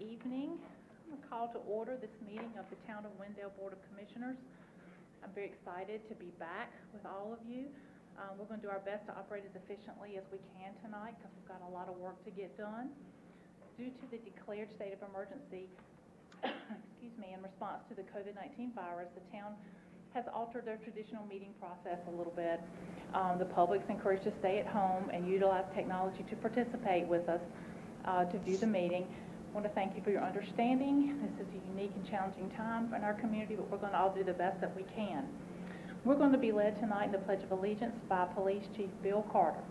evening. I'm going to call to order this meeting of the Town of Wendell Board of Commissioners. I'm very excited to be back with all of you. We're going to do our best to operate as efficiently as we can tonight because we've got a lot of work to get done. Due to the declared state of emergency, in response to the COVID-19 virus, the town has altered their traditional meeting process a little bit. The public's encouraged to stay at home and utilize technology to participate with us to view the meeting. I want to thank you for your understanding. This is a unique and challenging time in our community, but we're going to all do the best that we can. We're going to be led tonight in the Pledge of Allegiance by Police Chief Bill Carter.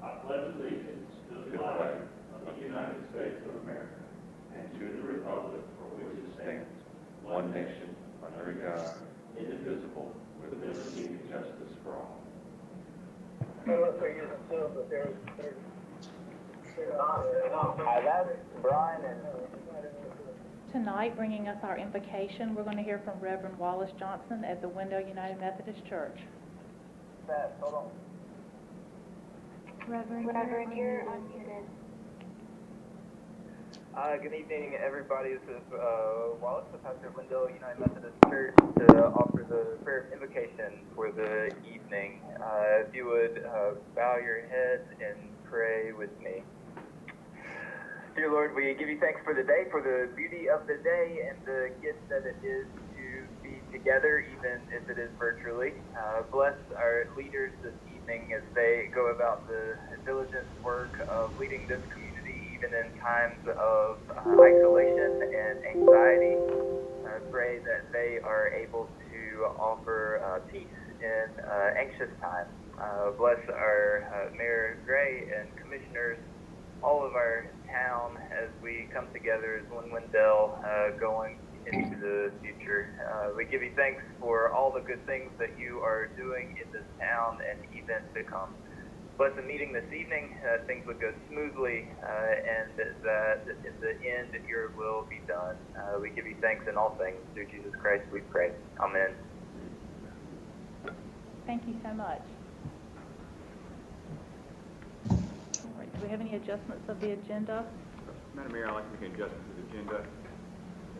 I pledge allegiance to the flag of the United States of America and to the republic for which it stands, one nation, under God, indivisible, with liberty and justice for all. That's Brian and Tonight, bringing us our invocation, we're going to hear from Reverend Wallace Johnson at the Wendell United Methodist Church. hold on. Reverend, you're unmuted. Good evening, everybody. This is Wallace, the pastor of Wendell United Methodist Church, to offer the prayer of invocation for the evening. If you would bow your head and pray with me. Dear Lord, we give you thanks for the day, for the beauty of the day, and the gift that it is to be together, even if it is virtually. Bless our leaders this evening as they go about the diligent work of leading this community, even in times of isolation and anxiety. I pray that they are able to offer peace in anxious times. Bless our Mayor Gray and commissioners, all of our town as we come together as one Wendell going into the future. We give you thanks for all the good things that you are doing in this town and even to come. Bless the meeting this evening, things would go smoothly, and that in the end your will be done. We give you thanks in all things. Through Jesus Christ we pray. Amen. Thank you so much. All right, do we have any adjustments of the agenda? Madam Mayor, I'd like to make an adjustment to the agenda.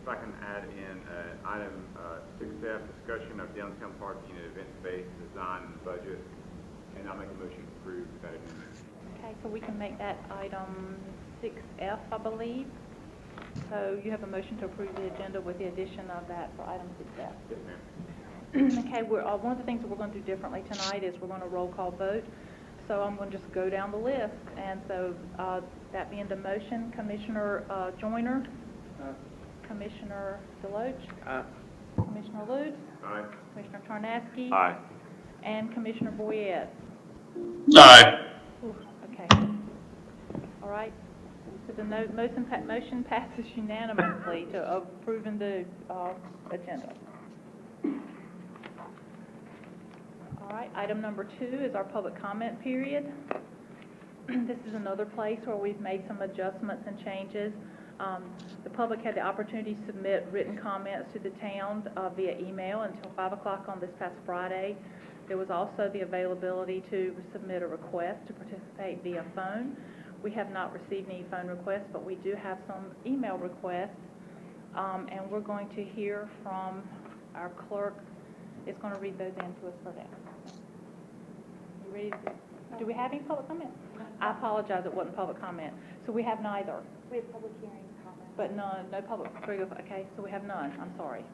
If I can add in item 6F, discussion of downtown parking and event space design and budget, and I'll make a motion to approve that amendment. Okay, so we can make that item 6F, I believe. So you have a motion to approve the agenda with the addition of that for item 6F. Yes, ma'am. Okay, one of the things that we're going to do differently tonight is we're going to roll call vote. So I'm going to just go down the list. And so that being the motion, Commissioner Joyner, Commissioner Deloach, Commissioner Lutz, Aye. Commissioner Tarnasky, Aye. and Commissioner Boyette. Aye. Ooh, okay. All right. So the motion passes unanimously to approving the agenda. All right. Item number 2 is our public comment period. This is another place where we've made some adjustments and changes. The public had the opportunity to submit written comments to the town via email until 5 o'clock on this past Friday. There was also the availability to submit a request to participate via phone. We have not received any phone requests, but we do have some email requests, and we're going to hear from our clerk. It's going to read those in to us for them. You ready do we have any public comment? I apologize, it wasn't public comment. So we have neither. We have public hearing comments. But no public, okay, so we have none, I'm sorry.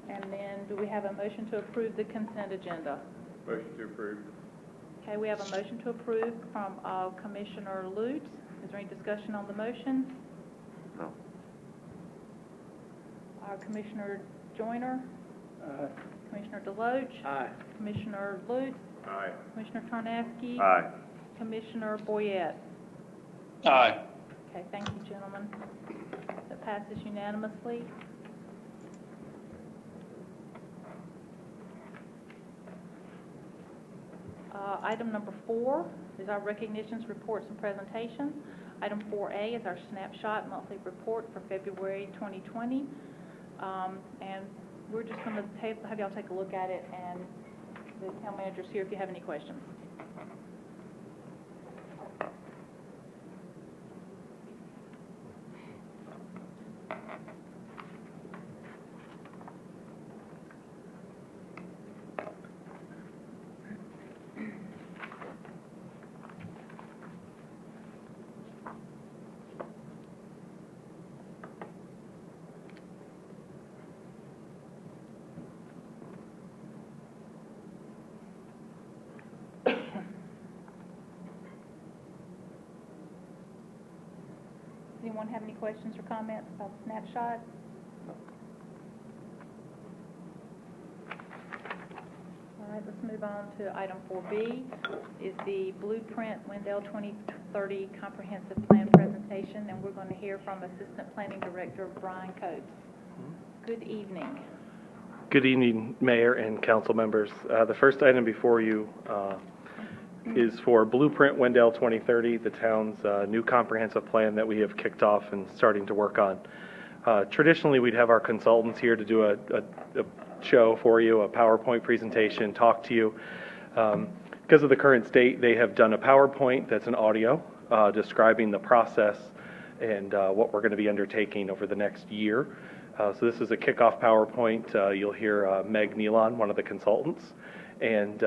And then, do we have a motion to approve the consent agenda? Motion to approve. Okay, we have a motion to approve from Commissioner Lutz. Is there any discussion on the motion? No. Commissioner Joyner? Commissioner Deloach? Aye. Commissioner Lutz? Aye. Commissioner Tarnasky? Aye. Commissioner Boyette? Aye. Okay, thank you, gentlemen. That passes unanimously. Item number 4 is our recognitions, reports, and presentations. Item 4A is our snapshot monthly report for February 2020. And we're just gonna have y'all take a look at it, and the town manager's here if you have any questions. Anyone have any questions or comments about the snapshot? All right, let's move on to item 4B, is the Blueprint Wendell 2030 Comprehensive Plan presentation, and we're going to hear from Assistant Planning Director Brian Coates. Good evening. Good evening, Mayor and council members. The first item before you is for Blueprint Wendell 2030, the town's new comprehensive plan that we have kicked off and starting to work on. Traditionally, we'd have our consultants here to do a show for you, a PowerPoint presentation, talk to you. Because of the current state, they have done a PowerPoint that's an audio describing the process and what we're going to be undertaking over the next year. So this is a kickoff PowerPoint. You'll hear Meg Nealon, one of the consultants, and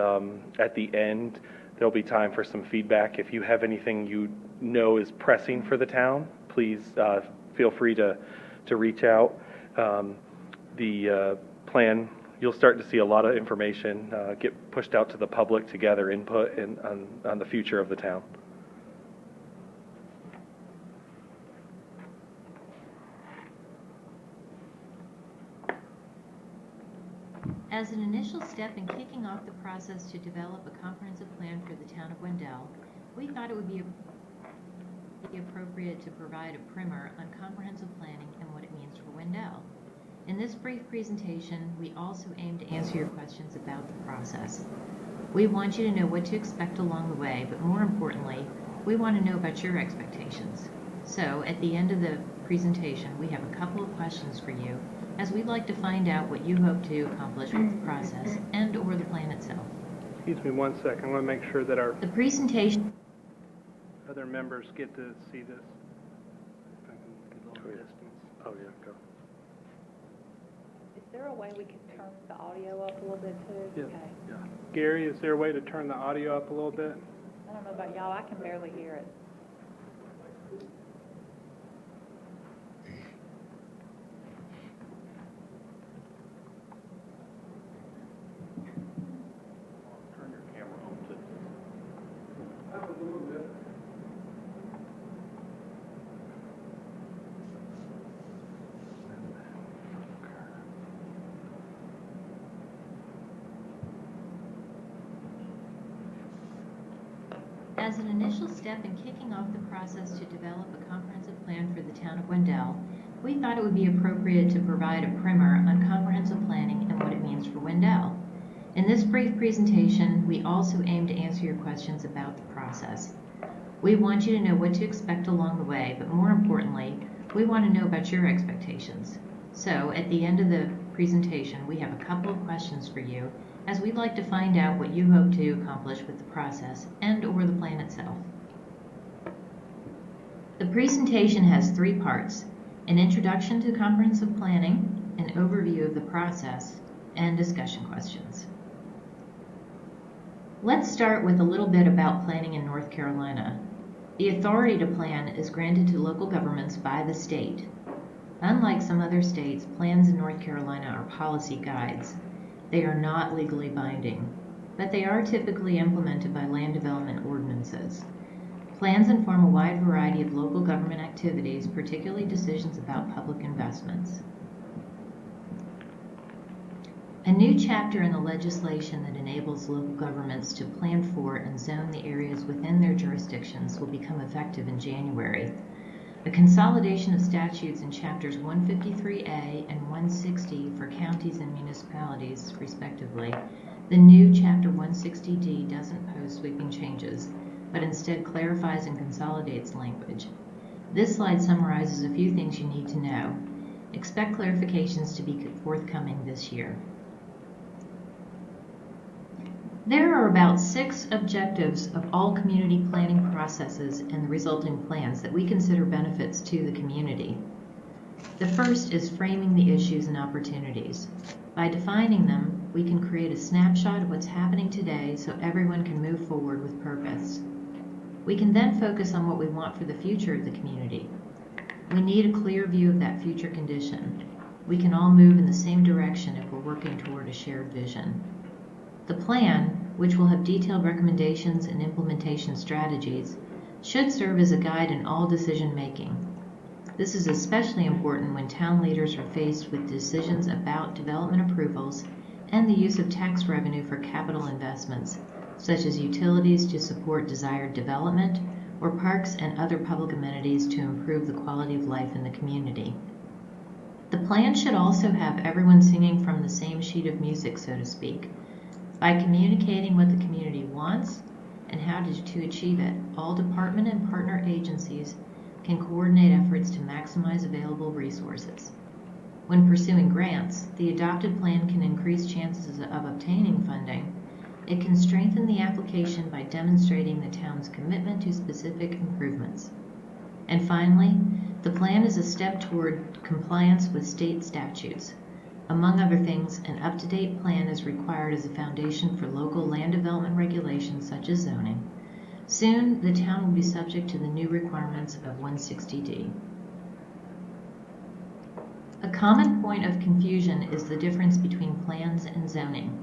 at the end, there'll be time for some feedback. If you have anything you know is pressing for the town, please feel free to reach out. The plan, you'll start to see a lot of information get pushed out to the public to gather input on the future of the town. As an initial step in kicking off the process to develop a comprehensive plan for the town of Wendell, we thought it would be appropriate to provide a primer on comprehensive planning and what it means for Wendell. In this brief presentation, we also aim to answer your questions about the process. We want you to know what to expect along the way, but more importantly, we want to know about your expectations. So, at the end of the presentation, we have a couple of questions for you, as we'd like to find out what you hope to accomplish with the process and or the plan itself. Excuse me 1 second. I want to make sure that our The presentation... other members get to see this. If I can get a little distance. Oh, yeah, go. Is there a way we could turn the audio up a little bit too? Yeah. Okay. Yeah. Gary, is there a way to turn the audio up a little bit? I don't know about y'all, I can barely hear it. Turn your camera on to. As an initial step in kicking off the process to develop a comprehensive plan for the town of Wendell, we thought it would be appropriate to provide a primer on comprehensive planning and what it means for Wendell. In this brief presentation, we also aim to answer your questions about the process. We want you to know what to expect along the way, but more importantly, we want to know about your expectations. So, at the end of the presentation, we have a couple of questions for you, as we'd like to find out what you hope to accomplish with the process and or the plan itself. The presentation has 3 parts: an introduction to comprehensive planning, an overview of the process, and discussion questions. Let's start with a little bit about planning in North Carolina. The authority to plan is granted to local governments by the state. Unlike some other states, plans in North Carolina are policy guides. They are not legally binding, but they are typically implemented by land development ordinances. Plans inform a wide variety of local government activities, particularly decisions about public investments. A new chapter in the legislation that enables local governments to plan for and zone the areas within their jurisdictions will become effective in January. A consolidation of statutes in chapters 153A and 160 for counties and municipalities, respectively. The new chapter 160D doesn't pose sweeping changes, but instead clarifies and consolidates language. This slide summarizes a few things you need to know. Expect clarifications to be forthcoming this year. There are about 6 objectives of all community planning processes and the resulting plans that we consider benefits to the community. The first is framing the issues and opportunities. By defining them, we can create a snapshot of what's happening today so everyone can move forward with purpose. We can then focus on what we want for the future of the community. We need a clear view of that future condition. We can all move in the same direction if we're working toward a shared vision. The plan, which will have detailed recommendations and implementation strategies, should serve as a guide in all decision making. This is especially important when town leaders are faced with decisions about development approvals and the use of tax revenue for capital investments, such as utilities to support desired development or parks and other public amenities to improve the quality of life in the community. The plan should also have everyone singing from the same sheet of music, so to speak. By communicating what the community wants and how to achieve it, all department and partner agencies can coordinate efforts to maximize available resources. When pursuing grants, the adopted plan can increase chances of obtaining funding. It can strengthen the application by demonstrating the town's commitment to specific improvements. And finally, the plan is a step toward compliance with state statutes. Among other things, an up-to-date plan is required as a foundation for local land development regulations such as zoning. Soon, the town will be subject to the new requirements of 160D. A common point of confusion is the difference between plans and zoning.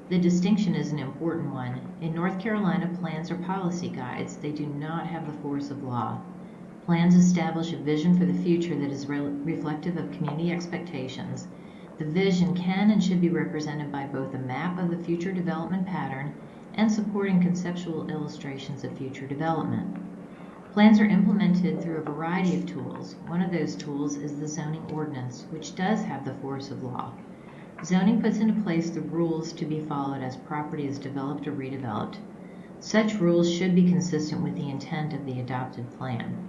The distinction is an important one. In North Carolina, plans are policy guides. They do not have the force of law. Plans establish a vision for the future that is reflective of community expectations. The vision can and should be represented by both a map of the future development pattern and supporting conceptual illustrations of future development. Plans are implemented through a variety of tools. One of those tools is the zoning ordinance, which does have the force of law. Zoning puts into place the rules to be followed as property is developed or redeveloped. Such rules should be consistent with the intent of the adopted plan.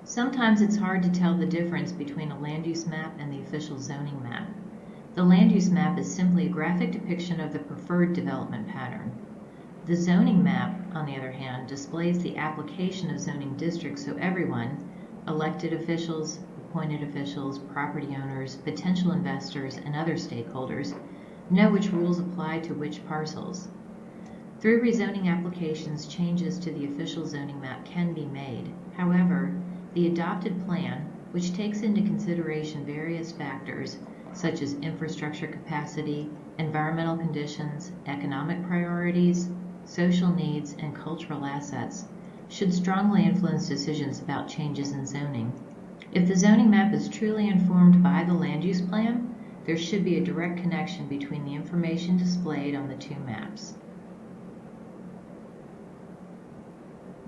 Sometimes it's hard to tell the difference between a land use map and the official zoning map. The land use map is simply a graphic depiction of the preferred development pattern. The zoning map, on the other hand, displays the application of zoning districts so everyone, elected officials, appointed officials, property owners, potential investors, and other stakeholders, know which rules apply to which parcels. Through rezoning applications, changes to the official zoning map can be made. However, the adopted plan, which takes into consideration various factors such as infrastructure capacity, environmental conditions, economic priorities, social needs, and cultural assets, should strongly influence decisions about changes in zoning. If the zoning map is truly informed by the land use plan, there should be a direct connection between the information displayed on the two maps.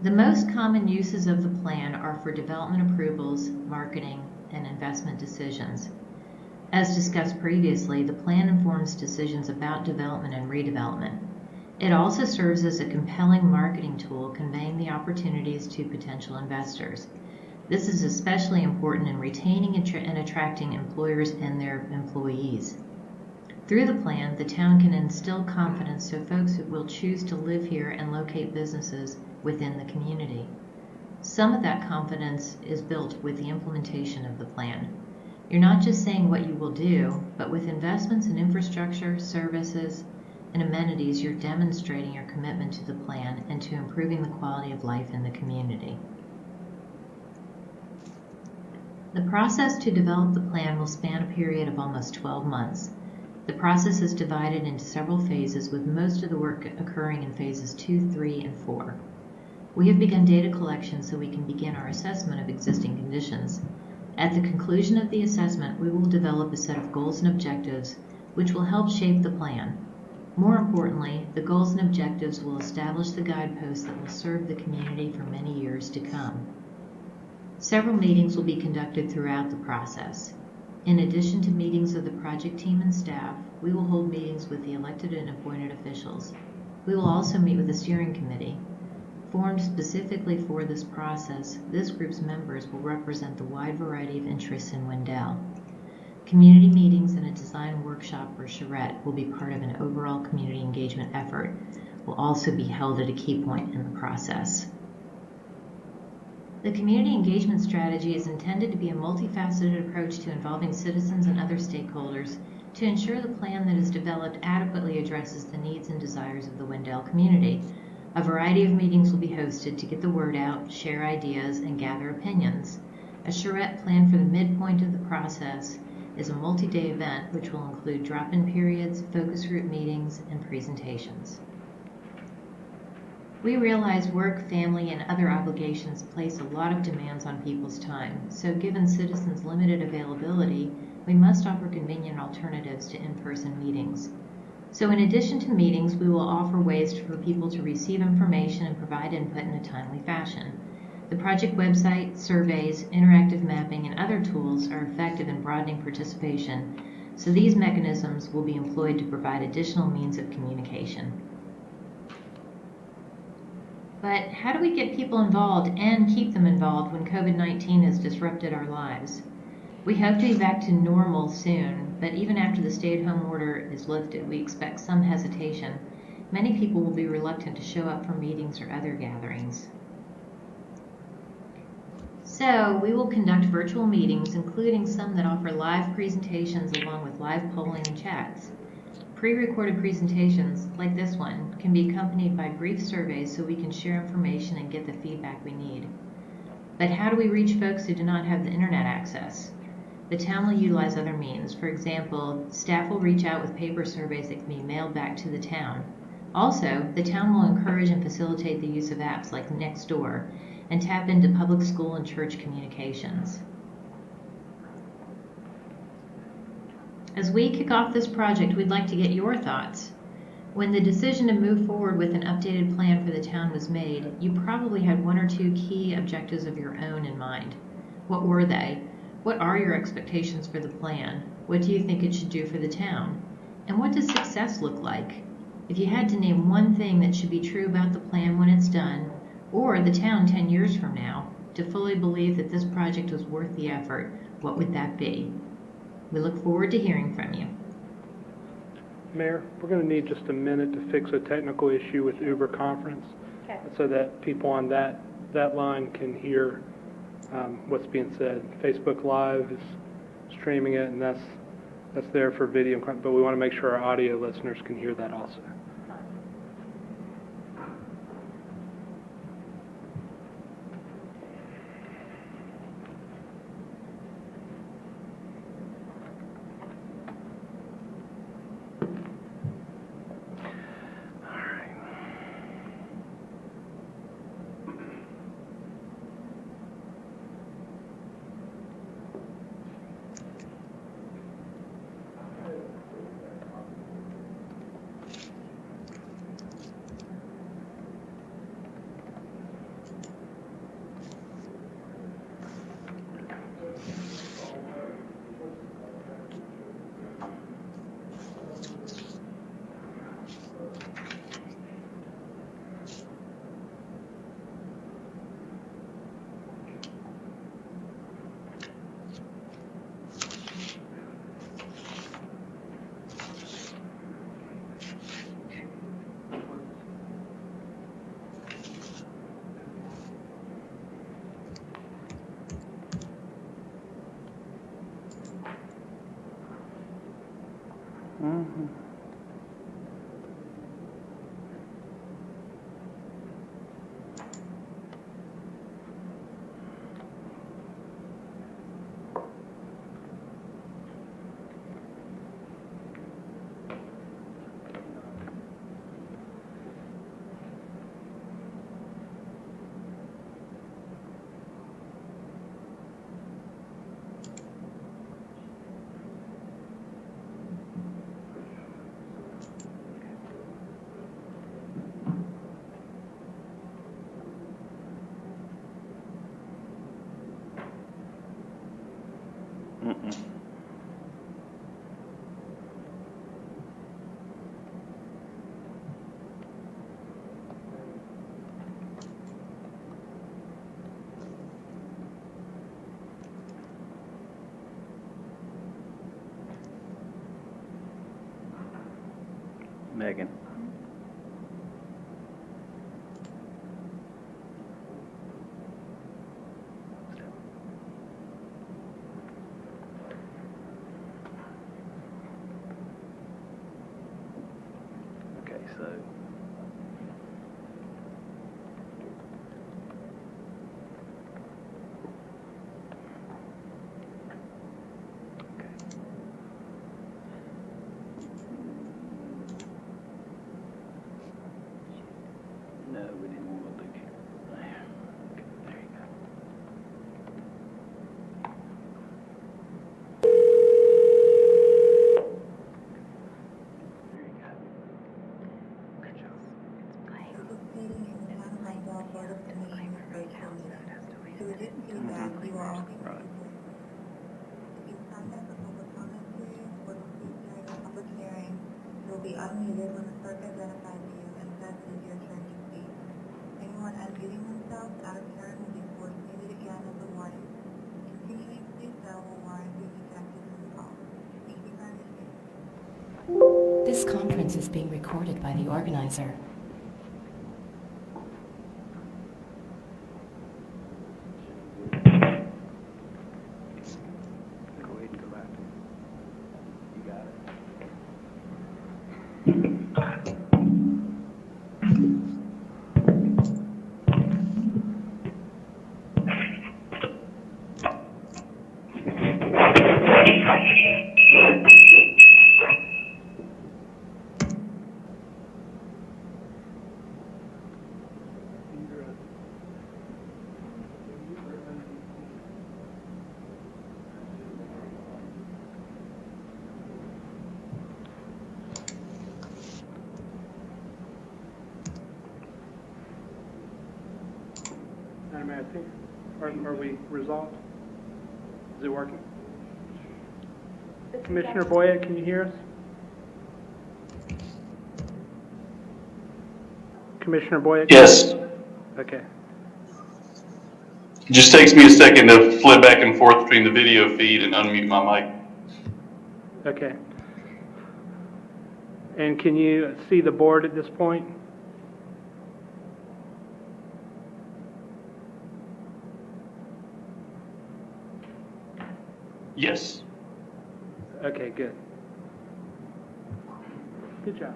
The most common uses of the plan are for development approvals, marketing, and investment decisions. As discussed previously, the plan informs decisions about development and redevelopment. It also serves as a compelling marketing tool conveying the opportunities to potential investors. This is especially important in retaining and attracting employers and their employees. Through the plan, the town can instill confidence so folks will choose to live here and locate businesses within the community. Some of that confidence is built with the implementation of the plan. You're not just saying what you will do, but with investments in infrastructure, services, and amenities, you're demonstrating your commitment to the plan and to improving the quality of life in the community. The process to develop the plan will span a period of almost 12 months. The process is divided into several phases, with most of the work occurring in phases 2, 3, and 4. We have begun data collection so we can begin our assessment of existing conditions. At the conclusion of the assessment, we will develop a set of goals and objectives which will help shape the plan. More importantly, the goals and objectives will establish the guideposts that will serve the community for many years to come. Several meetings will be conducted throughout the process. In addition to meetings of the project team and staff, we will hold meetings with the elected and appointed officials. We will also meet with the steering committee. Formed specifically for this process, this group's members will represent the wide variety of interests in Wendell. Community meetings and a design workshop or charrette will be part of an overall community engagement effort, will also be held at a key point in the process. The community engagement strategy is intended to be a multifaceted approach to involving citizens and other stakeholders to ensure the plan that is developed adequately addresses the needs and desires of the Wendell community. A variety of meetings will be hosted to get the word out, share ideas, and gather opinions. A charrette planned for the midpoint of the process is a multi-day event which will include drop-in periods, focus group meetings, and presentations. We realize work, family, and other obligations place a lot of demands on people's time, so given citizens' limited availability, we must offer convenient alternatives to in-person meetings. So in addition to meetings, we will offer ways for people to receive information and provide input in a timely fashion. The project website, surveys, interactive mapping, and other tools are effective in broadening participation, so these mechanisms will be employed to provide additional means of communication. But how do we get people involved and keep them involved when COVID-19 has disrupted our lives? We hope to be back to normal soon, but even after the stay-at-home order is lifted, we expect some hesitation. Many people will be reluctant to show up for meetings or other gatherings. So we will conduct virtual meetings, including some that offer live presentations along with live polling and chats. Pre-recorded presentations, like this one, can be accompanied by brief surveys so we can share information and get the feedback we need. But how do we reach folks who do not have the internet access? The town will utilize other means. For example, staff will reach out with paper surveys that can be mailed back to the town. Also, the town will encourage and facilitate the use of apps like Nextdoor and tap into public school and church communications. As we kick off this project, we'd like to get your thoughts. When the decision to move forward with an updated plan for the town was made, you probably had one or two key objectives of your own in mind. What were they? What are your expectations for the plan? What do you think it should do for the town? And what does success look like? If you had to name one thing that should be true about the plan when it's done, or the town 10 years from now, to fully believe that this project was worth the effort, what would that be? We look forward to hearing from you. Mayor, we're going to need just a minute to fix a technical issue with Uber Conference, Okay. so that people on that line can hear what's being said. Facebook Live is streaming it, and that's there for video, but we want to make sure our audio listeners can hear that also. Mm-hmm. Megan. Okay, so. No, we didn't want to look here. Okay, there you go. There you go. Good job. Participating in the Town of Wendell Board of Commissioners virtual meeting. To reduce feedback, you will all be Right. If you signed up for public comment period or to speak during a public hearing, you will be unmuted when the clerk identifies you and says it is your turn to speak. Anyone unmuting themselves out of turn will be forced muted again as a warning. Continuing to do so will warrant being ejected from the call. Thank you for understanding. This conference is being recorded by the organizer. Go ahead and go back. You got it. Madam Mayor, I think, are we resolved? Is it working? Commissioner Boyett, can you hear us? Commissioner Boyett? Yes. Okay. It just takes me a second to flip back and forth between the video feed and unmute my mic. Okay. And can you see the board at this point? Yes. Okay, good. Good job,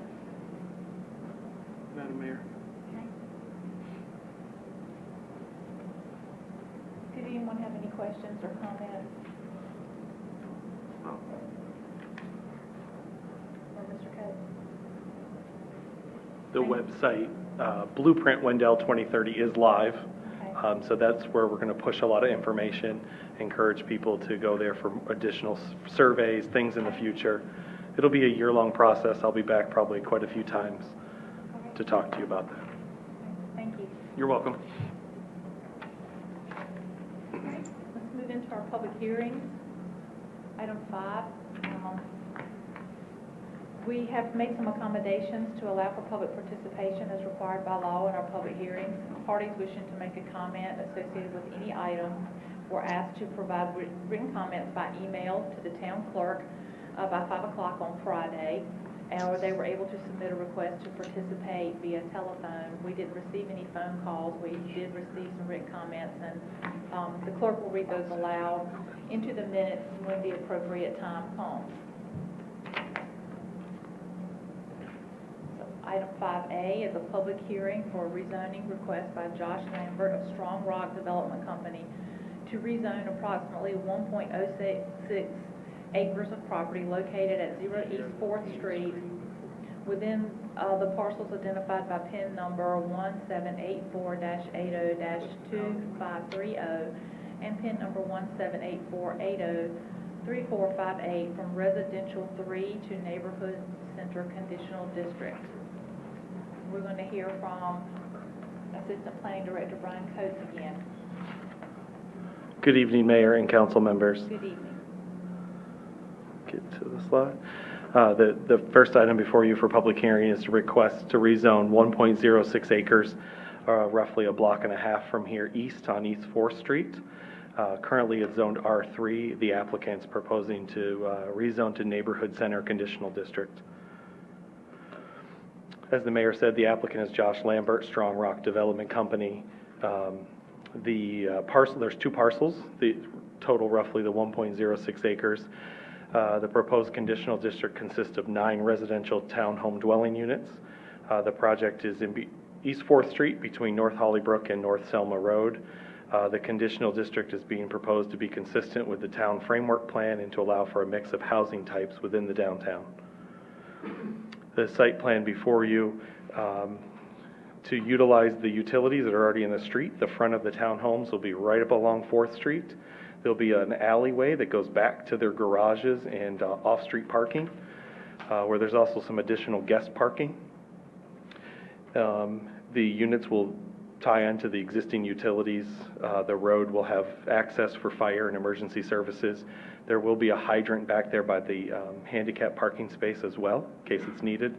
Madam Mayor. Okay. Did anyone have any questions or comments? Or Mr. Coates? The website, Blueprint Wendell 2030 is live. Okay. So that's where we're going to push a lot of information, encourage people to go there for additional surveys, things in the future. It'll be a year-long process. I'll be back probably quite a few times to talk to you about that. Thank you. You're welcome. Let's move into our public hearings. Item 5. We have made some accommodations to allow for public participation as required by law in our public hearings. Parties wishing to make a comment associated with any item were asked to provide written comments by email to the town clerk by 5 o'clock on Friday, or they were able to submit a request to participate via telephone. We didn't receive any phone calls. We did receive some written comments, and the clerk will read those aloud into the minutes when the appropriate time comes. Item 5A is a public hearing for a rezoning request by Josh Lambert of Strong Rock Development Company to rezone approximately 1.06 acres of property located at 0 East 4th Street within the parcels identified by PIN number 1784-80-2530 and PIN number 178480-3458 from Residential 3 to Neighborhood Center Conditional District. We're going to hear from Assistant Planning Director Brian Coates again. Good evening, Mayor and council members. Good evening. Get to the slide. The first item before you for public hearing is to request to rezone 1.06 acres, roughly a block and a half from here east on East 4th Street. Currently it's zoned R3. The applicant's proposing to rezone to Neighborhood Center Conditional District. As the mayor said, the applicant is Josh Lambert, Strong Rock Development Company. There's two parcels, the total roughly the 1.06 acres. The proposed conditional district consists of 9 residential townhome dwelling units. The project is in East 4th Street between North Hollybrook and North Selma Road. The conditional district is being proposed to be consistent with the town framework plan and to allow for a mix of housing types within the downtown. The site plan before you, to utilize the utilities that are already in the street, the front of the townhomes will be right up along 4th Street. There'll be an alleyway that goes back to their garages and off-street parking, where there's also some additional guest parking. The units will tie into the existing utilities. The road will have access for fire and emergency services. There will be a hydrant back there by the handicap parking space as well, in case it's needed.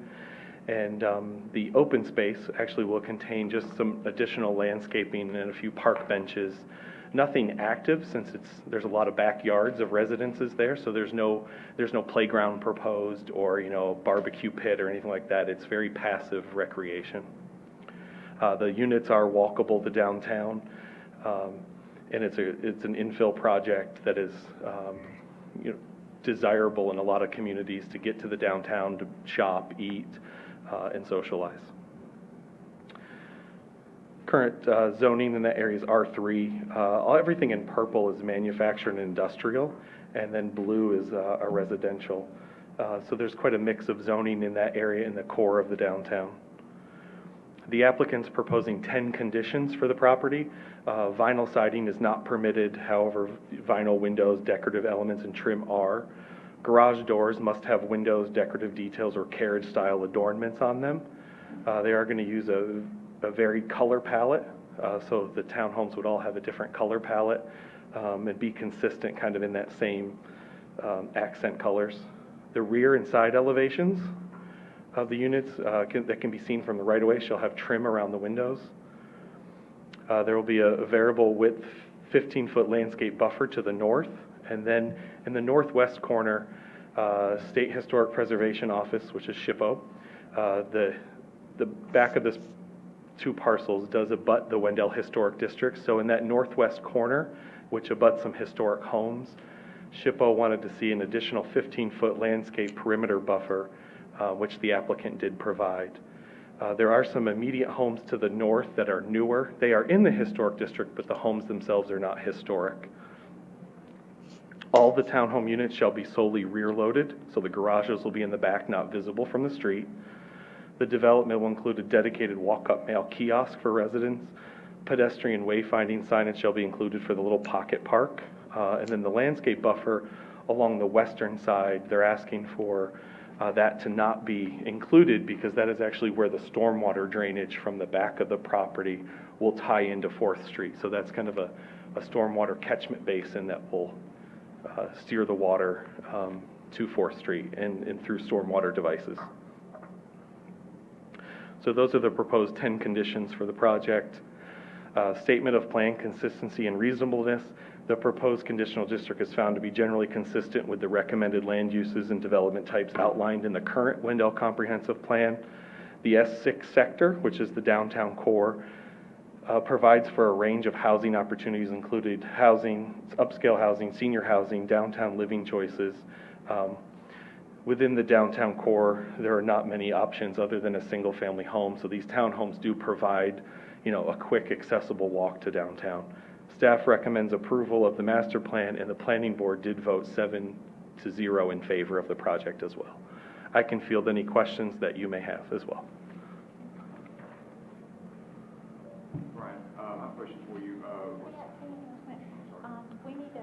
And the open space actually will contain just some additional landscaping and a few park benches. Nothing active, since there's a lot of backyards of residences there, so there's no playground proposed or barbecue pit or anything like that. It's very passive recreation. The units are walkable to downtown, and it's an infill project that is desirable in a lot of communities to get to the downtown to shop, eat, and socialize. Current zoning in that area is R3. Everything in purple is manufactured and industrial, and then blue is a residential. So there's quite a mix of zoning in that area in the core of the downtown. The applicant's proposing 10 conditions for the property. Vinyl siding is not permitted, however, vinyl windows, decorative elements, and trim are. Garage doors must have windows, decorative details, or carriage-style adornments on them. They are going to use a varied color palette, so the townhomes would all have a different color palette and be consistent kind of in that same accent colors. The rear and side elevations of the units that can be seen from the right-of-way shall have trim around the windows. There will be a variable width 15-foot landscape buffer to the north, and then in the northwest corner, State Historic Preservation Office, which is SHPO. The back of this 2 parcels does abut the Wendell Historic District, so in that northwest corner, which abuts some historic homes, SHPO wanted to see an additional 15-foot landscape perimeter buffer, which the applicant did provide. There are some immediate homes to the north that are newer. They are in the historic district, but the homes themselves are not historic. All the townhome units shall be solely rear-loaded, so the garages will be in the back, not visible from the street. The development will include a dedicated walk-up mail kiosk for residents. Pedestrian wayfinding signage shall be included for the little pocket park. And then the landscape buffer along the western side, they're asking for that to not be included because that is actually where the stormwater drainage from the back of the property will tie into 4th Street. So that's kind of a stormwater catchment basin that will steer the water to 4th Street and through stormwater devices. So those are the proposed 10 conditions for the project. Statement of plan consistency and reasonableness. The proposed conditional district is found to be generally consistent with the recommended land uses and development types outlined in the current Wendell Comprehensive Plan. The S6 sector, which is the downtown core, provides for a range of housing opportunities, including housing, upscale housing, senior housing, downtown living choices. Within the downtown core, there are not many options other than a single-family home, so these townhomes do provide, a quick, accessible walk to downtown. Staff recommends approval of the master plan, and the planning board did vote 7-0 in favor of the project as well. I can field any questions that you may have as well. Brian, I have a question for you. We need to,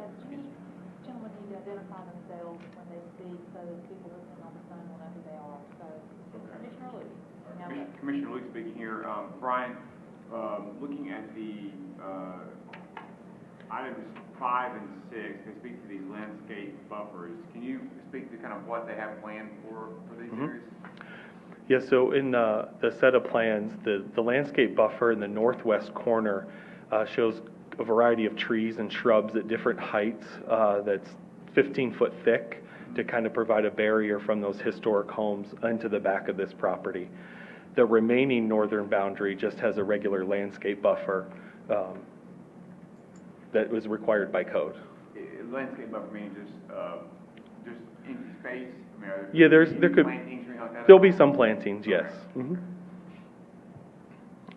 gentlemen need to identify themselves when they speak so that people listening on the phone will know who they are. So, Commissioner Lee. Commissioner Lee speaking here. Brian, looking at the items 5 and 6, they speak to these landscape buffers. Can you speak to kind of what they have planned for these areas? Yes, so in the set of plans, the landscape buffer in the northwest corner shows a variety of trees and shrubs at different heights that's 15 foot thick to kind of provide a barrier from those historic homes into the back of this property. The remaining northern boundary just has a regular landscape buffer that was required by code. Landscape buffer means just empty space? I mean, are Yeah, there could, plantings or anything like that? there'll be some plantings, yes. Mhm.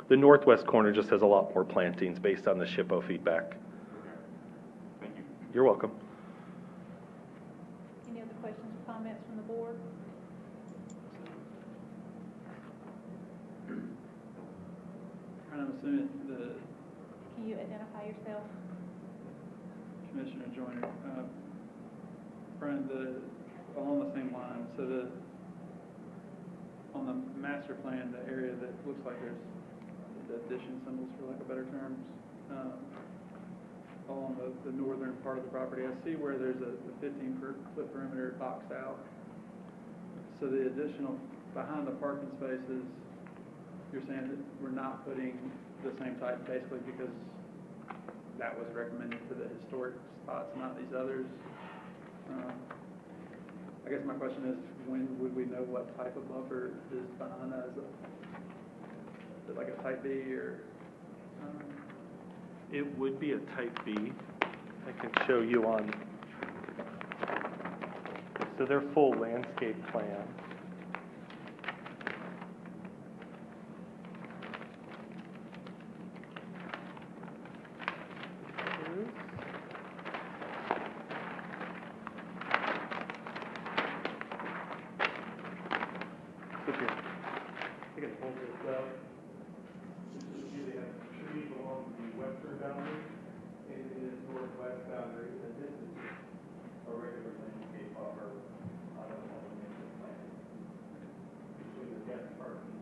The northwest corner just has a lot more plantings based on the SHPO feedback. Thank you. You're welcome. Any other questions or comments from the board? I'm assuming the Can you identify yourself? Commissioner Joyner, Brian, along the same line, so on the master plan, the area that looks like there's the addition symbols, for lack of better terms, along the northern part of the property, I see where there's a 15-foot perimeter boxed out. So the additional, behind the parking spaces, you're saying that we're not putting the same type basically because that was recommended to the historic spots, not these others. I guess my question is, when would we know what type of buffer is behind that? Is it like a type B or? It would be a type B. I can show you on, so their full landscape plan. I can hold this up. Here they have trees along the western boundary and the northwest boundary, and this is a regular landscape buffer on the plan between the gas parking.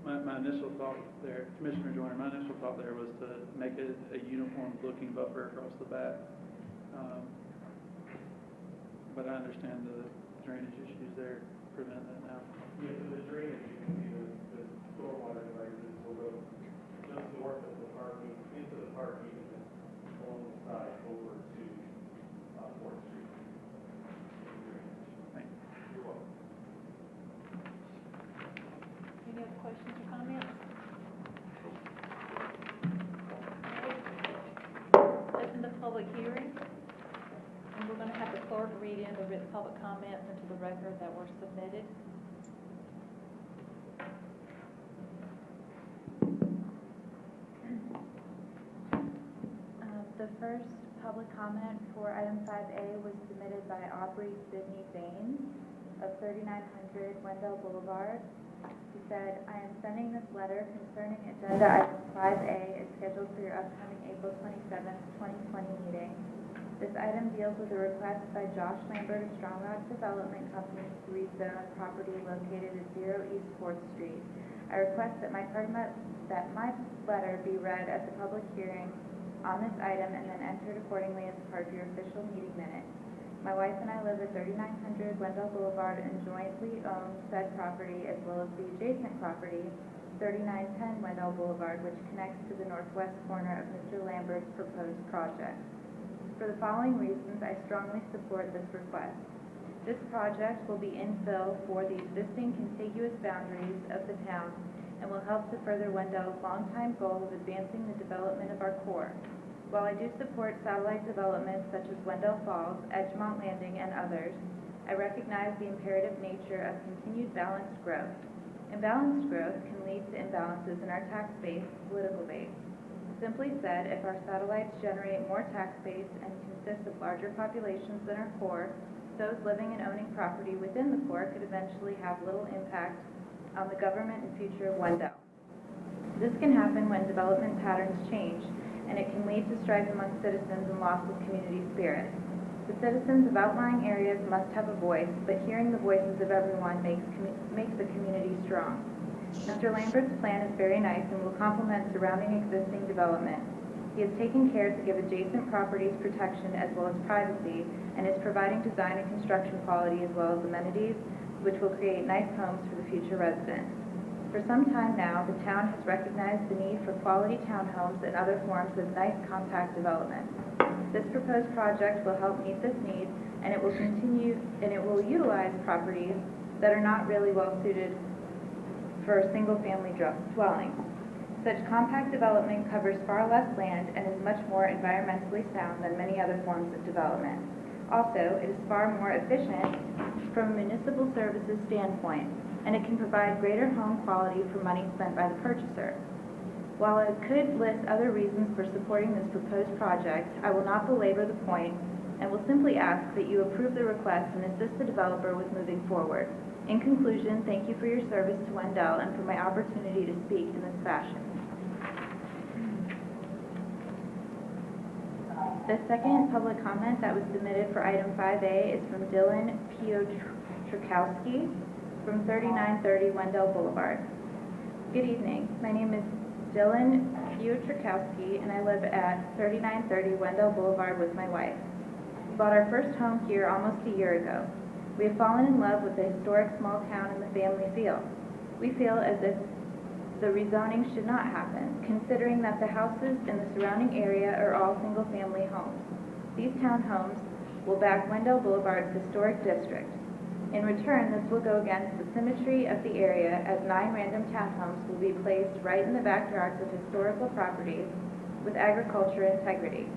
My initial thought there, Commissioner Joyner, my initial thought there was to make it a uniform looking buffer across the back. But I understand the drainage issues there prevent that now. Yeah, so the drainage, you can see the stormwater devices will go just north of the parking, into the parking, and then along the side over to 4th Street. Thank you. You're welcome. Any other questions or comments? Open the public hearing. And we're going to have the clerk read in the written public comments into the record that were submitted. The first public comment for item 5A was submitted by Aubrey Sidney Baines of 3900 Wendell Boulevard. He said, I am sending this letter concerning agenda item 5A is scheduled for your upcoming April 27th, 2020 meeting. This item deals with a request by Josh Lambert of Strong Rock Development Company to rezone property located at 0 East 4th Street. I request that my letter be read at the public hearing on this item and then entered accordingly as part of your official meeting minutes. My wife and I live at 3900 Wendell Boulevard and jointly own said property as well as the adjacent property, 3910 Wendell Boulevard, which connects to the northwest corner of Mr. Lambert's proposed project. For the following reasons, I strongly support this request. This project will be infill for the existing contiguous boundaries of the town and will help to further Wendell's longtime goal of advancing the development of our core. While I do support satellite developments such as Wendell Falls, Edgemont Landing, and others, I recognize the imperative nature of continued balanced growth. Imbalanced growth can lead to imbalances in our tax base, political base. Simply said, if our satellites generate more tax base and consist of larger populations than our core, those living and owning property within the core could eventually have little impact on the government and future of Wendell. This can happen when development patterns change, and it can lead to strife among citizens and loss of community spirit. The citizens of outlying areas must have a voice, but hearing the voices of everyone makes the community strong. Mr. Lambert's plan is very nice and will complement surrounding existing development. He has taken care to give adjacent properties protection as well as privacy, and is providing design and construction quality as well as amenities, which will create nice homes for the future residents. For some time now, the town has recognized the need for quality townhomes and other forms of nice compact development. This proposed project will help meet this need, and it will utilize properties that are not really well suited for single-family dwellings. Such compact development covers far less land and is much more environmentally sound than many other forms of development. Also, it is far more efficient from a municipal services standpoint, and it can provide greater home quality for money spent by the purchaser. While I could list other reasons for supporting this proposed project, I will not belabor the point and will simply ask that you approve the request and assist the developer with moving forward. In conclusion, thank you for your service to Wendell and for my opportunity to speak in this fashion. The second public comment that was submitted for item 5A is from Dylan Piotrkowski from 3930 Wendell Boulevard. Good evening. My name is Dylan Piotrkowski and I live at 3930 Wendell Boulevard with my wife. We bought our first home here almost a year ago. We have fallen in love with the historic small town and the family feel. We feel as if the rezoning should not happen, considering that the houses in the surrounding area are all single-family homes. These townhomes will back Wendell Boulevard's historic district. In return, this will go against the symmetry of the area, as 9 random townhomes will be placed right in the backyards of historical properties with agriculture integrity.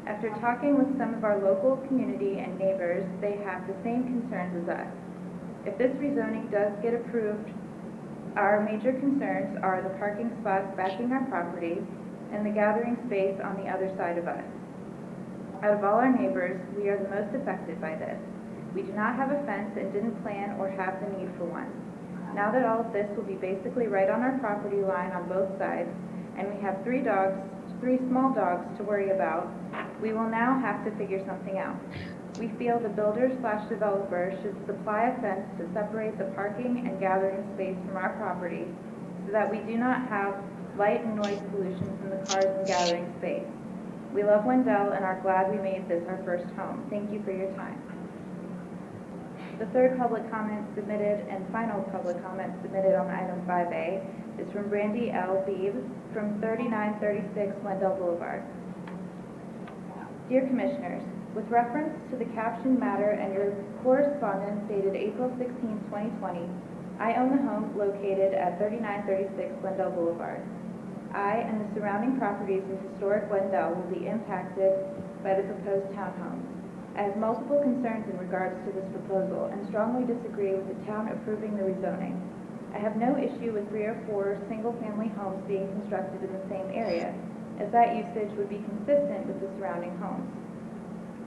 After talking with some of our local community and neighbors, they have the same concerns as us. If this rezoning does get approved, our major concerns are the parking spots backing our property and the gathering space on the other side of us. Out of all our neighbors, we are the most affected by this. We do not have a fence and didn't plan or have the need for one. Now that all of this will be basically right on our property line on both sides, and we have 3 small dogs to worry about, we will now have to figure something out. We feel the builder/developer should supply a fence to separate the parking and gathering space from our property so that we do not have light and noise pollution from the cars and gathering space. We love Wendell and are glad we made this our first home. Thank you for your time. The third public comment submitted and final public comment submitted on item 5A is from Brandy L. Beebe from 3936 Wendell Boulevard. Dear Commissioners, with reference to the captioned matter and your correspondence dated April 16, 2020, I own the home located at 3936 Wendell Boulevard. I and the surrounding properties of historic Wendell will be impacted by the proposed townhomes. I have multiple concerns in regards to this proposal and strongly disagree with the town approving the rezoning. I have no issue with 3 or 4 single-family homes being constructed in the same area, as that usage would be consistent with the surrounding homes.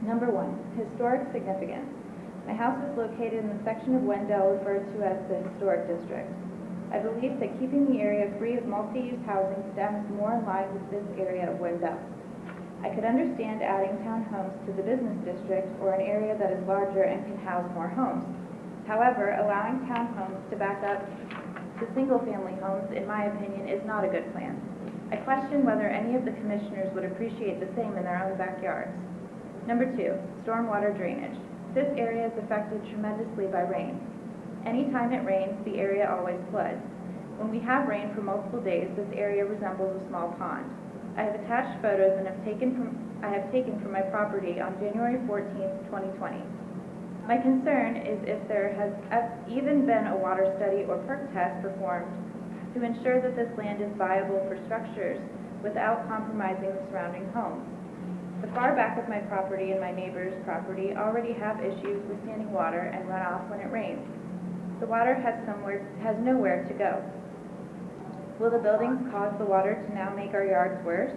Number 1, historic significance. My house is located in the section of Wendell referred to as the Historic District. I believe that keeping the area free of multi-use housing stems more in line with this area of Wendell. I could understand adding townhomes to the business district or an area that is larger and can house more homes. However, allowing townhomes to back up to single-family homes, in my opinion, is not a good plan. I question whether any of the commissioners would appreciate the same in their own backyards. Number 2, stormwater drainage. This area is affected tremendously by rain. Anytime it rains, the area always floods. When we have rain for multiple days, this area resembles a small pond. I have attached photos I have taken from my property on January 14, 2020. My concern is if there has even been a water study or perk test performed to ensure that this land is viable for structures without compromising the surrounding homes. The far back of my property and my neighbor's property already have issues with standing water and runoff when it rains. The water has nowhere to go. Will the buildings cause the water to now make our yards worse?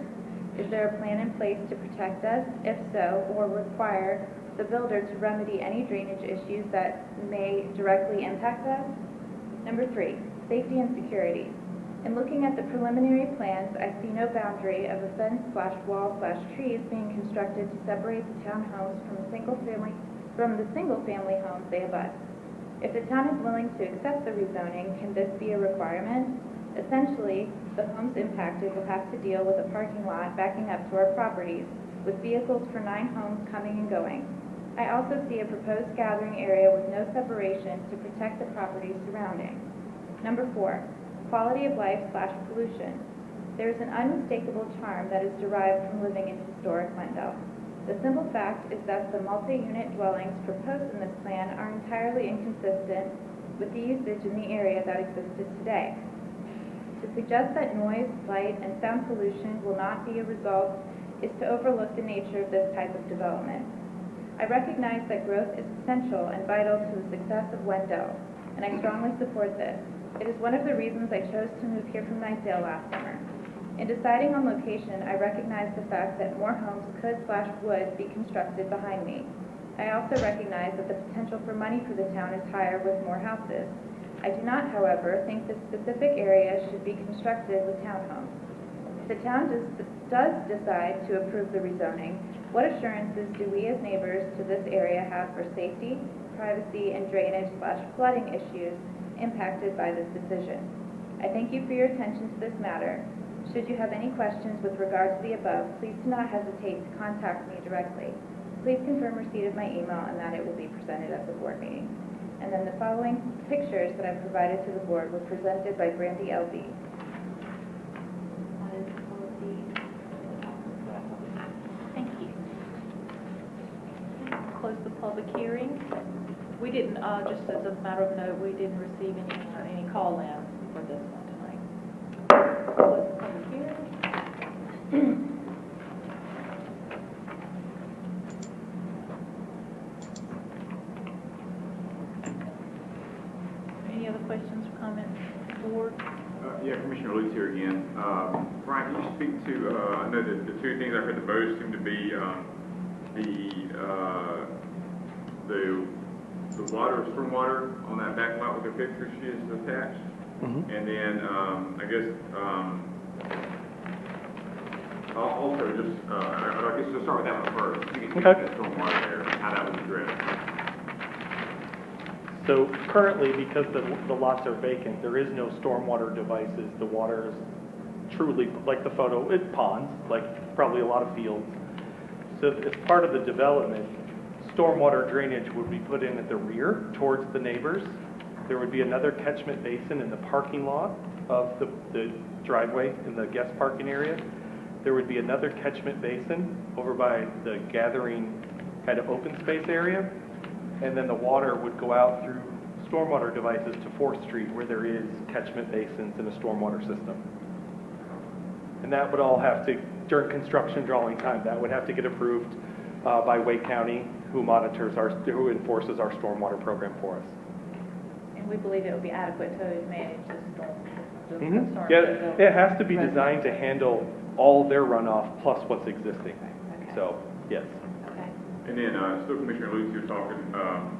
Is there a plan in place to protect us? If so, or require the builder to remedy any drainage issues that may directly impact us? Number 3, safety and security. In looking at the preliminary plans, I see no boundary of a fence/wall/trees being constructed to separate the townhomes from the single-family homes they abut. If the town is willing to accept the rezoning, can this be a requirement? Essentially, the homes impacted will have to deal with a parking lot backing up to our properties, with vehicles for 9 homes coming and going. I also see a proposed gathering area with no separation to protect the properties surrounding. Number 4, quality of life/pollution. There is an unmistakable charm that is derived from living in historic Wendell. The simple fact is that the multi-unit dwellings proposed in this plan are entirely inconsistent with the usage in the area that existed today. To suggest that noise, light, and sound pollution will not be a result is to overlook the nature of this type of development. I recognize that growth is essential and vital to the success of Wendell, and I strongly support this. It is one of the reasons I chose to move here from Knightdale last summer. In deciding on location, I recognize the fact that more homes could/would be constructed behind me. I also recognize that the potential for money for the town is higher with more houses. I do not, however, think this specific area should be constructed with townhomes. If the town does decide to approve the rezoning, what assurances do we as neighbors to this area have for safety, privacy, and drainage/flooding issues impacted by this decision? I thank you for your attention to this matter. Should you have any questions with regard to the above, please do not hesitate to contact me directly. Please confirm receipt of my email and that it will be presented at the board meeting. And then the following pictures that I provided to the board were presented by Brandy LB. Thank you. Close the public hearing. We didn't, just as a matter of note, we didn't receive any call-ins for this one tonight. Close the public hearing. Any other questions or comments, board? Yeah, Commissioner Lutz here again. Brian, can you speak to, I know that the two things I heard the most seem to be the water, stormwater on that back lot with the picture she is attached. Mm-hmm. And then, I guess, also just, I guess just start with that one first. You can speak to that stormwater there, how that was addressed. So currently, because the lots are vacant, there is no stormwater devices. The water is truly, like the photo, it's ponds, like probably a lot of fields. So as part of the development, stormwater drainage would be put in at the rear towards the neighbors. There would be another catchment basin in the parking lot of the driveway in the guest parking area. There would be another catchment basin over by the gathering kind of open space area. And then the water would go out through stormwater devices to 4th Street where there is catchment basins and a stormwater system. And that would all have to, during construction drawing time, that would have to get approved by Wake County, who enforces our stormwater program for us. And we believe it will be adequate to manage the Mm-hmm. concern. Yeah, it has to be designed to handle all their runoff plus what's existing. Okay. So, yes. Okay. And then, still Commissioner Lutz, you're talking, some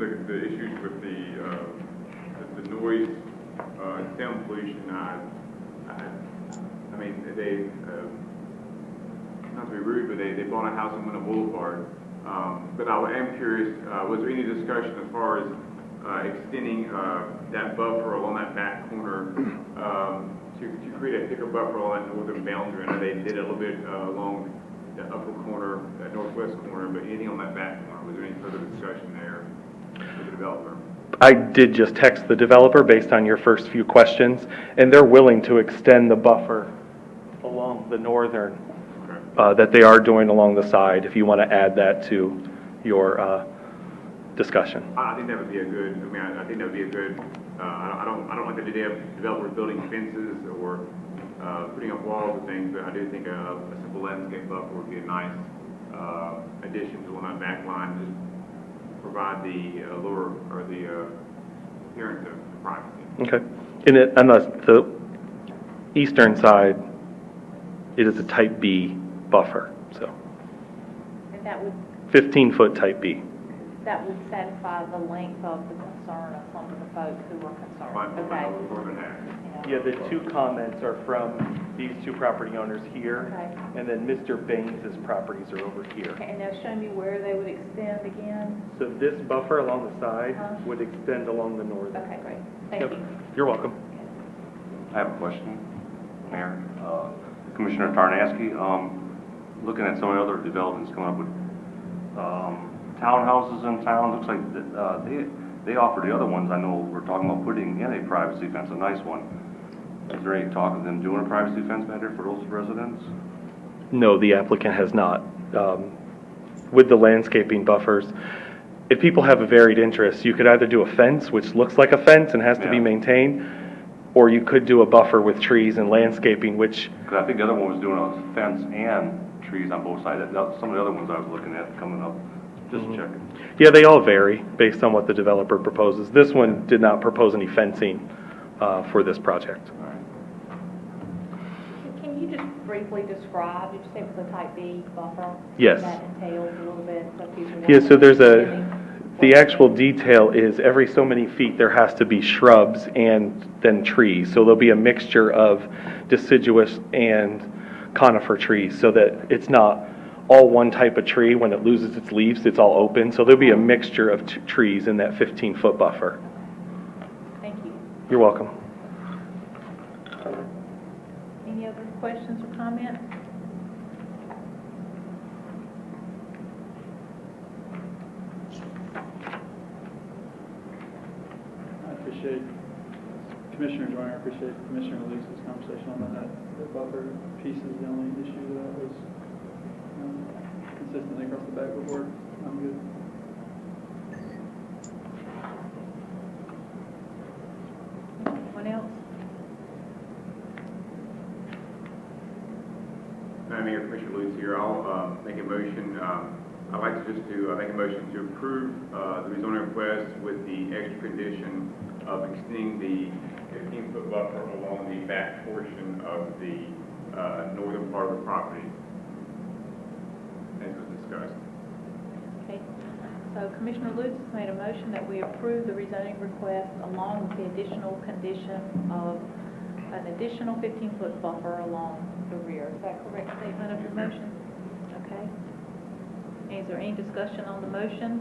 of the issues with the noise, sound pollution. I mean, they, not to be rude, but they bought a house on Wendell Boulevard. But I am curious, was there any discussion as far as extending that buffer along that back corner to create a thicker buffer along that northern boundary? I know they did a little bit along the upper corner, that northwest corner, but anything on that back corner? Was there any further discussion there with the developer? I did just text the developer based on your first few questions, and they're willing to extend the buffer along the northern, that they are doing along the side, if you want to add that to your discussion. I think that would be a good, I think that would be a good, I don't like the idea of developers building fences or putting up walls and things, but I do think a simple landscape buffer would be a nice addition to that back line, just provide the allure or the appearance of privacy. Okay. On the eastern side, it is a type B buffer, so And that would 15-foot type B. satisfy the length of the concern of some of the folks who were concerned. Okay. Yeah, the two comments are from these two property owners here, Okay. and then Mr. Baines' properties are over here. Okay, and now show me where they would extend again. So this buffer along the side Uh-huh. would extend along the northern. Okay, great. Thank Yep. you. You're welcome. I have a question, Mayor. Commissioner Tarnaski, looking at some of the other developments coming up with townhouses in town, looks like they offer the other ones. I know we're talking about putting in a privacy fence, a nice one. Is there any talk of them doing a privacy fence back there for those residents? No, the applicant has not. With the landscaping buffers, if people have a varied interest, you could either do a fence, which looks like a fence and has to be Yeah. maintained. or you could do a buffer with trees and landscaping, which, Because I think the other one was doing a fence and trees on both sides. Some of the other ones I was looking at coming up, just checking. yeah, they all vary based on what the developer proposes. This one did not propose any fencing for this project. All right. Can you just briefly describe, did you say it was a type B buffer? Yes. That entails a little bit, so people. Yeah, so there's understanding the what- actual detail is every so many feet there has to be shrubs and then trees. So there'll be a mixture of deciduous and conifer trees so that it's not all one type of tree. When it loses its leaves, it's all open. So there'll be a mixture of trees in that 15-foot buffer. Thank you. You're welcome. Any other questions or comments? I appreciate Commissioner Joyner, I appreciate Commissioner Luce's conversation on that. The buffer piece is the only issue that was consistently across the back before. I'm good. Anyone else? Madam Mayor, Commissioner Lewis here. I'll make a motion. I'd like to make a motion to approve the rezoning request with the extra condition of extending the 15-foot buffer along the back portion of the northern part of the property, as was discussed. Okay, so Commissioner Lutz has made a motion that we approve the rezoning request along with the additional condition of an additional 15-foot buffer along the rear. Is that correct statement of your motion? Okay. Is there any discussion on the motion?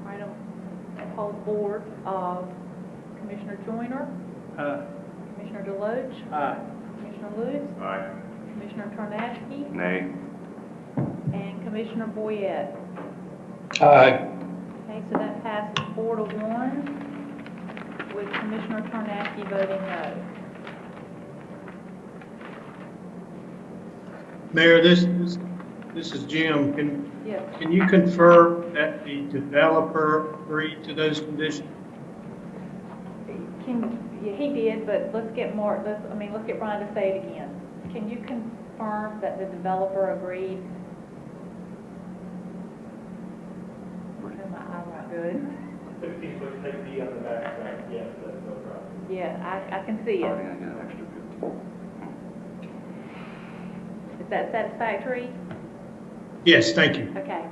All right, I'll call the board of Commissioner Joyner, Commissioner Deloach, Aye. Commissioner Lutz, Aye. Commissioner Tarnasky, Nay. and Commissioner Boyette. Aye. Okay, so that passes 4-1 with Commissioner Tarnasky voting no. Mayor, this is Jim. Yes. Can you confirm that the developer agreed to those conditions? Yeah, he did, but let's get Brian to say it again. Can you confirm that the developer agreed? My eyes not good. 15-foot type B on the back side, yes, that's no problem. Yeah, I can see Oh, it. yeah, I got an extra 15. Is that satisfactory? Yes, thank you. Okay.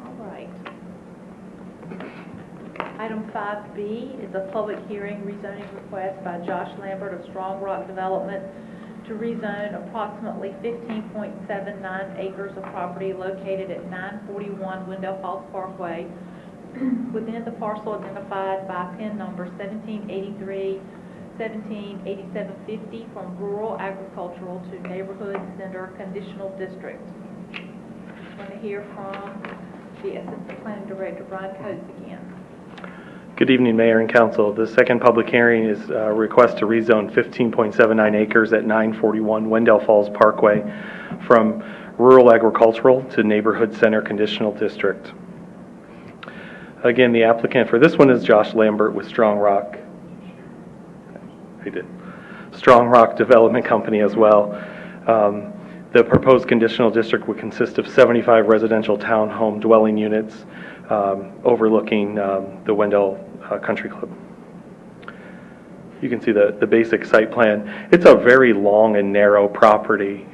All right. Item 5B is a public hearing rezoning request by Josh Lambert of Strong Rock Development to rezone approximately 15.79 acres of property located at 941 Wendell Falls Parkway within the parcel identified by PIN number 1783-178750 from rural agricultural to neighborhood center conditional district. I'm going to hear from the Assistant Planning Director, Brian Coates, again. Good evening, Mayor and Council. The second public hearing is a request to rezone 15.79 acres at 941 Wendell Falls Parkway from rural agricultural to neighborhood center conditional district. Again, the applicant for this one is Josh Lambert with Strong Rock. He did. Strong Rock Development Company as well. The proposed conditional district would consist of 75 residential townhome dwelling units overlooking the Wendell Country Club. You can see the basic site plan. It's a very long and narrow property,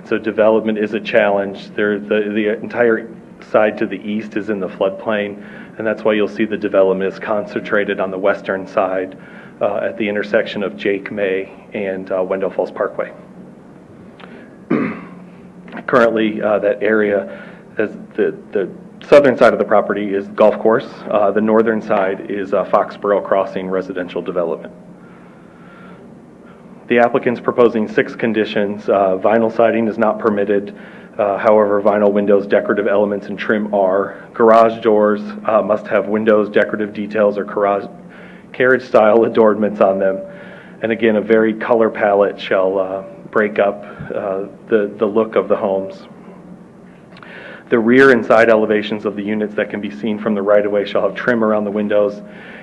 so development is a challenge. The entire side to the east is in the floodplain, and that's why you'll see the development is concentrated on the western side at the intersection of Jake May and Wendell Falls Parkway. Currently, that area, as the southern side of the property is golf course. The northern side is Foxborough Crossing residential development. The applicant's proposing 6 conditions. Vinyl siding is not permitted. However, vinyl windows, decorative elements, and trim are. Garage doors must have windows, decorative details, or carriage-style adornments on them. And again, a varied color palette shall break up the look of the homes. The rear and side elevations of the units that can be seen from the right-of-way shall have trim around the windows.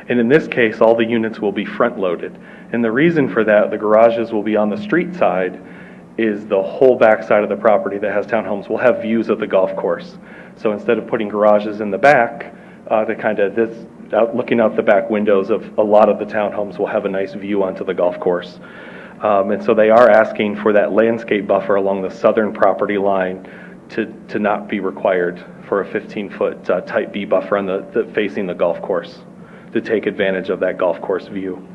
And in this case, all the units will be front-loaded. And the reason for that, the garages will be on the street side, is the whole back side of the property that has townhomes will have views of the golf course. So instead of putting garages in the back, looking out the back windows of a lot of the townhomes will have a nice view onto the golf course. And so they are asking for that landscape buffer along the southern property line to not be required for a 15-foot type B buffer on the facing the golf course to take advantage of that golf course view.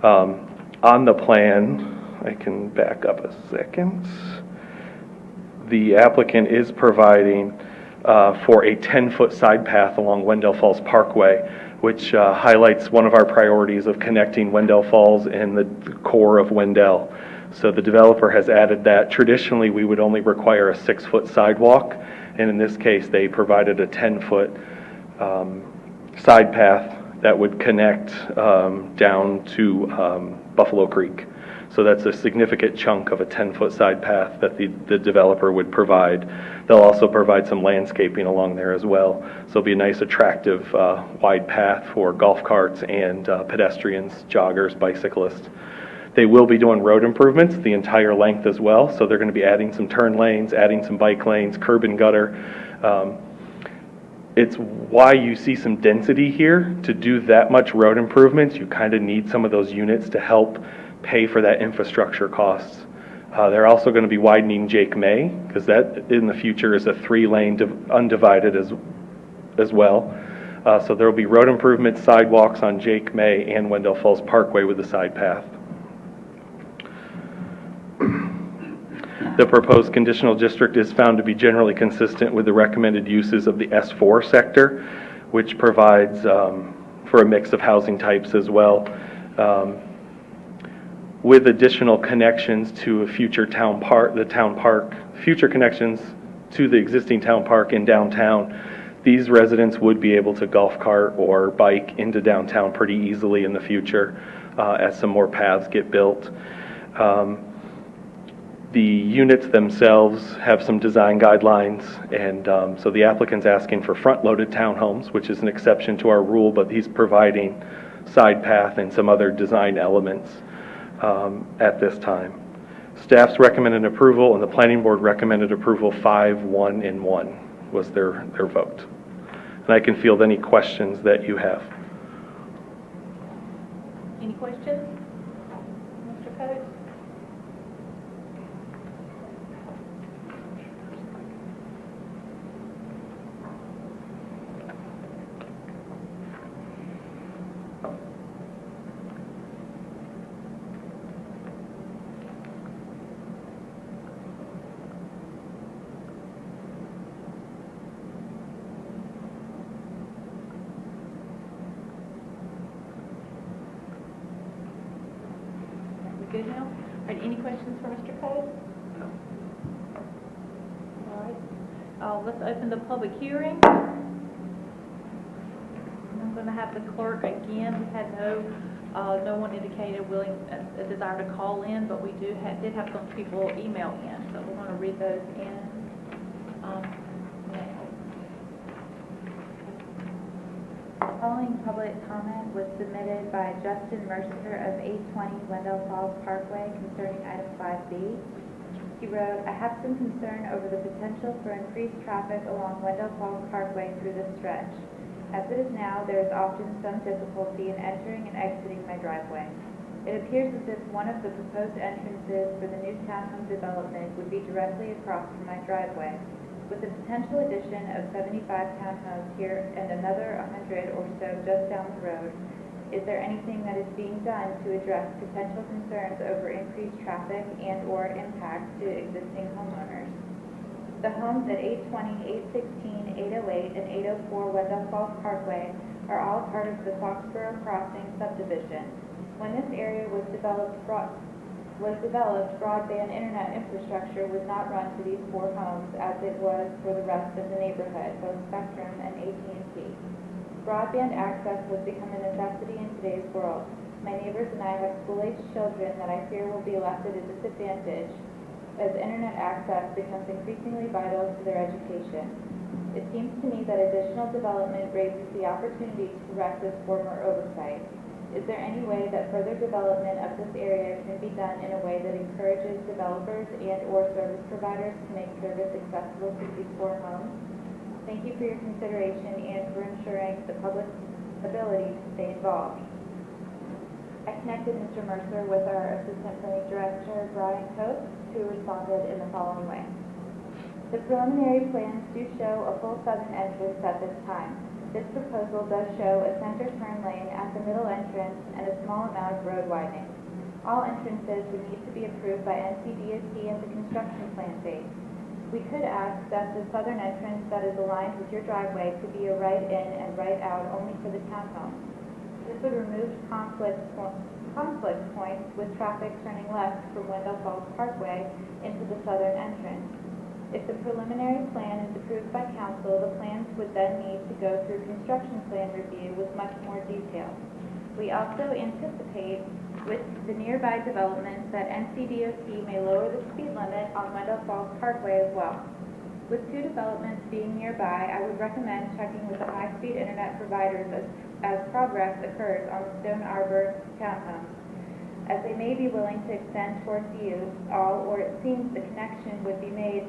On the plan, I can back up a second. The applicant is providing for a 10-foot side path along Wendell Falls Parkway, which highlights one of our priorities of connecting Wendell Falls and the core of Wendell. So the developer has added that. Traditionally, we would only require a 6-foot sidewalk, and in this case, they provided a 10-foot side path that would connect down to Buffalo Creek. So that's a significant chunk of a 10-foot side path that the developer would provide. They'll also provide some landscaping along there as well. So it'll be a nice, attractive, wide path for golf carts and pedestrians, joggers, bicyclists. They will be doing road improvements the entire length as well. So they're going to be adding some turn lanes, adding some bike lanes, curb and gutter. It's why you see some density here. To do that much road improvements, you kind of need some of those units to help pay for that infrastructure costs. They're also going to be widening Jake May, because that in the future is a 3-lane undivided as well. So there will be road improvements, sidewalks on Jake May and Wendell Falls Parkway with the side path. The proposed conditional district is found to be generally consistent with the recommended uses of the S4 sector, which provides for a mix of housing types as well. With additional connections to a future town park, future connections to the existing town park in downtown, these residents would be able to golf cart or bike into downtown pretty easily in the future as some more paths get built. The units themselves have some design guidelines, and so the applicant's asking for front-loaded townhomes, which is an exception to our rule, but he's providing side path and some other design elements at this time. Staff's recommended approval and the planning board recommended approval 5-1 and 1 was their vote. And I can field any questions that you have. Any questions? Mr. Coates? Good now? All right, any questions for Mr. Cole? No. All right, let's open the public hearing. I'm going to have the clerk again. We had no one indicated a desire to call in, but we did have some people email in, so we're going to read those in now. Following public comment was submitted by Justin Mercer of 820 Wendell Falls Parkway concerning item 5B. He wrote, I have some concern over the potential for increased traffic along Wendell Falls Parkway through this stretch. As it is now, there is often some difficulty in entering and exiting my driveway. It appears as if one of the proposed entrances for the new townhome development would be directly across from my driveway. With the potential addition of 75 townhomes here and another 100 or so just down the road, is there anything that is being done to address potential concerns over increased traffic and or impacts to existing homeowners? The homes at 820, 816, 808, and 804 Wendell Falls Parkway are all part of the Foxborough Crossing subdivision. When this area was developed, broadband internet infrastructure was not run to these 4 homes as it was for the rest of the neighborhood, both Spectrum and AT&T. Broadband access has become a necessity in today's world. My neighbors and I have school-aged children that I fear will be left at a disadvantage as internet access becomes increasingly vital to their education. It seems to me that additional development raises the opportunity to correct this former oversight. Is there any way that further development of this area can be done in a way that encourages developers and/or service providers to make service accessible to these poor homes? Thank you for your consideration and for ensuring the public's ability to stay involved. I connected Mr. Mercer with our Assistant Planning Director, Brian Coates, who responded in the following way. The preliminary plans do show a full southern entrance at this time. This proposal does show a center turn lane at the middle entrance and a small amount of road widening. All entrances would need to be approved by NCDOT at the construction plan phase. We could ask that the southern entrance that is aligned with your driveway to be a right in and right out only for the townhomes. This would remove conflict points with traffic turning left from Wendell Falls Parkway into the southern entrance. If the preliminary plan is approved by council, the plans would then need to go through construction plan review with much more detail. We also anticipate with the nearby developments that NCDOT may lower the speed limit on Wendell Falls Parkway as well. With two developments being nearby, I would recommend checking with the high-speed internet providers as progress occurs on the Stone Arbor townhomes, as they may be willing to extend towards you all, or it seems the connection would be made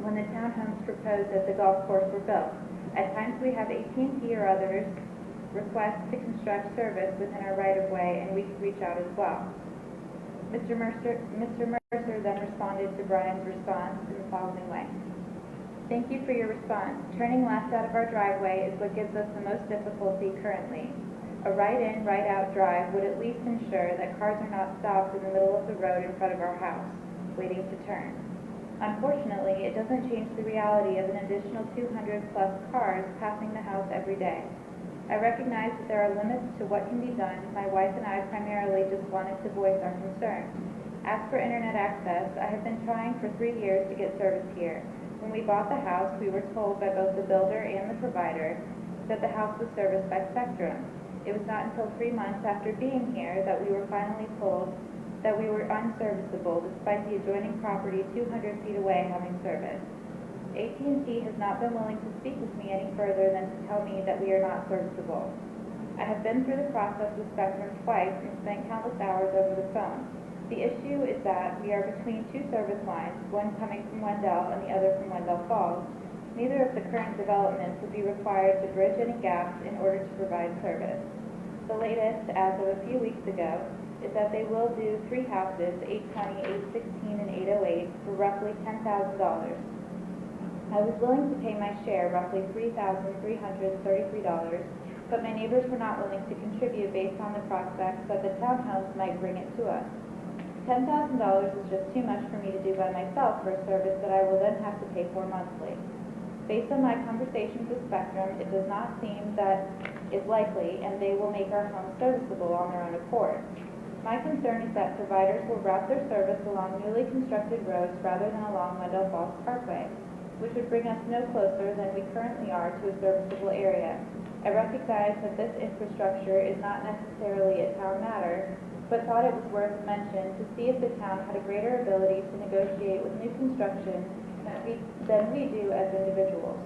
when the townhomes proposed at the golf course were built. At times we have AT&T or others request to construct service within our right-of-way, and we could reach out as well. Mr. Mercer then responded to Brian's response in the following way. Thank you for your response. Turning left out of our driveway is what gives us the most difficulty currently. A right-in, right-out drive would at least ensure that cars are not stopped in the middle of the road in front of our house, waiting to turn. Unfortunately, it doesn't change the reality of an additional 200-plus cars passing the house every day. I recognize that there are limits to what can be done. My wife and I primarily just wanted to voice our concern. As for internet access, I have been trying for 3 years to get service here. When we bought the house, we were told by both the builder and the provider that the house was serviced by Spectrum. It was not until 3 months after being here that we were finally told that we were unserviceable despite the adjoining property 200 feet away having service. AT&T has not been willing to speak with me any further than to tell me that we are not serviceable. I have been through the process with Spectrum twice and spent countless hours over the phone. The issue is that we are between two service lines, one coming from Wendell and the other from Wendell Falls. Neither of the current developments would be required to bridge any gaps in order to provide service. The latest, as of a few weeks ago, is that they will do 3 houses, 820, 816, and 808, for roughly $10,000. I was willing to pay my share, roughly $3,333, but my neighbors were not willing to contribute based on the prospects that the townhomes might bring it to us. $10,000 is just too much for me to do by myself for a service that I will then have to pay for monthly. Based on my conversations with Spectrum, it does not seem that is likely, and they will make our homes serviceable on their own accord. My concern is that providers will route their service along newly constructed roads rather than along Wendell Falls Parkway, which would bring us no closer than we currently are to a serviceable area. I recognize that this infrastructure is not necessarily a town matter, but thought it was worth mention to see if the town had a greater ability to negotiate with new construction than we do as individuals.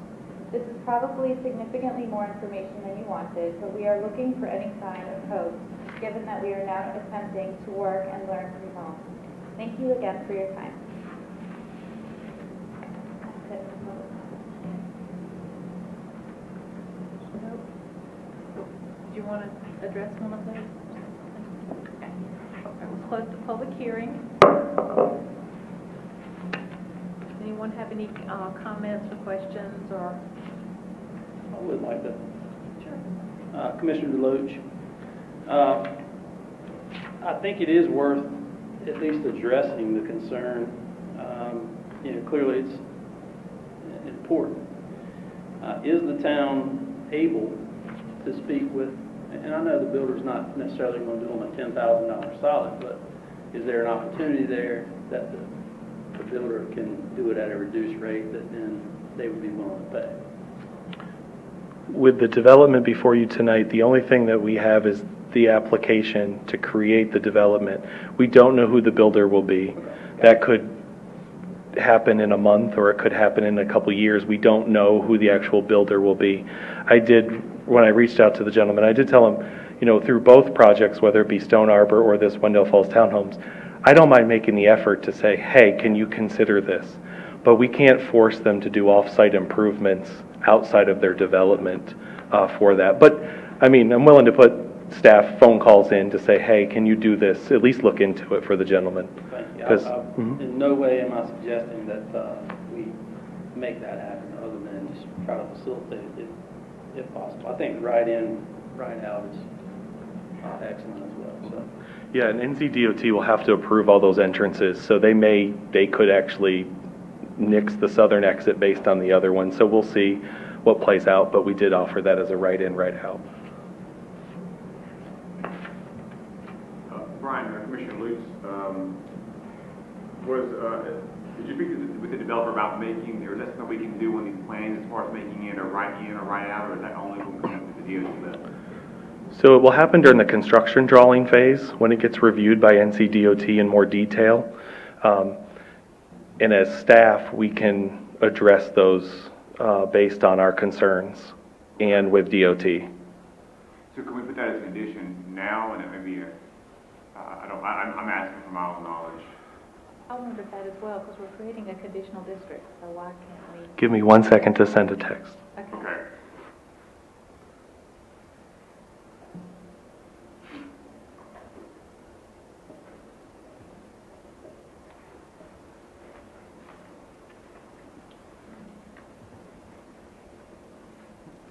This is probably significantly more information than you wanted, but we are looking for any sign of hope, given that we are now attempting to work and learn from home. Thank you again for your time. That's it for public comment. Do you want to address one of those? Okay. We'll close the public hearing. Anyone have any comments or questions or? I would like to. Sure. Commissioner DeLoach, I think it is worth at least addressing the concern. Clearly it's important. Is the town able to speak with, and I know the builder's not necessarily going to do them a $10,000 solid, but is there an opportunity there that the builder can do it at a reduced rate that then they would be willing to pay? With the development before you tonight, the only thing that we have is the application to create the development. We don't know who the builder will be. That could happen in a month or it could happen in a couple years. We don't know who the actual builder will be. When I reached out to the gentleman, I did tell him, through both projects, whether it be Stone Arbor or this Wendell Falls Townhomes, I don't mind making the effort to say, hey, can you consider this? But we can't force them to do off-site improvements outside of their development for that. But, I'm willing to put staff phone calls in to say, hey, can you do this? At least look into it for the gentleman. Thank you. 'Cause- In no way am I suggesting that we make that happen, other than just try to facilitate it if possible. I think right in, right out is excellent as well. So. Yeah, and NCDOT will have to approve all those entrances, so they could actually nix the southern exit based on the other one. So we'll see what plays out, but we did offer that as a right in, right out. Brian, Commissioner Lutz, did you speak with the developer about making, or is that something we can do on these plans as far as making it a right in or right out, or is that only when we come up with the DOT level? So it will happen during the construction drawing phase when it gets reviewed by NCDOT in more detail. And as staff, we can address those based on our concerns and with DOT. So can we put that as a condition now, and it may be I'm asking for my own knowledge. I wondered that as well, because we're creating a conditional district, so why can't we? Give me 1 second to send a text. Okay.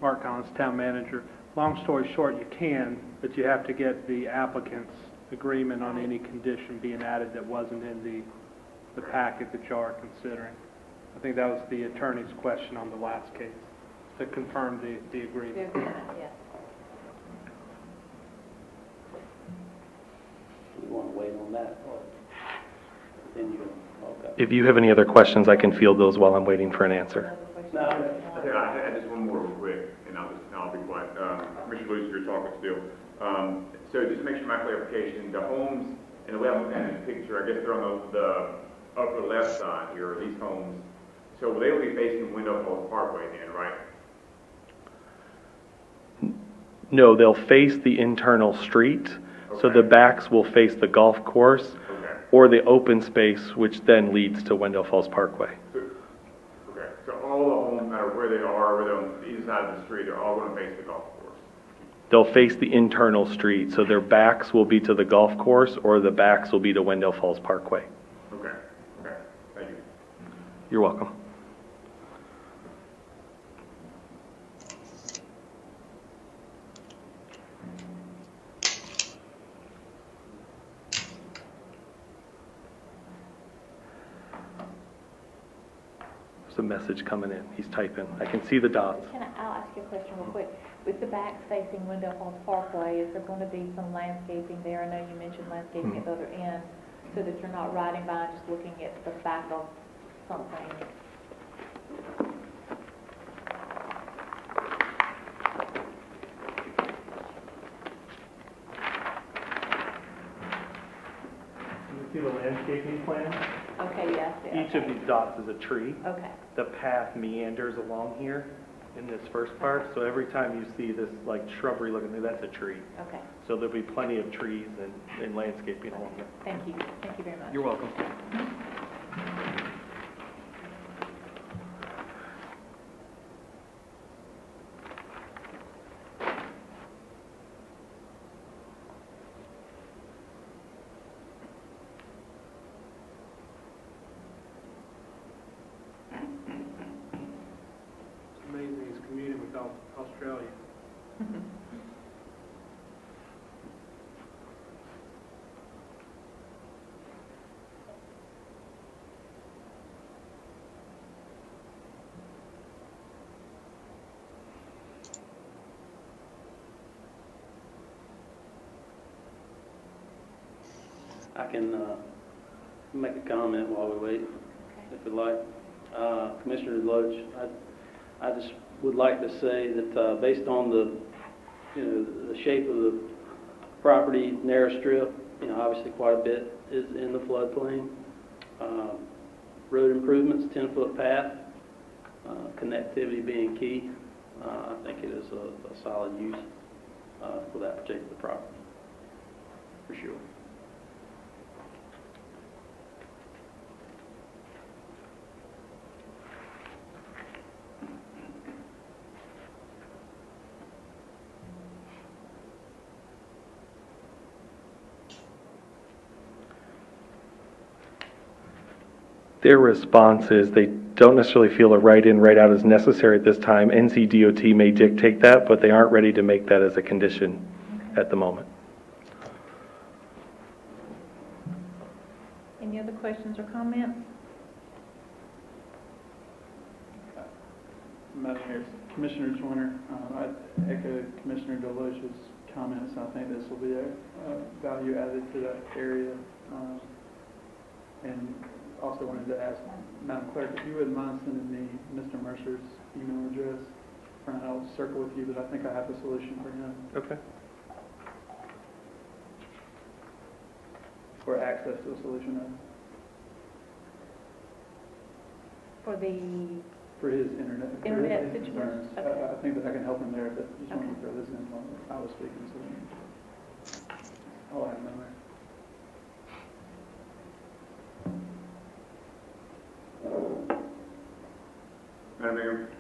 Mark Collins, Town Manager. Long story short, you can, but you have to get the applicant's agreement on any condition being added that wasn't in the packet that you are considering. I think that was the attorney's question on the last case, to confirm the agreement. The agreement, yes. We want to wait on that, or then you, okay. If you have any other questions, I can field those while I'm waiting for an answer. No, I had just one more real quick, and I'll be quiet. Commissioner Lutz, you're talking still. So just to make sure my clarification, the homes, and the way I'm looking at this picture, I guess they're on the upper left side here, these homes. So they will be facing Wendell Falls Parkway then, right? No, they'll face the internal street, so the backs will face the golf course or the open space, which then leads to Wendell Falls Parkway. So all the homes, no matter where they are, whether they're on either side of the street, they're all going to face the golf course. They'll face the internal street, so their backs will be to the golf course or the backs will be to Wendell Falls Parkway. Okay, thank you. You're welcome. There's a message coming in. He's typing. I can see the dots. I'll ask you a question real quick. With the backs facing Wendell Falls Parkway, is there going to be some landscaping there? I know you mentioned landscaping at the other end, so that you're not riding by and just looking at the back of something. You see the landscaping plan? Okay, yes. Yeah, Each of these dots is a tree. Okay. The path meanders along here in this first part, so every time you see this like shrubbery looking thing, that's a tree. Okay. So there'll be plenty of trees and landscaping along there. Thank you. Thank you very much. You're welcome. It's amazing he's commuting with Australia. I can make a comment while we wait, if you'd like. Commissioner Lutz, I just would like to say that based on the shape of the property, narrow strip, obviously quite a bit is in the floodplain. road improvements, 10-foot path, connectivity being key. I think it is a solid use for that particular property, for sure. Their response is they don't necessarily feel a write-in, write-out is necessary at this time. NCDOT may dictate that, but they aren't ready to make that as a condition at the moment. Any other questions or comments? Madam Mayor, Commissioner Joyner, I echo Commissioner Deloach's comments. I think this will be a value added to that area. And also wanted to ask Madam Clerk if you wouldn't mind sending me Mr. Mercer's email address, and I'll circle with you, but I think I have a solution for him. Okay. Or access to a solution. For the For his internet. Internet for his situation? concerns. Okay. I think that I can help him there, but just wanted to Okay. throw this in while I was speaking, so I'll have him in there.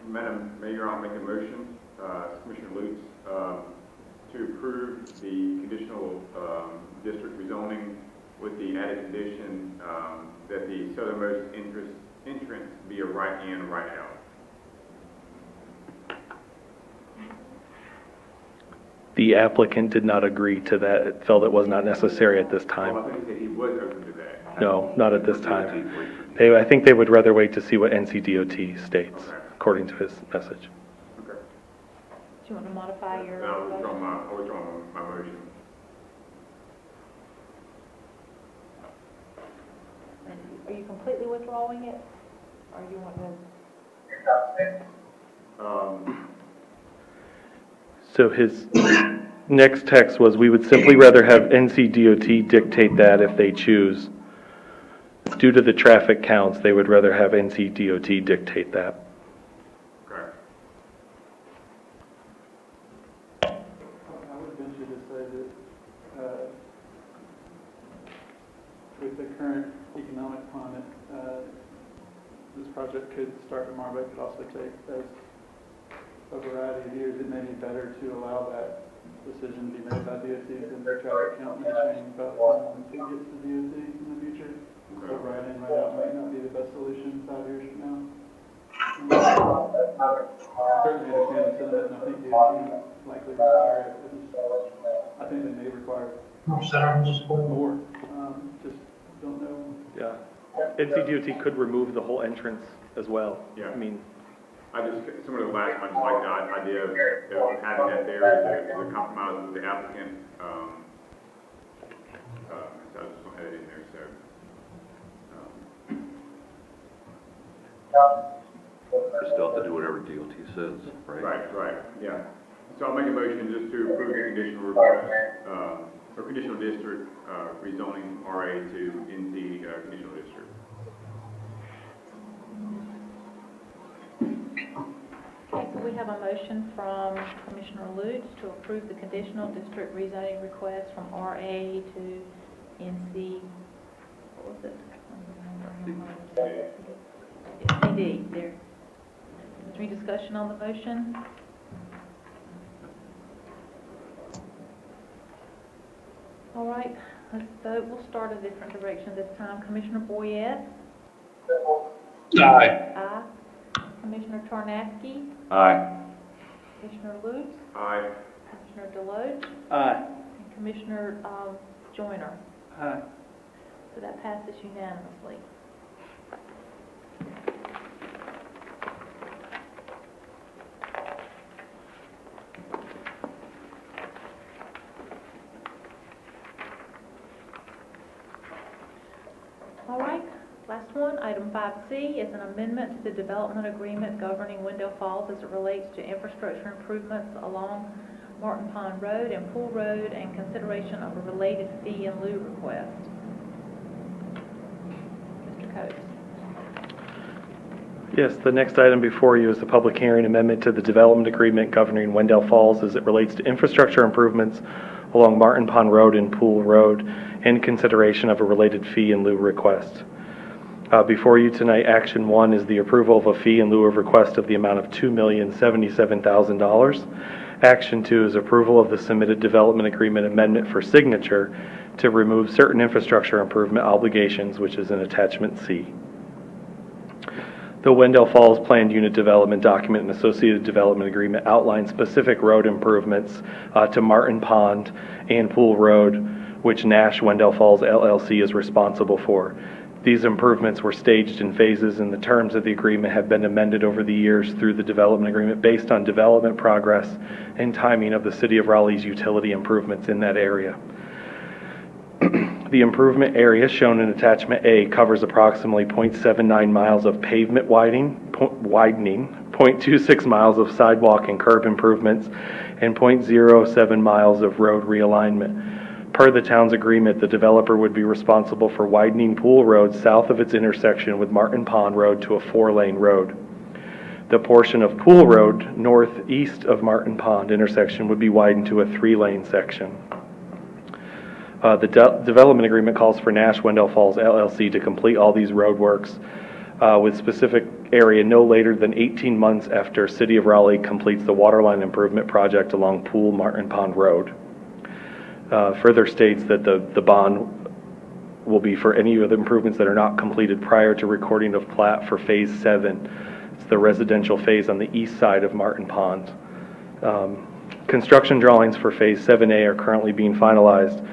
Madam Mayor, I'll make a motion, Commissioner Lutz, to approve the conditional district rezoning with the added condition that the southernmost entrance be a right in, right out. The applicant did not agree to that. It felt it was not necessary at this time. Well, I think he said he was open to that. No, not at this time. I think they would rather wait to see what NCDOT states, Okay. according to his message. Okay. Do you want to modify your I'll motion? withdraw my motion. And are you completely withdrawing it? Or you want to? So his next text was, we would simply rather have NCDOT dictate that if they choose. Due to the traffic counts, they would rather have NCDOT dictate that. Correct. I would venture to say that with the current economic climate, this project could start tomorrow, but it could also take a variety of years. It may be better to allow that decision to be made by DOT because the traffic count may change by the time it gets to DOT in the future. So right in, right out might not be the best solution 5 years from now. Certainly understand the sentiment, and I think DOT likely require it. I think they may require more. Just don't know. Yeah. NCDOT could remove the whole entrance as well. Yeah. I mean, Similar to the last one, I just like the idea of having that there as a compromise with the applicant. So I just want to add it in there, so. You still have to do whatever DOT says, right? Right, yeah. So I'll make a motion just to approve the conditional request, or conditional district, rezoning RA to NC, conditional district. Okay, so we have a motion from Commissioner Lutz to approve the conditional district rezoning request from RA to NC, what was it? CD, there. Is there any discussion on the motion? All right, let's vote. We'll start a different direction this time. Commissioner Boyette? Aye. Aye. Commissioner Tarnasky? Aye. Commissioner Lutz? Aye. Commissioner Deloach? Aye. And Commissioner Joyner? Aye. So that passes unanimously. All right, last one, item 5C is an amendment to the development agreement governing Wendell Falls as it relates to infrastructure improvements along Martin Pond Road and Pool Road and consideration of a related fee in lieu request. Mr. Coates. Yes, the next item before you is the public hearing amendment to the development agreement governing Wendell Falls as it relates to infrastructure improvements along Martin Pond Road and Pool Road in consideration of a related fee in lieu request. Before you tonight, action 1 is the approval of a fee in lieu of request of the amount of $2,077,000. Action 2 is approval of the submitted development agreement amendment for signature to remove certain infrastructure improvement obligations, which is in attachment C. The Wendell Falls Planned Unit Development Document and Associated Development Agreement outlines specific road improvements to Martin Pond and Pool Road, which Nash Wendell Falls LLC is responsible for. These improvements were staged in phases, and the terms of the agreement have been amended over the years through the development agreement based on development progress and timing of the City of Raleigh's utility improvements in that area. The improvement area shown in attachment A covers approximately 0.79 miles of pavement widening, 0.26 miles of sidewalk and curb improvements, and 0.07 miles of road realignment. Per the town's agreement, the developer would be responsible for widening Pool Road south of its intersection with Martin Pond Road to a 4-lane road. The portion of Pool Road northeast of Martin Pond intersection would be widened to a 3-lane section. The development agreement calls for Nash Wendell Falls LLC to complete all these road works with specific area no later than 18 months after City of Raleigh completes the waterline improvement project along Pool Martin Pond Road. Further states that the bond will be for any of the improvements that are not completed prior to recording of plat for Phase 7. It's the residential phase on the east side of Martin Pond. Construction drawings for Phase 7A are currently being finalized.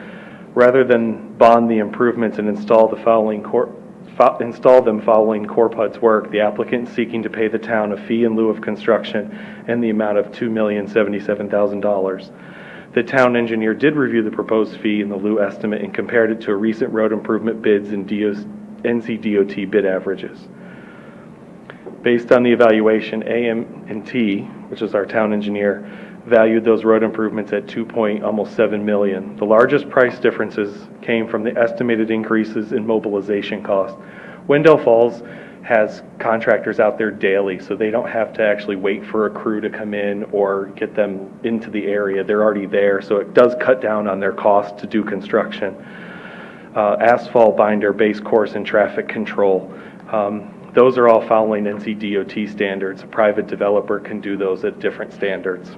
Rather than bond the improvements and install them following Corpud's work, the applicant is seeking to pay the town a fee in lieu of construction in the amount of $2,077,000. The town engineer did review the proposed fee in the lieu estimate and compared it to recent road improvement bids and NCDOT bid averages. Based on the evaluation, AM&T, which is our town engineer, valued those road improvements at almost $7 million. The largest price differences came from the estimated increases in mobilization costs. Wendell Falls has contractors out there daily, so they don't have to actually wait for a crew to come in or get them into the area. They're already there, so it does cut down on their cost to do construction. Asphalt binder, base course, and traffic control. Those are all following NCDOT standards. A private developer can do those at different standards.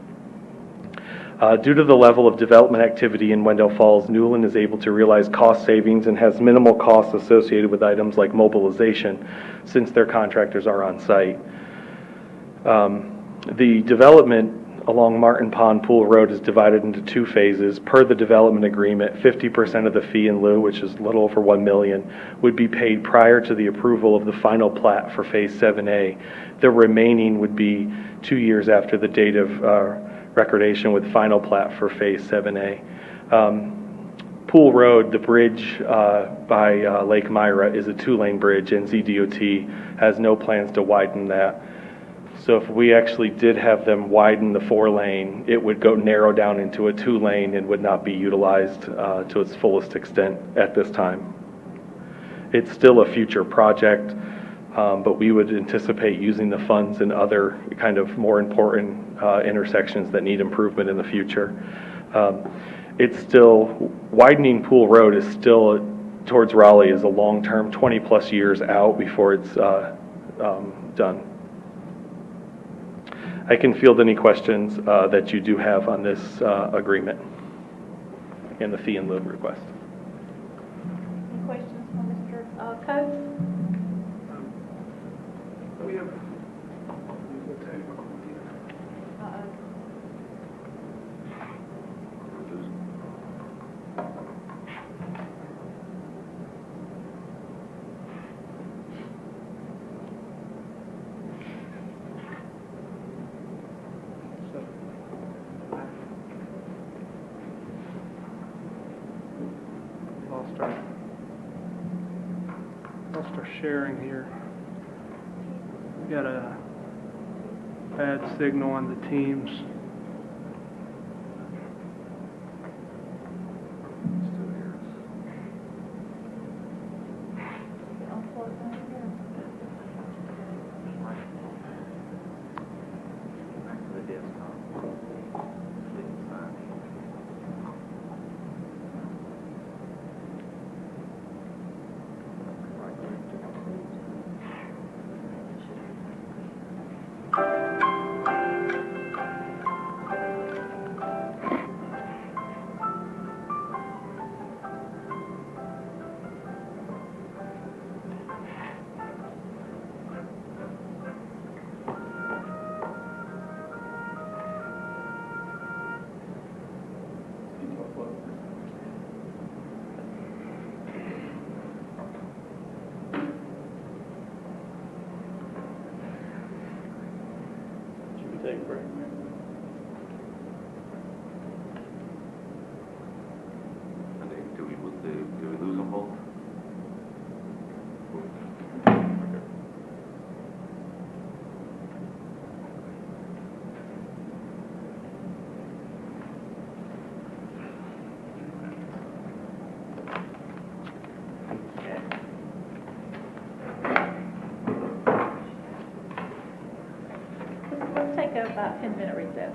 Due to the level of development activity in Wendell Falls, Newland is able to realize cost savings and has minimal costs associated with items like mobilization since their contractors are on site. The development along Martin Pond Pool Road is divided into 2 phases. Per the development agreement, 50% of the fee in lieu, which is a little over $1 million, would be paid prior to the approval of the final plat for Phase 7A. The remaining would be 2 years after the date of recordation with final plat for Phase 7A. Pool Road, the bridge by Lake Myra, is a 2-lane bridge, and NCDOT has no plans to widen that. So if we actually did have them widen the 4-lane, it would go narrow down into a 2-lane and would not be utilized to its fullest extent at this time. It's still a future project, but we would anticipate using the funds in other kind of more important intersections that need improvement in the future. It's still, widening Pool Road is still, towards Raleigh, is a long-term, 20-plus years out before it's done. I can field any questions that you do have on this agreement and the fee in lieu request. Any questions for Mr. Coates? We have. Lost our sharing here. We got a bad signal on the Teams. about 10-minute recess.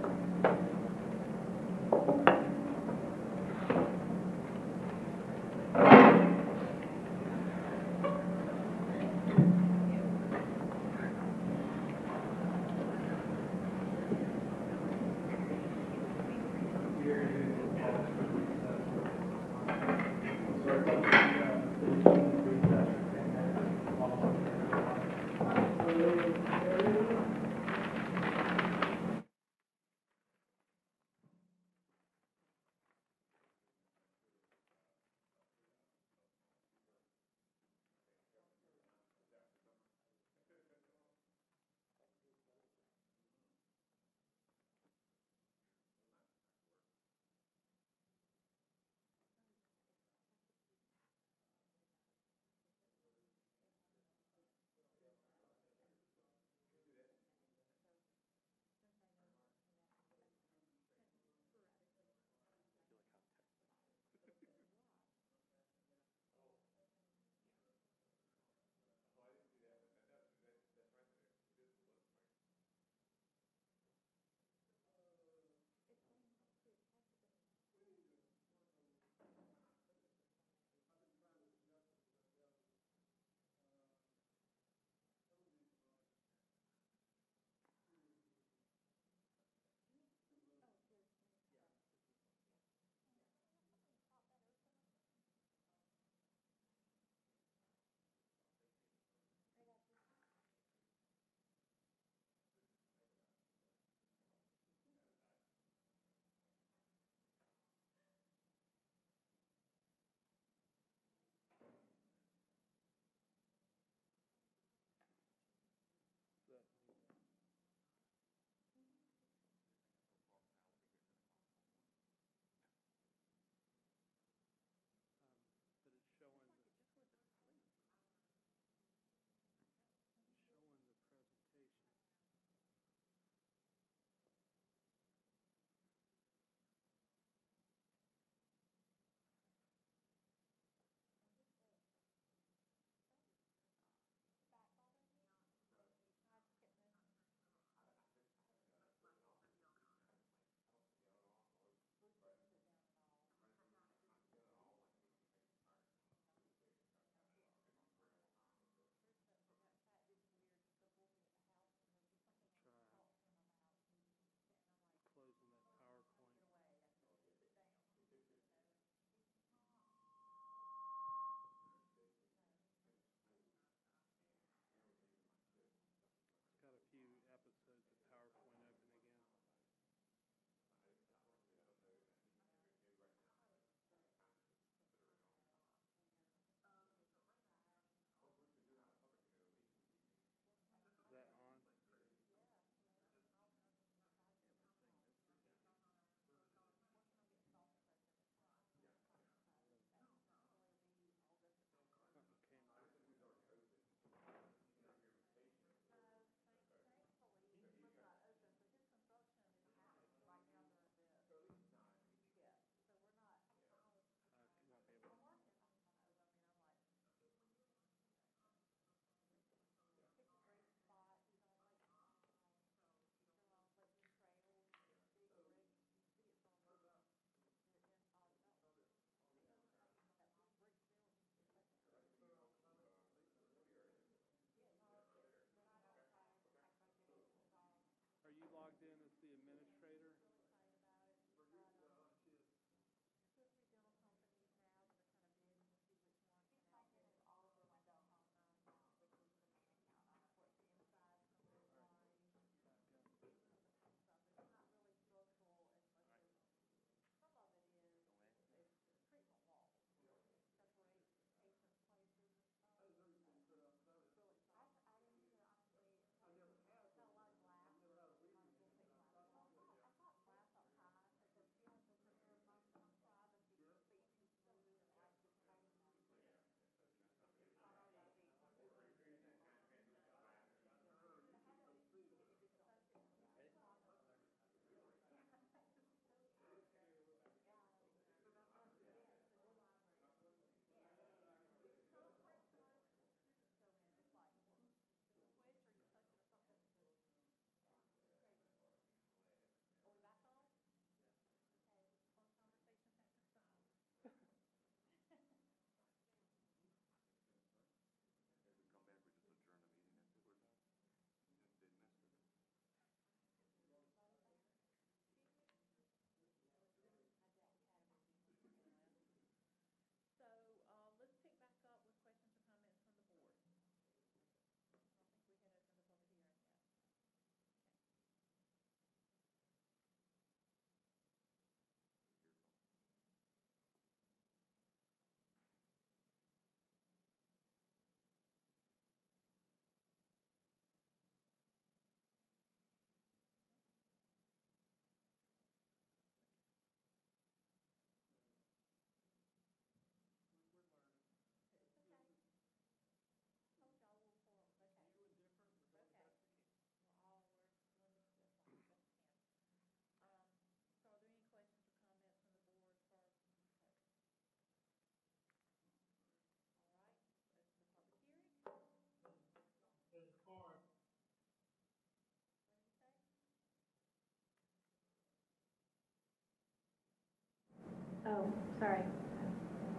Oh, sorry.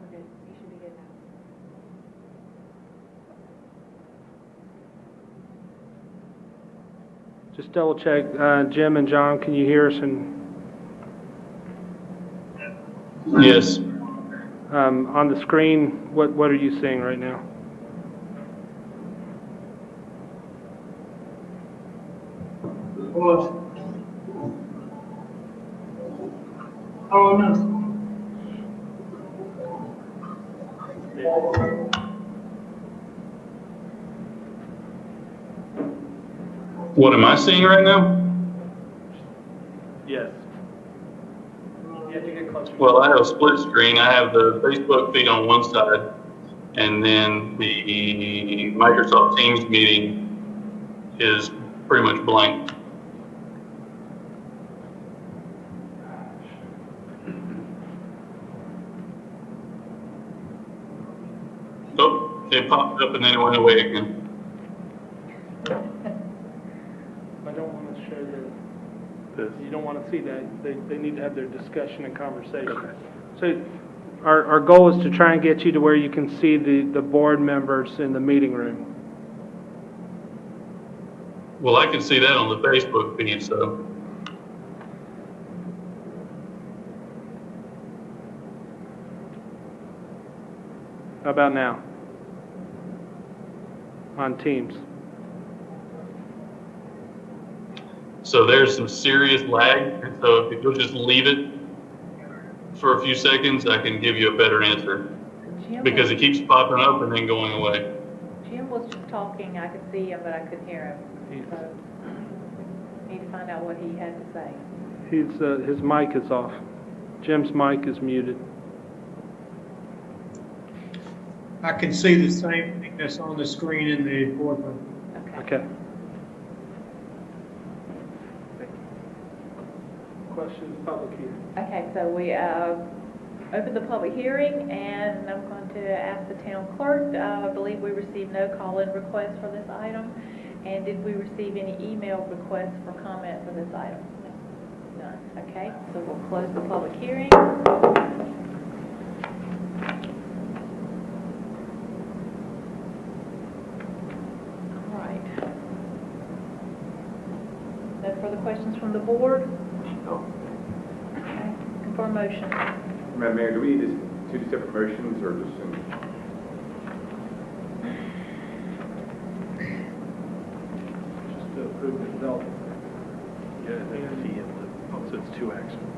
We're good. You should be good now. Just double check, Jim and John, can you hear us? And Yes. on the screen, what are you seeing right now? Oh, no. What am I seeing right now? Yes. You have to get closer. Well, I have a split screen. I have the Facebook feed on one side, and then the Microsoft Teams meeting is pretty much blank. Oh, it popped up and then it went away again. I don't want to share you don't want to see that. They need to have their discussion and conversation. Okay. So our goal is to try and get you to where you can see the board members in the meeting room. Well, I can see that on the Facebook feed, so. How about now? On Teams. So there's some serious lag, and so if you'll just leave it for a few seconds, I can give you a better answer. Because it keeps popping up and then going away. Jim was just talking, I could see him, but I couldn't hear him. So, need to find out what he had to say. His mic is off. Jim's mic is muted. I can see the same thing that's on the screen in the boardroom. Okay. Questions, public hearing. Okay, so we opened the public hearing, and I'm going to ask the town clerk. I believe we received no call-in requests for this item. And did we receive any email requests for comment for this item? None. Okay, so we'll close the public hearing. All right. No further questions from the board? No. Okay, for a motion. Madam Mayor, do we need two separate motions or just in? Just to approve the development. So it's two actions.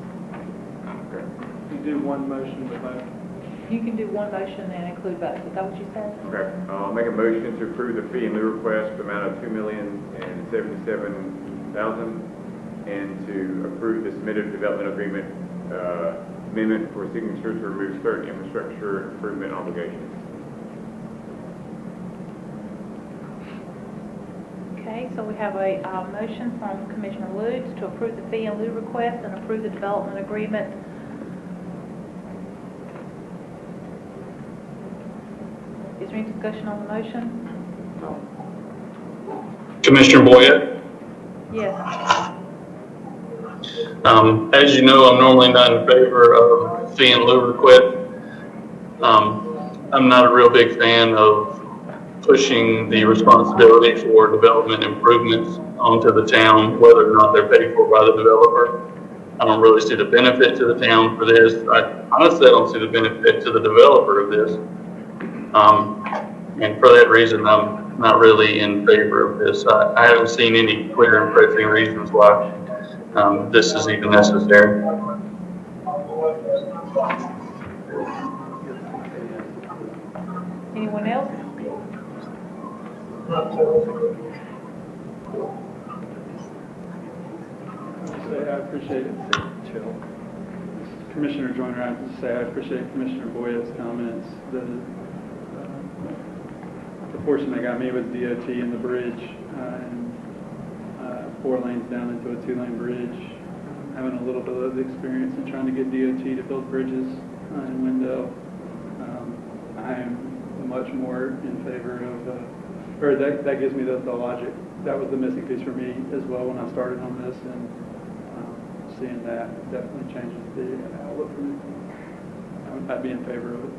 Okay. You do one motion with both. You can do one motion and include both. Is that what you said? Okay. I'll make a motion to approve the fee and lieu request for the amount of $2,077,000 and to approve the submitted development agreement amendment for signature to remove certain infrastructure improvement obligations. Okay, so we have a motion from Commissioner Lutz to approve the fee and lieu request and approve the development agreement. Is there any discussion on the motion? Commissioner Boyette? Yes. As you know, I'm normally not in favor of fee and lieu request. I'm not a real big fan of pushing the responsibility for development improvements onto the town, whether or not they're paid for by the developer. I don't really see the benefit to the town for this. Honestly, I don't see the benefit to the developer of this. And for that reason, I'm not really in favor of this. I haven't seen any clear and pressing reasons why this is even necessary. Anyone else? I appreciate it. Commissioner Joyner, I have to say I appreciate Commissioner Boyette's comments. The portion that got me was DOT and the bridge, and 4 lanes down into a 2-lane bridge. Having a little bit of experience in trying to get DOT to build bridges in Wendell, I am much more in favor of, or that gives me the logic. That was the missing piece for me as well when I started on this, and seeing that definitely changes the outlook for me. I'd be in favor of it.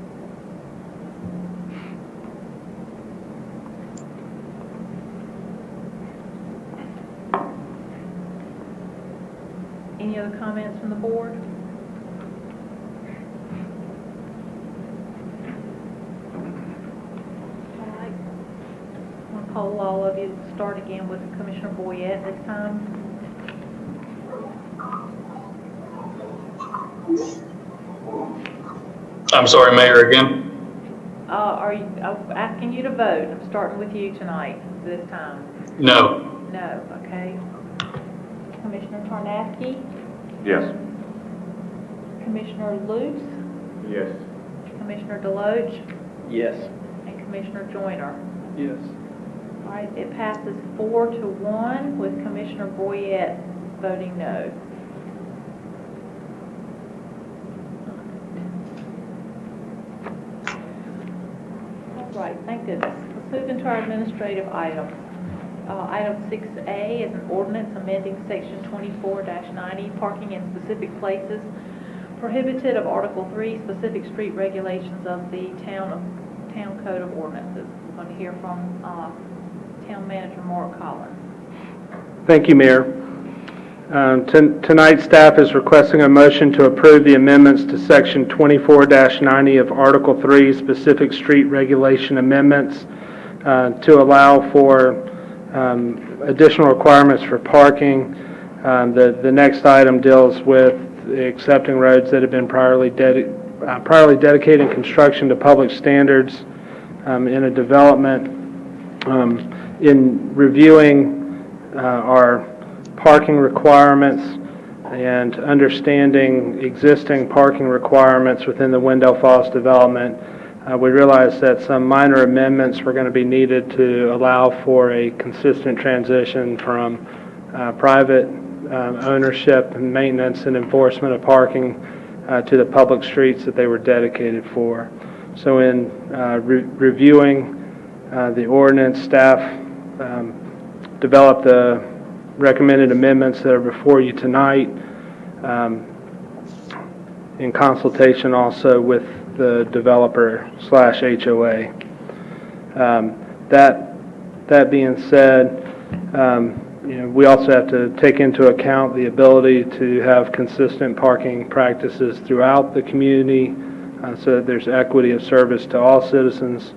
Any other comments from the board? All right. I'm going to poll all of you. Start again with Commissioner Boyette this time. I'm sorry, Mayor, again? I'm asking you to vote. I'm starting with you tonight, this time. No. No, okay. Commissioner Tarnasky? Yes. Commissioner Luce? Yes. Commissioner Deloach? Yes. And Commissioner Joyner? Yes. All right, it passes 4-1 with Commissioner Boyette voting no. All right, thank goodness. Let's move into our administrative items. Item 6A is an ordinance amending section 24-90, parking in specific places, prohibited of Article 3, specific street regulations of the Town Code of Ordinances. We're going to hear from Town Manager Mark Collins. Thank you, Mayor. Tonight, staff is requesting a motion to approve the amendments to Section 24-90 of Article 3, specific street regulation amendments to allow for additional requirements for parking. The next item deals with accepting roads that have been priorly dedicated in construction to public standards in a development. In reviewing our parking requirements and understanding existing parking requirements within the Wendell Falls development, we realized that some minor amendments were going to be needed to allow for a consistent transition from private ownership and maintenance and enforcement of parking to the public streets that they were dedicated for. So in reviewing the ordinance, staff developed the recommended amendments that are before you tonight in consultation also with the developer/HOA. That being said, we also have to take into account the ability to have consistent parking practices throughout the community so that there's equity of service to all citizens,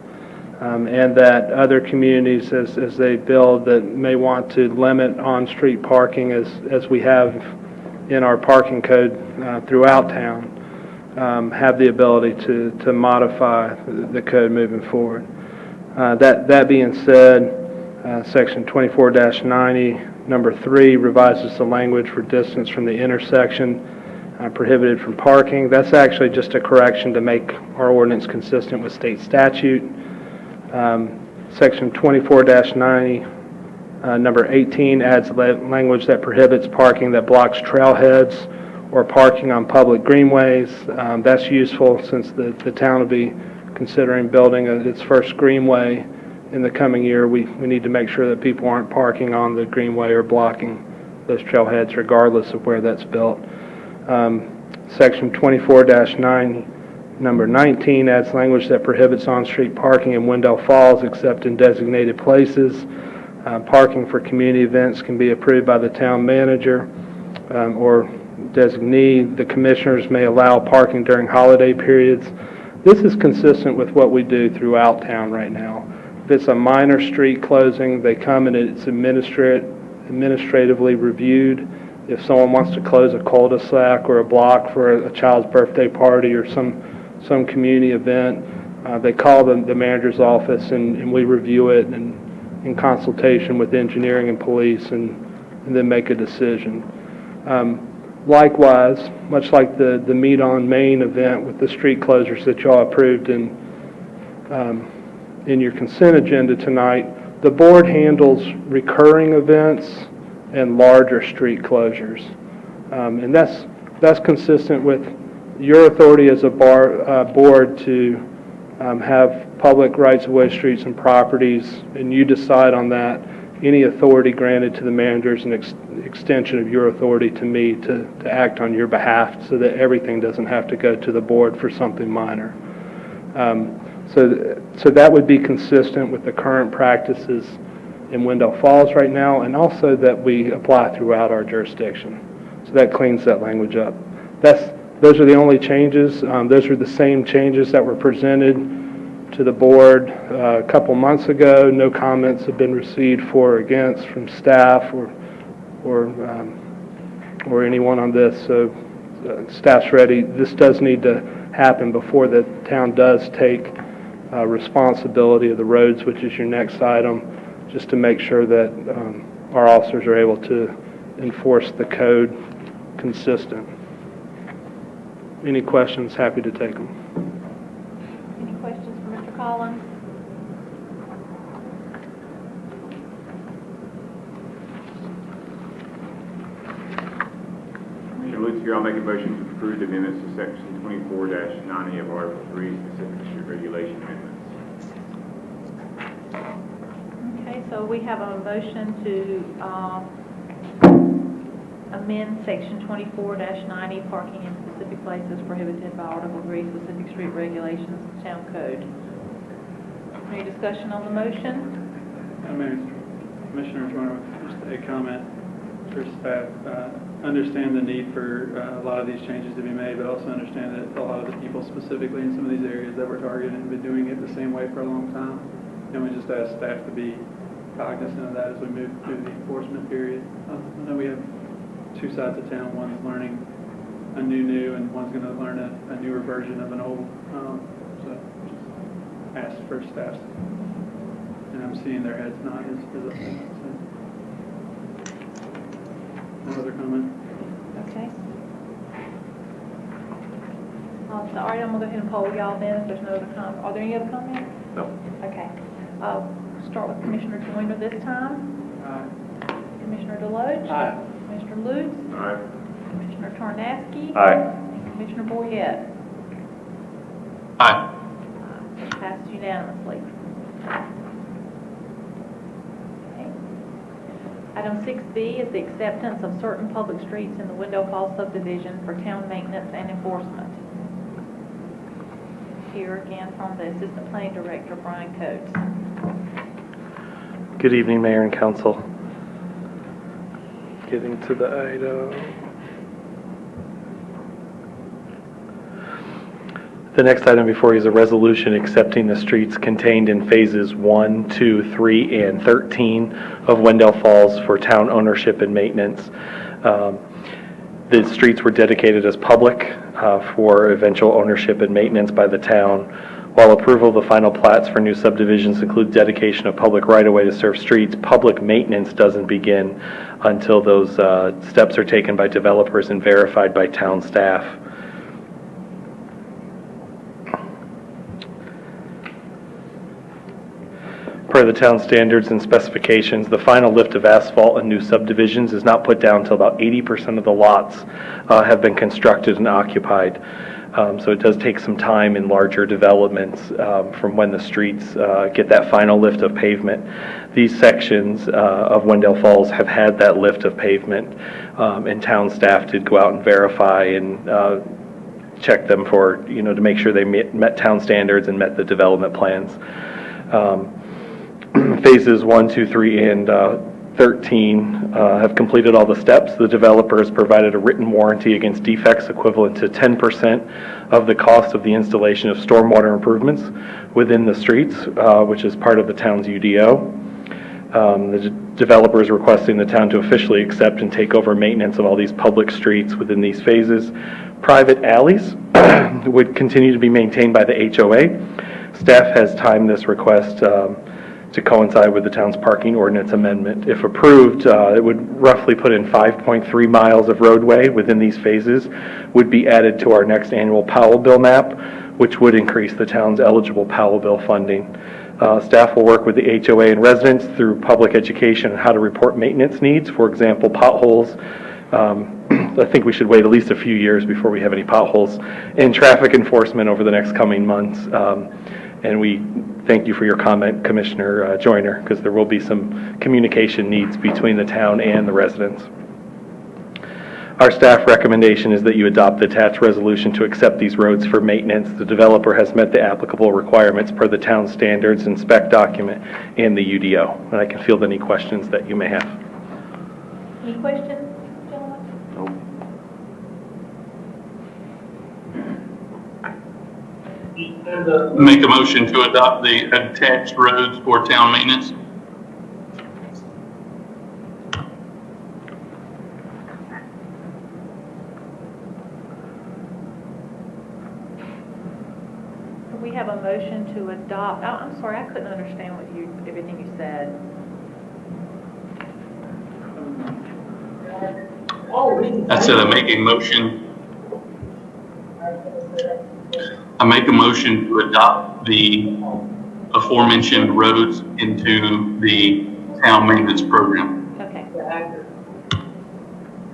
and that other communities as they build that may want to limit on-street parking as we have in our parking code throughout town, have the ability to modify the code moving forward. That being said, Section 24-90, number 3, revises the language for distance from the intersection prohibited from parking. That's actually just a correction to make our ordinance consistent with state statute. Section 24-90, number 18, adds language that prohibits parking that blocks trailheads or parking on public greenways. That's useful since the town will be considering building its first greenway in the coming year. We need to make sure that people aren't parking on the greenway or blocking those trailheads regardless of where that's built. Section 24-9, number 19, adds language that prohibits on-street parking in Wendell Falls except in designated places. Parking for community events can be approved by the town manager or designee. The commissioners may allow parking during holiday periods. This is consistent with what we do throughout town right now. If it's a minor street closing, they come and it's administratively reviewed. If someone wants to close a cul-de-sac or a block for a child's birthday party or some community event, they call the manager's office and we review it and in consultation with engineering and police and then make a decision. Likewise, much like the Meet on Main event with the street closures that y'all approved in your consent agenda tonight, the board handles recurring events and larger street closures. And that's consistent with your authority as a board to have public rights-of-way streets and properties, and you decide on that. any authority granted to the manager is an extension of your authority to me to act on your behalf, so that everything doesn't have to go to the board for something minor. So that would be consistent with the current practices in Wendell Falls right now, and also that we apply throughout our jurisdiction. So that cleans that language up. Those are the only changes. Those are the same changes that were presented to the board a couple months ago. No comments have been received for or against from staff or anyone on this. So staff's ready. This does need to happen before the town does take responsibility of the roads, which is your next item, just to make sure that our officers are able to enforce the code consistent. Any questions? Happy to take them. Any questions for Mr. Collins? Commissioner Lutz, here I'll make a motion to approve the amendments to section 24-90 of Article 3, specific street regulation amendments. Okay, so we have a motion to amend section 24-90, parking in specific places prohibited by Article 3, specific street regulations, town code. Any discussion on the motion? Commissioners, just a comment for staff. Understand the need for a lot of these changes to be made, but also understand that a lot of the people specifically in some of these areas that we're targeting have been doing it the same way for a long time. And we just ask staff to be cognizant of that as we move through the enforcement period. I know we have two sides of town. One's learning a new, and one's going to learn a newer version of an old. So just ask for staff. And I'm seeing their heads nod as a thing. So. No other comment? Okay. So all right, I'm going to go ahead and poll y'all then if there's no other comments. Are there any other comments? No. Okay. Start with Commissioner Joyner this time. Aye. Commissioner Deloach. Aye. Commissioner Lutz. Aye. Commissioner Tarnasky. Aye. And Commissioner Boyette. Aye. Passes unanimously. Okay. Item 6B is the acceptance of certain public streets in the Wendell Falls subdivision for town maintenance and enforcement. Here again from the Assistant Planning Director, Brian Coates. Good evening, Mayor and Council. Getting to the item. The next item before you is a resolution accepting the streets contained in phases 1, 2, 3, and 13 of Wendell Falls for town ownership and maintenance. The streets were dedicated as public for eventual ownership and maintenance by the town. While approval of the final plats for new subdivisions include dedication of public right-of-way to serve streets, public maintenance doesn't begin until those steps are taken by developers and verified by town staff. Per the town standards and specifications, the final lift of asphalt in new subdivisions is not put down until about 80% of the lots have been constructed and occupied. So it does take some time in larger developments from when the streets get that final lift of pavement. These sections of Wendell Falls have had that lift of pavement, and town staff did go out and verify and check them for, to make sure they met town standards and met the development plans. Phases 1, 2, 3, and 13 have completed all the steps. The developers provided a written warranty against defects equivalent to 10% of the cost of the installation of stormwater improvements within the streets, which is part of the town's UDO. The developer is requesting the town to officially accept and take over maintenance of all these public streets within these phases. Private alleys would continue to be maintained by the HOA. Staff has timed this request to coincide with the town's parking ordinance amendment. If approved, it would roughly put in 5.3 miles of roadway within these phases, would be added to our next annual Powell bill map, which would increase the town's eligible Powell bill funding. Staff will work with the HOA and residents through public education on how to report maintenance needs. For example, potholes. I think we should wait at least a few years before we have any potholes, and traffic enforcement over the next coming months. And we thank you for your comment, Commissioner Joyner, because there will be some communication needs between the town and the residents. Our staff recommendation is that you adopt the attached resolution to accept these roads for maintenance. The developer has met the applicable requirements per the town standards and spec document and the UDO. And I can field any questions that you may have. Any questions, gentlemen? Make a motion to adopt the attached roads for town maintenance. We have a motion to adopt, oh, I'm sorry, I couldn't understand everything you said. I said I make a motion. I make a motion to adopt the aforementioned roads into the town maintenance program. Okay.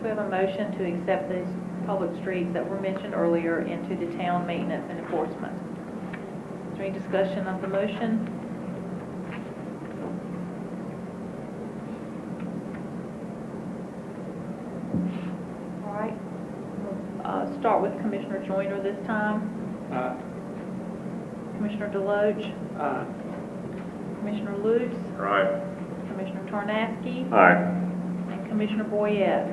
We have a motion to accept these public streets that were mentioned earlier into the town maintenance and enforcement. Is there any discussion of the motion? All right. We'll start with Commissioner Joyner this time. Aye. Commissioner Deloach. Aye. Commissioner Lutz. Right. Commissioner Tarnasky. Aye. And Commissioner Boyette.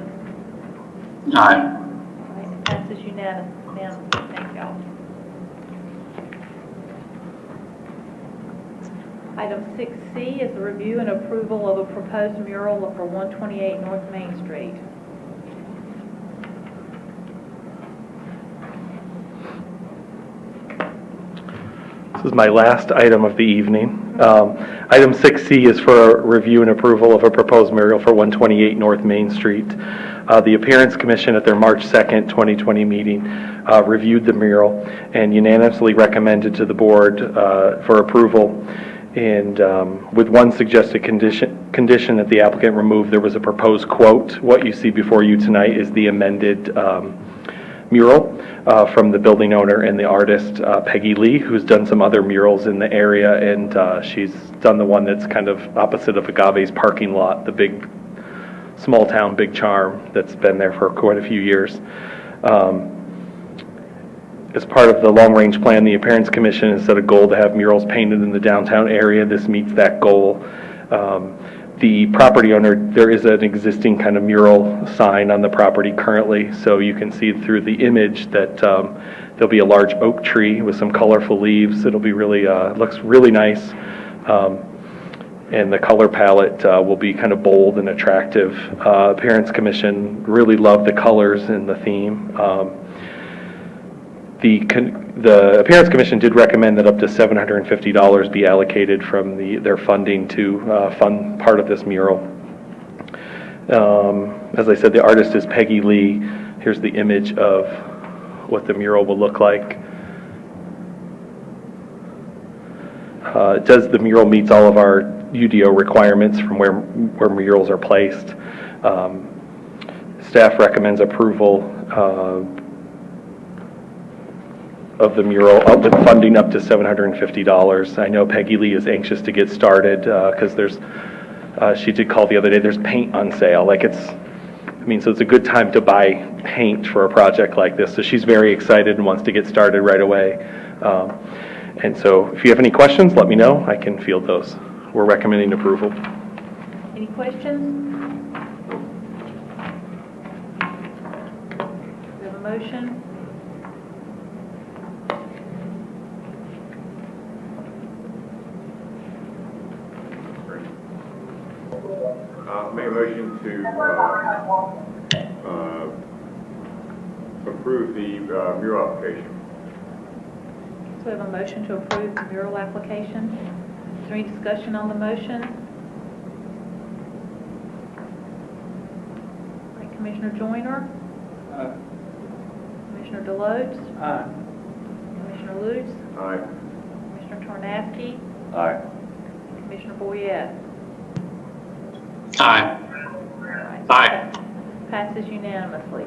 Aye. All right, it passes unanimously. Thank y'all. Item 6C is the review and approval of a proposed mural for 128 North Main Street. This is my last item of the evening. Item 6C is for a review and approval of a proposed mural for 128 North Main Street. The Appearance Commission at their March 2nd, 2020 meeting reviewed the mural and unanimously recommended to the board for approval. And with one suggested condition that the applicant remove, there was a proposed quote. What you see before you tonight is the amended mural from the building owner and the artist, Peggy Lee, who's done some other murals in the area, and she's done the one that's kind of opposite of Agave's parking lot, the big, small town, big charm that's been there for quite a few years. As part of the long-range plan, the Appearance Commission has set a goal to have murals painted in the downtown area. This meets that goal. The property owner, there is an existing kind of mural sign on the property currently, so you can see through the image that there'll be a large oak tree with some colorful leaves. It'll be really, looks really nice. And the color palette will be kind of bold and attractive. Appearance Commission really loved the colors and the theme. The Appearance Commission did recommend that up to $750 be allocated from their funding to fund part of this mural. As I said, the artist is Peggy Lee. Here's the image of what the mural will look like. The mural meets all of our UDO requirements from where murals are placed. Staff recommends approval of the mural, with funding up to $750. I know Peggy Lee is anxious to get started because she did call the other day, there's paint on sale. So it's a good time to buy paint for a project like this. So she's very excited and wants to get started right away. And so if you have any questions, let me know. I can field those. We're recommending approval. Any questions? We have a motion. Make a motion to approve the mural application. So we have a motion to approve the mural application. Is there any discussion on the motion? All right, Commissioner Joyner? Aye. Commissioner Deloach? Aye. Commissioner Lutz? Aye. Commissioner Tarnasky? Aye. Commissioner Boyette? Aye. Aye. Passes unanimously.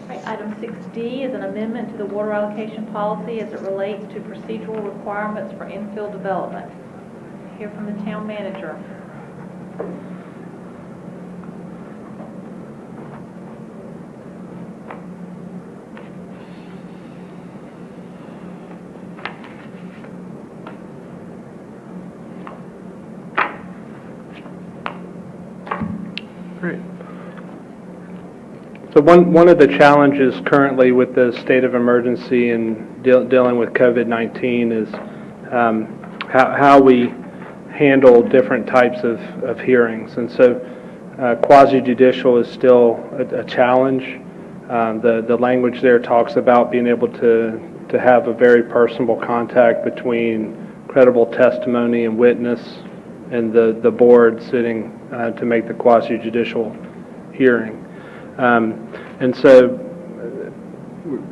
Right, Item 6D is an amendment to the water allocation policy as it relates to procedural requirements for infill development. Hear from the town manager. Great. So one of the challenges currently with the state of emergency and dealing with COVID-19 is how we handle different types of hearings. And so quasi-judicial is still a challenge. The language there talks about being able to have a very personable contact between credible testimony and witness and the board sitting to make the quasi-judicial hearing. And so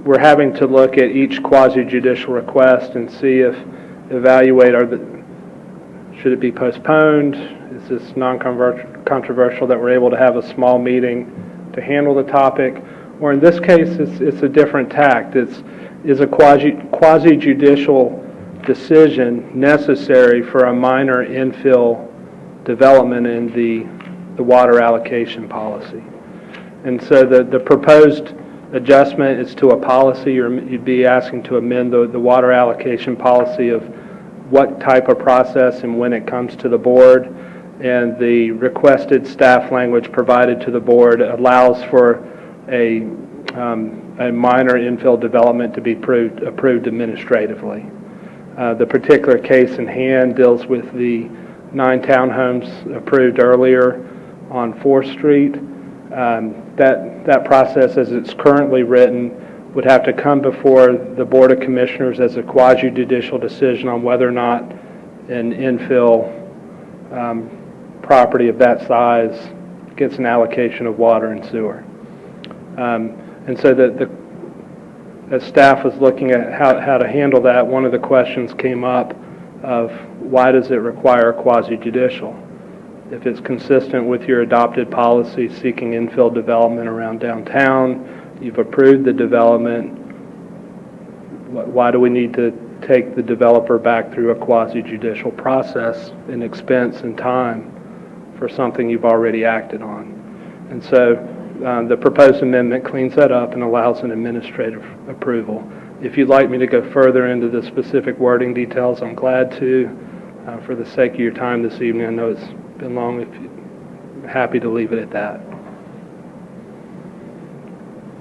we're having to look at each quasi-judicial request and see evaluate should it be postponed? Is this non-controversial that we're able to have a small meeting to handle the topic? Or in this case, it's a different tact. Is a quasi-judicial decision necessary for a minor infill development in the water allocation policy? And so the proposed adjustment is to a policy, or you'd be asking to amend the water allocation policy of what type of process and when it comes to the board. And the requested staff language provided to the board allows for a minor infill development to be approved administratively. The particular case in hand deals with the 9 townhomes approved earlier on 4th Street. That process, as it's currently written, would have to come before the Board of Commissioners as a quasi-judicial decision on whether or not an infill property of that size gets an allocation of water and sewer. And so as staff was looking at how to handle that, one of the questions came up of why does it require quasi-judicial? If it's consistent with your adopted policy seeking infill development around downtown, you've approved the development, why do we need to take the developer back through a quasi-judicial process in expense and time for something you've already acted on? And so the proposed amendment cleans that up and allows an administrative approval. If you'd like me to go further into the specific wording details, I'm glad to. For the sake of your time this evening, I know it's been long. If you're happy to leave it at that.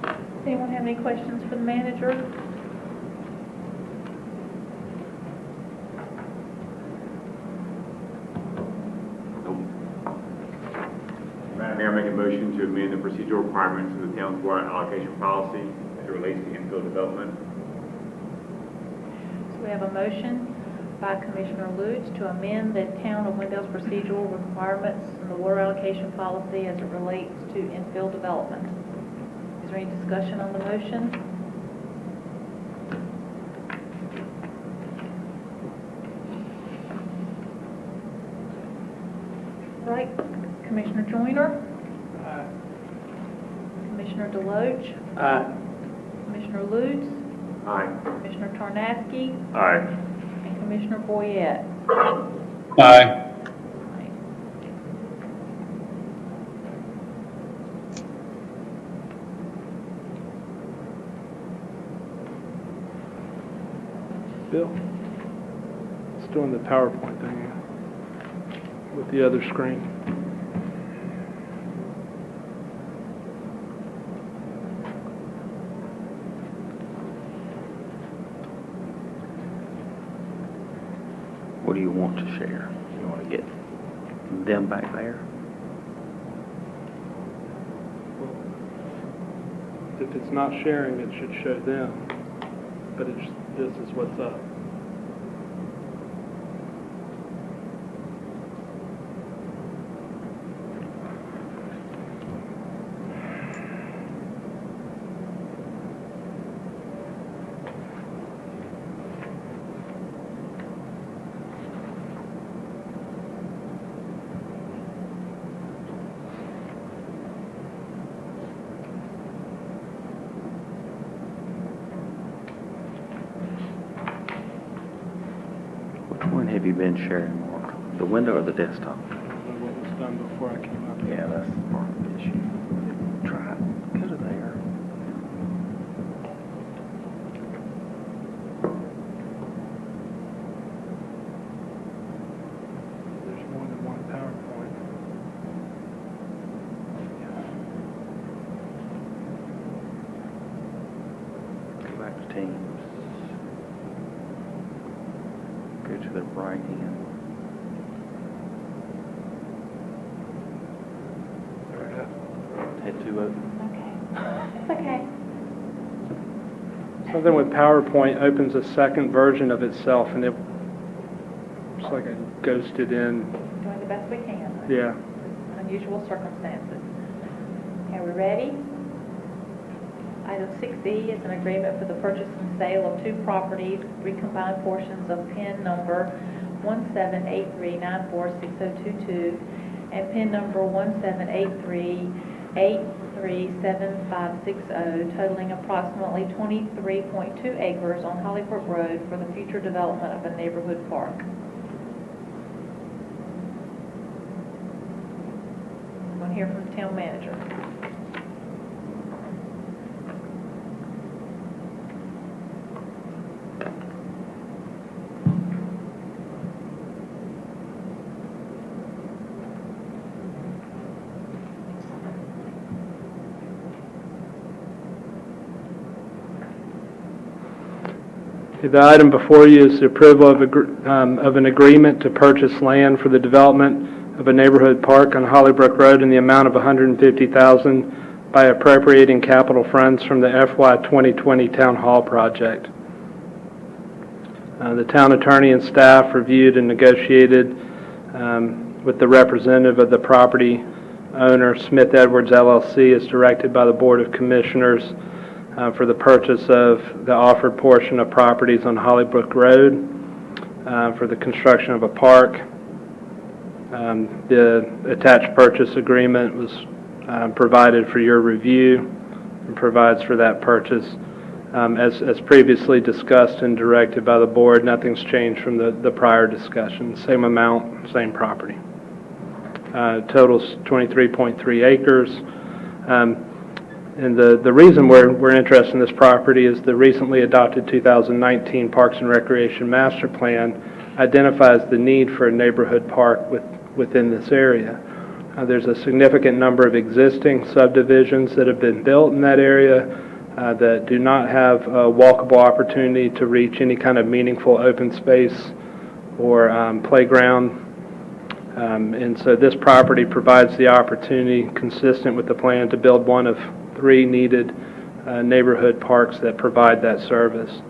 Does anyone have any questions for the manager? Madam Mayor, I make a motion to amend the procedural requirements of the town's water allocation policy as it relates to infill development. So we have a motion by Commissioner Lutz to amend the town of Wendell's procedural requirements in the water allocation policy as it relates to infill development. Is there any discussion on the motion? Right. Commissioner Joyner? Aye. Commissioner Deloach? Aye. Commissioner Lutz? Aye. Commissioner Tarnasky? Aye. And Commissioner Boyette? Aye. Bill, it's doing the PowerPoint thing with the other screen. What do you want to share? You want to get them back there? If it's not sharing, it should show them, but this is what's up. have you been sharing, Mark? The window or the desktop? What was done before I came up here. Yeah, that's part of the issue. Try it. Go to there. There's more than one PowerPoint. Go back to Teams. Go to the right hand. There it is. Hit 2 open. It's okay. Something with PowerPoint opens a second version of itself, and it's like it ghosted in. Doing the best we can. Yeah. Unusual circumstances. Okay, we ready? Item 6E is an agreement for the purchase and sale of 2 properties, 3 combined portions of PIN number 1783946022 and PIN number 1783837560, totaling approximately 23.2 acres on Hollybrook Road for the future development of a neighborhood park. I'm going to hear from the town manager. The item before you is the approval of an agreement to purchase land for the development of a neighborhood park on Hollybrook Road in the amount of $150,000 by appropriating capital funds from the FY 2020 Town Hall project. The town attorney and staff reviewed and negotiated with the representative of the property owner, Smith Edwards LLC, as directed by the Board of Commissioners for the purchase of the offered portion of properties on Hollybrook Road for the construction of a park. The attached purchase agreement was provided for your review and provides for that purchase. As previously discussed and directed by the board, nothing's changed from the prior discussion. Same amount, same property. Totals 23.3 acres. And the reason we're interested in this property is the recently adopted 2019 Parks and Recreation Master Plan identifies the need for a neighborhood park within this area. There's a significant number of existing subdivisions that have been built in that area that do not have a walkable opportunity to reach any kind of meaningful open space or playground. And so this property provides the opportunity, consistent with the plan, to build one of 3 needed neighborhood parks that provide that service.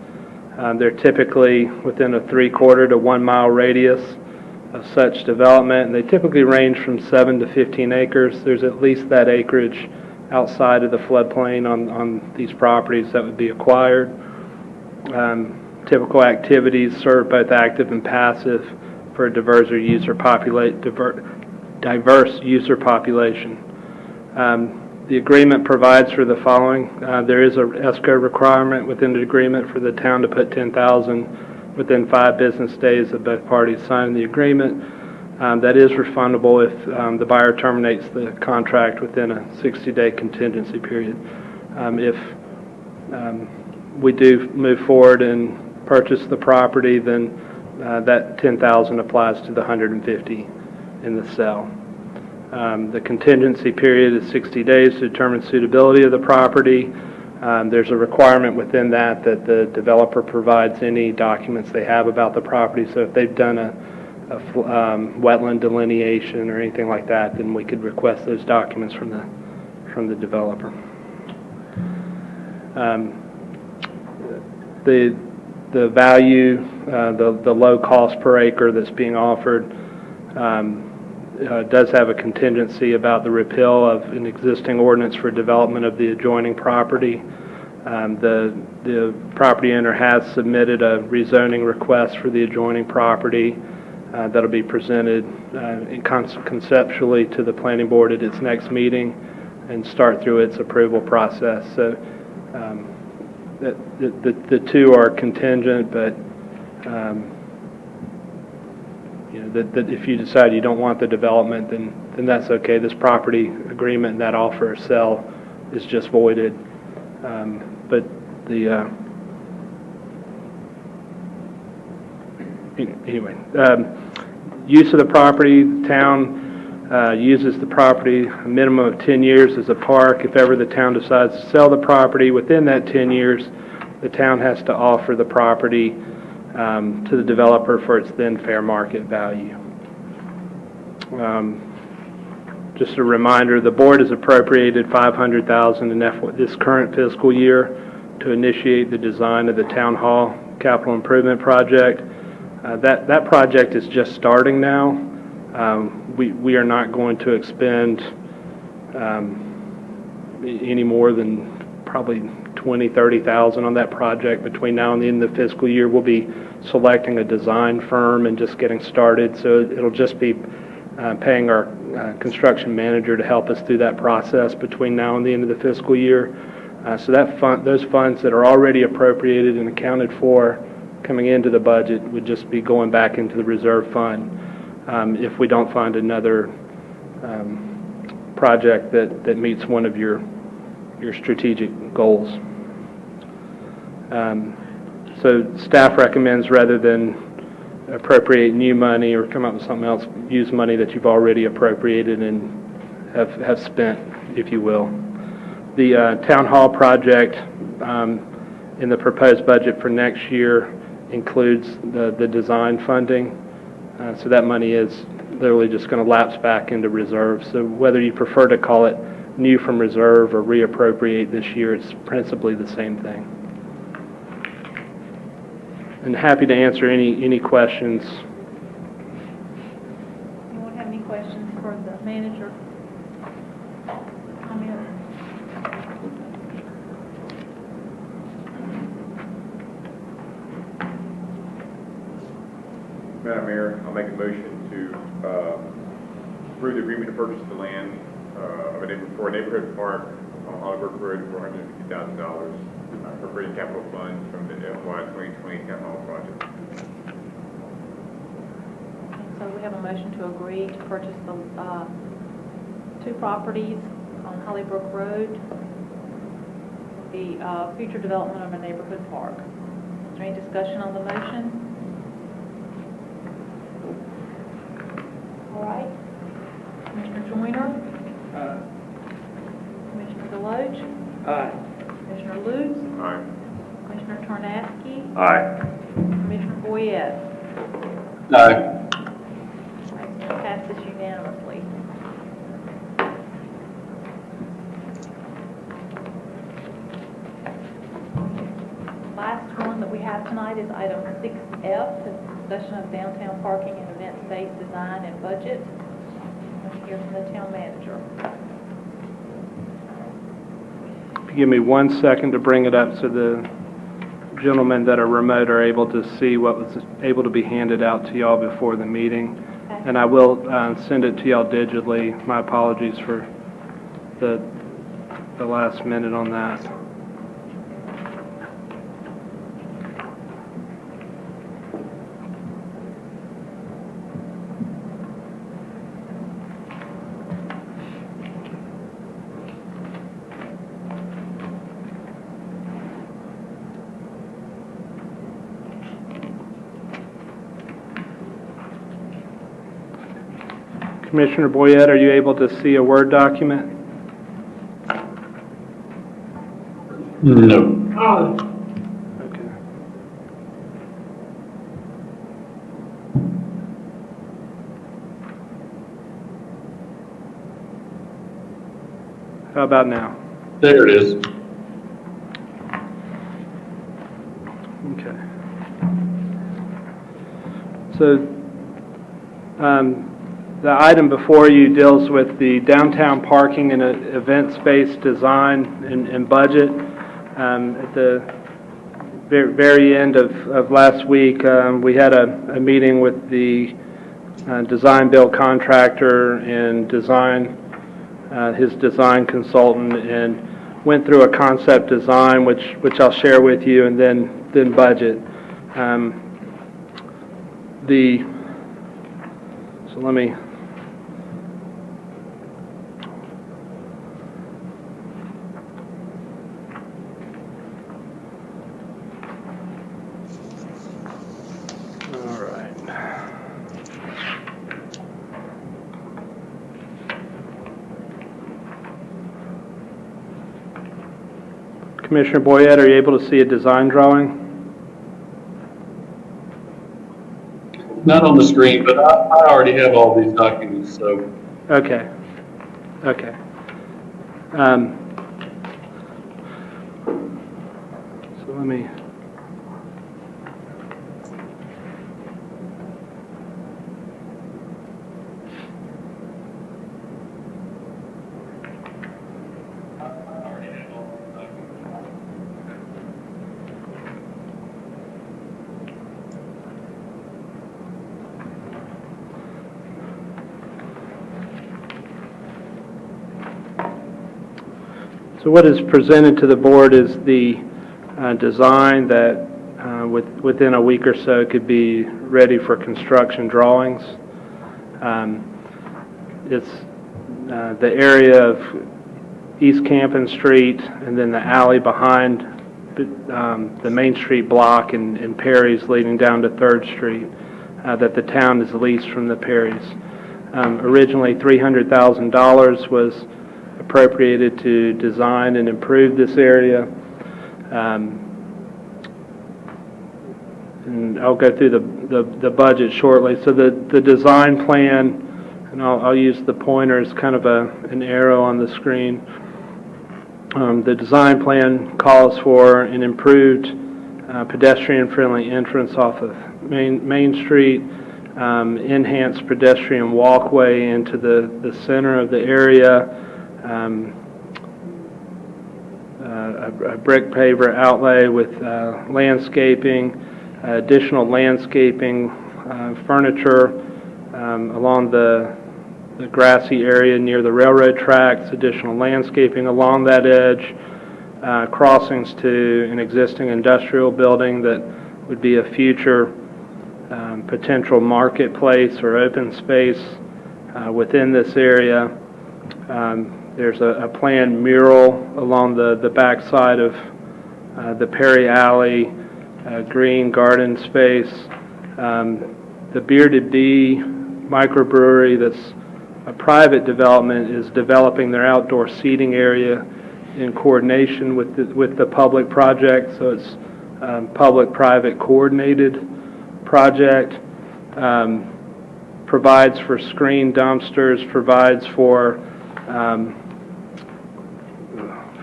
They're typically within a 3/4 to 1 mile radius of such development, and they typically range from 7 to 15 acres. There's at least that acreage outside of the floodplain on these properties that would be acquired. Typical activities serve both active and passive for a diverse user population. The agreement provides for the following. There is a escrow requirement within the agreement for the town to put $10,000 within 5 business days of both parties signing the agreement. That is refundable if the buyer terminates the contract within a 60-day contingency period. If we do move forward and purchase the property, then that $10,000 applies to the $150,000 in the sale. The contingency period is 60 days to determine suitability of the property. There's a requirement within that the developer provides any documents they have about the property. So if they've done a wetland delineation or anything like that, then we could request those documents from the developer. The value, the low cost per acre that's being offered does have a contingency about the repeal of an existing ordinance for development of the adjoining property. The property owner has submitted a rezoning request for the adjoining property that'll be presented conceptually to the planning board at its next meeting and start through its approval process. So the two are contingent, but that if you decide you don't want the development, then that's okay. This property agreement and that offer or sell is just voided. But the anyway, use of the property, the town uses the property a minimum of 10 years as a park. If ever the town decides to sell the property within that 10 years, the town has to offer the property to the developer for its then fair market value. Just a reminder, the board has appropriated $500,000 in this current fiscal year to initiate the design of the town hall capital improvement project. That project is just starting now. We are not going to expend any more than probably $20,000-$30,000 on that project between now and the end of the fiscal year. We'll be selecting a design firm and just getting started, so it'll just be paying our construction manager to help us through that process between now and the end of the fiscal year. So those funds that are already appropriated and accounted for coming into the budget would just be going back into the reserve fund if we don't find another project that meets one of your strategic goals. So staff recommends, rather than appropriate new money or come up with something else, use money that you've already appropriated and have spent, if you will. The town hall project in the proposed budget for next year includes the design funding. So that money is literally just going to lapse back into reserve. So whether you prefer to call it new from reserve or reappropriate this year, it's principally the same thing. And happy to answer any questions. Anyone have any questions for the manager? Comments? Madam Mayor, I'll make a motion to approve the agreement to purchase the land for a neighborhood park on Hollywood Road for $150,000, appropriating capital funds from the FY 2020 town hall project. So we have a motion to agree to purchase the two properties on Hollybrook Road, the future development of a neighborhood park. Is there any discussion on the motion? All right. Commissioner Joyner? Aye. Commissioner Deloach? Aye. Commissioner Lutz? Aye. Commissioner Tornaski? Aye. Commissioner Boyette? Aye. Passes unanimously. Last one that we have tonight is item 6F, discussion of downtown parking and event space design and budget. Let's hear from the town manager. If you give me 1 second to bring it up so the gentlemen that are remote are able to see what was able to be handed out to y'all before the meeting. Okay. And I will send it to y'all digitally. My apologies for the last minute on that. Commissioner Boyette, are you able to see a Word document? No. Okay. How about now? There it is. Okay. So, the item before you deals with the downtown parking and event space design and budget. At the very end of last week, we had a meeting with the design build contractor and his design consultant, and went through a concept design, which I'll share with you, and then budget. So let me, all right. Commissioner Boyette, are you able to see a design drawing? Not on the screen, but I already have all these documents, so. Okay. Okay. So let me. So what is presented to the board is the design that within a week or so could be ready for construction drawings. It's the area of East Campen Street and then the alley behind the Main Street block and Perry's leading down to 3rd Street that the town is leased from the Perrys. Originally $300,000 was appropriated to design and improve this area. And I'll go through the budget shortly. So the design plan, and I'll use the pointer as kind of an arrow on the screen. The design plan calls for an improved pedestrian-friendly entrance off of Main Street, enhanced pedestrian walkway into the center of the area, a brick paver outlay with landscaping, additional landscaping, furniture along the grassy area near the railroad tracks, additional landscaping along that edge, crossings to an existing industrial building that would be a future potential marketplace or open space within this area. There's a planned mural along the backside of the Perry Alley, green garden space. The Bearded Bee microbrewery, that's a private development, is developing their outdoor seating area in coordination with the public project. So it's public-private coordinated project. Provides for screen dumpsters, provides for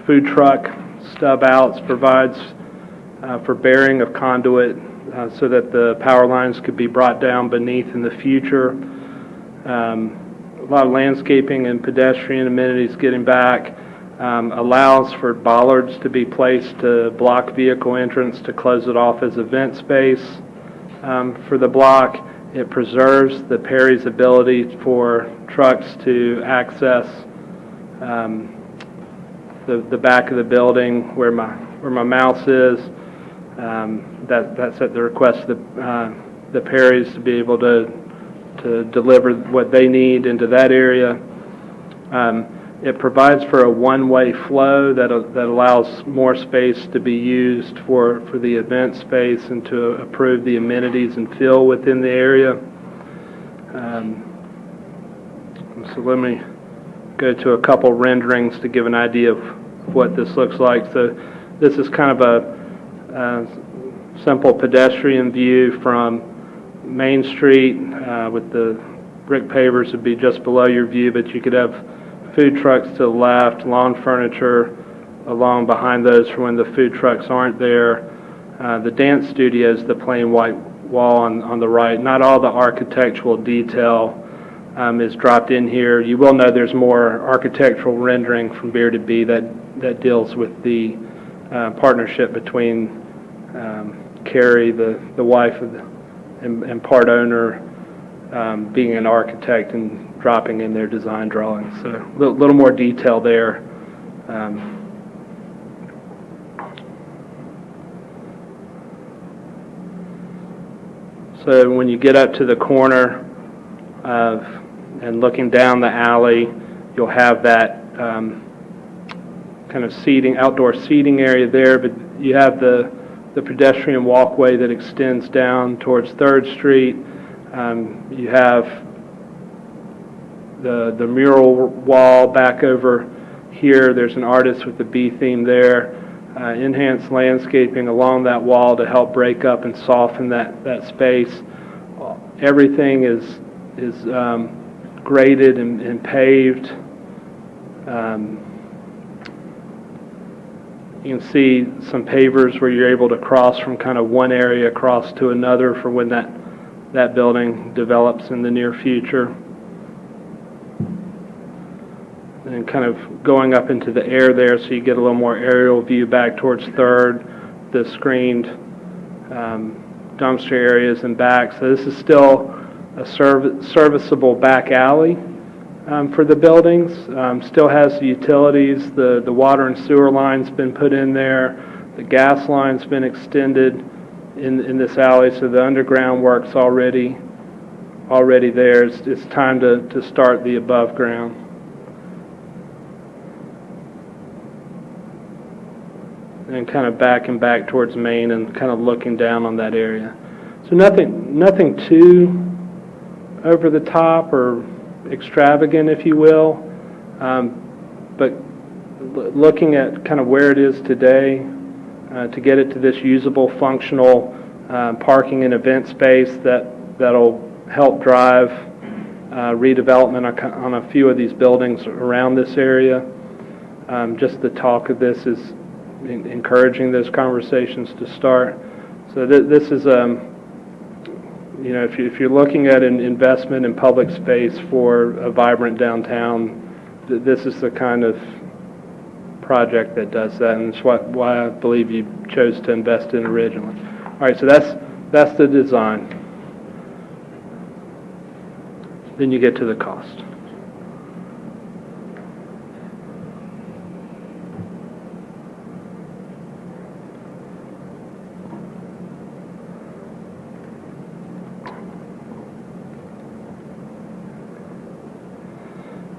food truck stub outs, provides for bearing of conduit so that the power lines could be brought down beneath in the future. A lot of landscaping and pedestrian amenities getting back. Allows for bollards to be placed to block vehicle entrance to close it off as event space for the block. It preserves the Perry's ability for trucks to access the back of the building where my mouse is. That's at the request of the Perrys to be able to deliver what they need into that area. It provides for a one-way flow that allows more space to be used for the event space and to improve the amenities and feel within the area. So let me go to a couple renderings to give an idea of what this looks like. So this is kind of a simple pedestrian view from Main Street with the brick pavers would be just below your view, but you could have food trucks to the left, lawn furniture along behind those for when the food trucks aren't there. The dance studio is the plain white wall on the right. Not all the architectural detail is dropped in here. You will know there's more architectural rendering from Bearded Bee that deals with the partnership between Carrie, the wife of and part owner, being an architect and dropping in their design drawings. So a little more detail there. So when you get up to the corner and looking down the alley, you'll have that kind of seating, outdoor seating area there, but you have the pedestrian walkway that extends down towards 3rd Street. You have the mural wall back over here. There's an artist with the bee theme there. Enhanced landscaping along that wall to help break up and soften that space. Everything is graded and paved. You can see some pavers where you're able to cross from kind of one area across to another for when that building develops in the near future. And kind of going up into the air there so you get a little more aerial view back towards 3rd, the screened dumpster areas and back. So this is still a serviceable back alley for the buildings. Still has the utilities. The water and sewer line's been put in there. The gas line's been extended in this alley, so the underground work's already there. It's time to start the above ground. And kind of backing back towards Main and kind of looking down on that area. So nothing too over the top or extravagant, if you will, but looking at kind of where it is today to get it to this usable, functional parking and event space that'll help drive redevelopment on a few of these buildings around this area. Just the talk of this is encouraging those conversations to start. So this is if you're looking at an investment in public space for a vibrant downtown, this is the kind of project that does that, and it's why I believe you chose to invest in originally. All right, so that's the design. Then you get to the cost.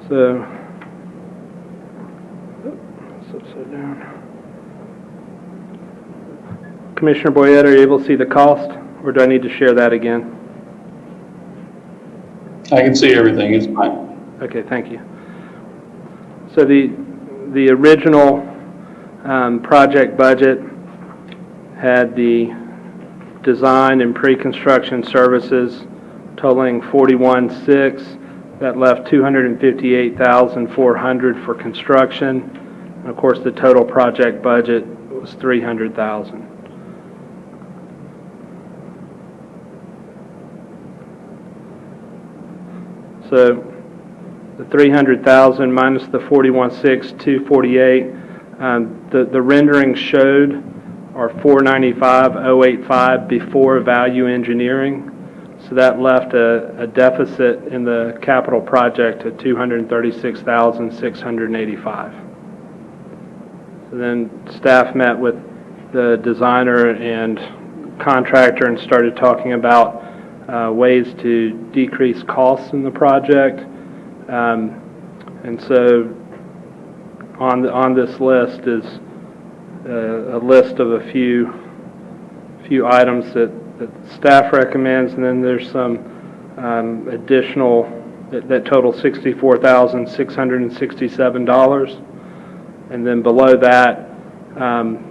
So, upside down. Commissioner Boyette, are you able to see the cost, or do I need to share that again? I can see everything, it's fine. Okay, thank you. So the original project budget had the design and pre-construction services totaling $41,600. That left $258,400 for construction. And of course, the total project budget was $300,000. So the $300,000 minus the $41,600, $248,000. The rendering showed are $495,085 before value engineering. So that left a deficit in the capital project of $236,685. So then staff met with the designer and contractor and started talking about ways to decrease costs in the project. And so on this list is a list of a few items that staff recommends, and then there's some additional that total $64,667, and then below that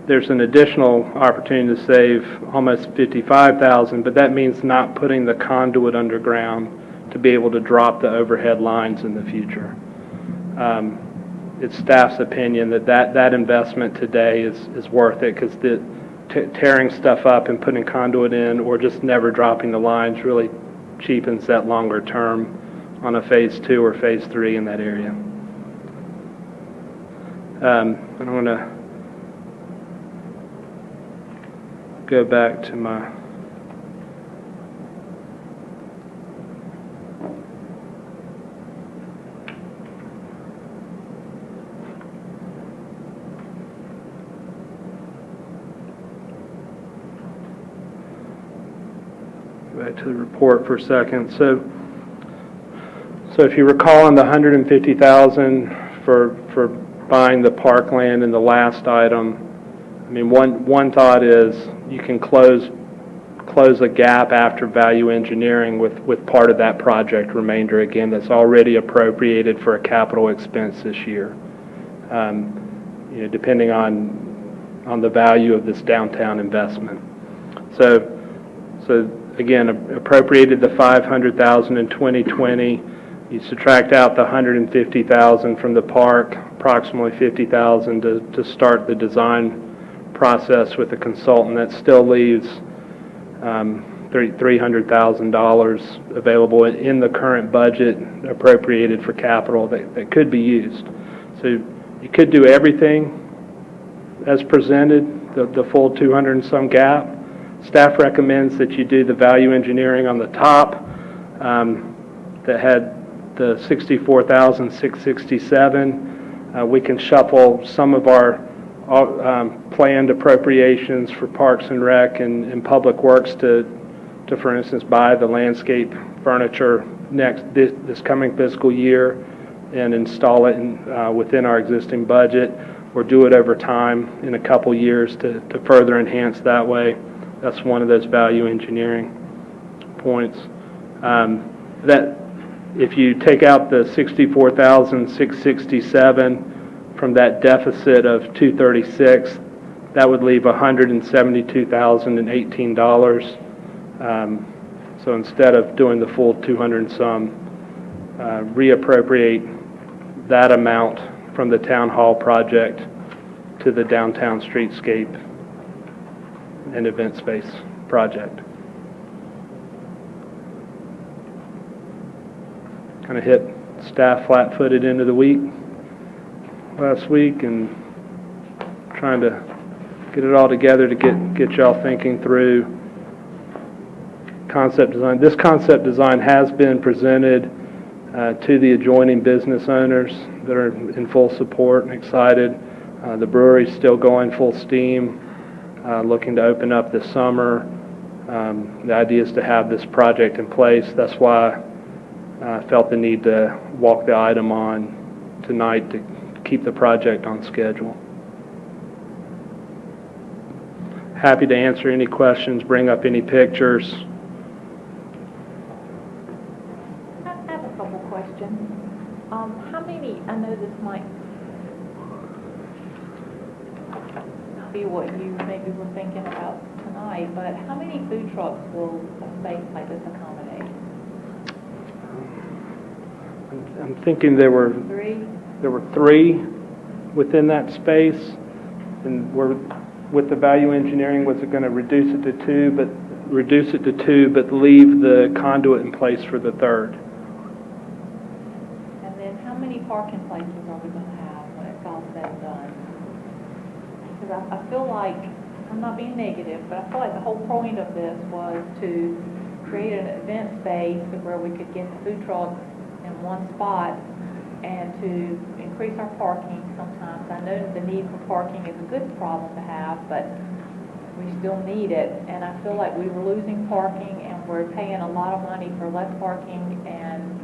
there's an additional opportunity to save almost $55,000, but that means not putting the conduit underground to be able to drop the overhead lines in the future. It's staff's opinion that investment today is worth it, because tearing stuff up and putting conduit in or just never dropping the lines really cheapens that longer term on a phase 2 or phase 3 in that area. And I'm going to go back to my back to the report for a second. So So if you recall on the $150,000 for buying the parkland in the last item, I mean, one thought is you can close a gap after value engineering with part of that project remainder, again, that's already appropriated for a capital expense this year, depending on the value of this downtown investment. So again, appropriated the $500,000 in 2020. You subtract out the $150,000 from the park, approximately $50,000 to start the design process with the consultant. That still leaves $300,000 available in the current budget appropriated for capital that could be used. So you could do everything as presented, the full 200 and some gap. Staff recommends that you do the value engineering on the top that had the $64,667. We can shuffle some of our planned appropriations for Parks and Rec and Public Works to, for instance, buy the landscape furniture this coming fiscal year and install it within our existing budget, or do it over time in a couple years to further enhance that way. That's one of those value engineering points. That if you take out the $64,667 from that deficit of $236, that would leave $172,018. So instead of doing the full 200 and some, reappropriate that amount from the town hall project to the downtown streetscape and event space project. Kind of hit staff flat-footed into the week last week and trying to get it all together to get y'all thinking through concept design. This concept design has been presented to the adjoining business owners that are in full support and excited. The brewery's still going full steam, looking to open up this summer. The idea is to have this project in place. That's why I felt the need to walk the item on tonight to keep the project on schedule. Happy to answer any questions, bring up any pictures. I have a couple questions. How many, I know this might not be what you maybe were thinking about tonight, but how many food trucks will a space like this accommodate? I'm thinking there were three within that space, and with the value engineering, was it going to reduce it to two, but leave the conduit in place for the third? And then how many parking places are we going to have when it's all said and done? Because I feel like, I'm not being negative, but I feel like the whole point of this was to create an event space where we could get the food trucks in one spot and to increase our parking sometimes. I know the need for parking is a good problem to have, but we still need it. And I feel like we were losing parking and we're paying a lot of money for less parking and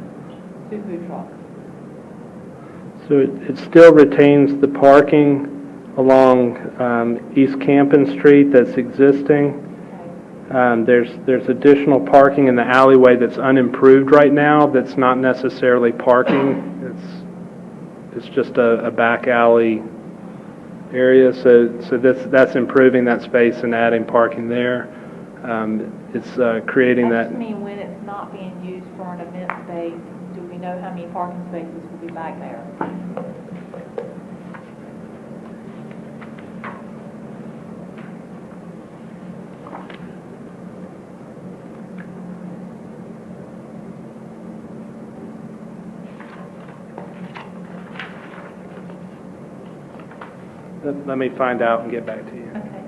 two food trucks. So it still retains the parking along East Campen Street that's existing. There's additional parking in the alleyway that's unimproved right now that's not necessarily parking. It's just a back alley area, so that's improving that space and adding parking there. It's creating that. I mean, when it's not being used for an event space, do we know how many parking spaces will be back there? Let me find out and get back to you. Okay.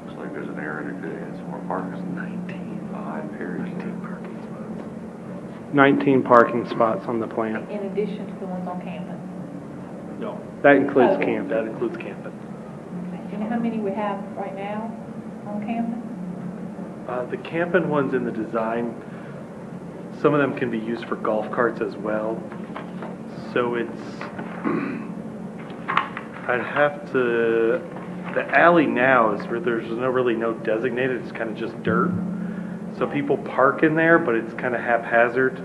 Looks like there's an error that could add some more parking. 19 parking spots. 19 parking spots on the plan. in addition to the ones on campus? No, That includes Okay. campus. that includes campus. Do you know how many we have right now on campus? The camping ones in the design, some of them can be used for golf carts as well. So it's, I'd have to, the alley now is where there's really no designated, it's kind of just dirt. So people park in there, but it's kind of haphazard.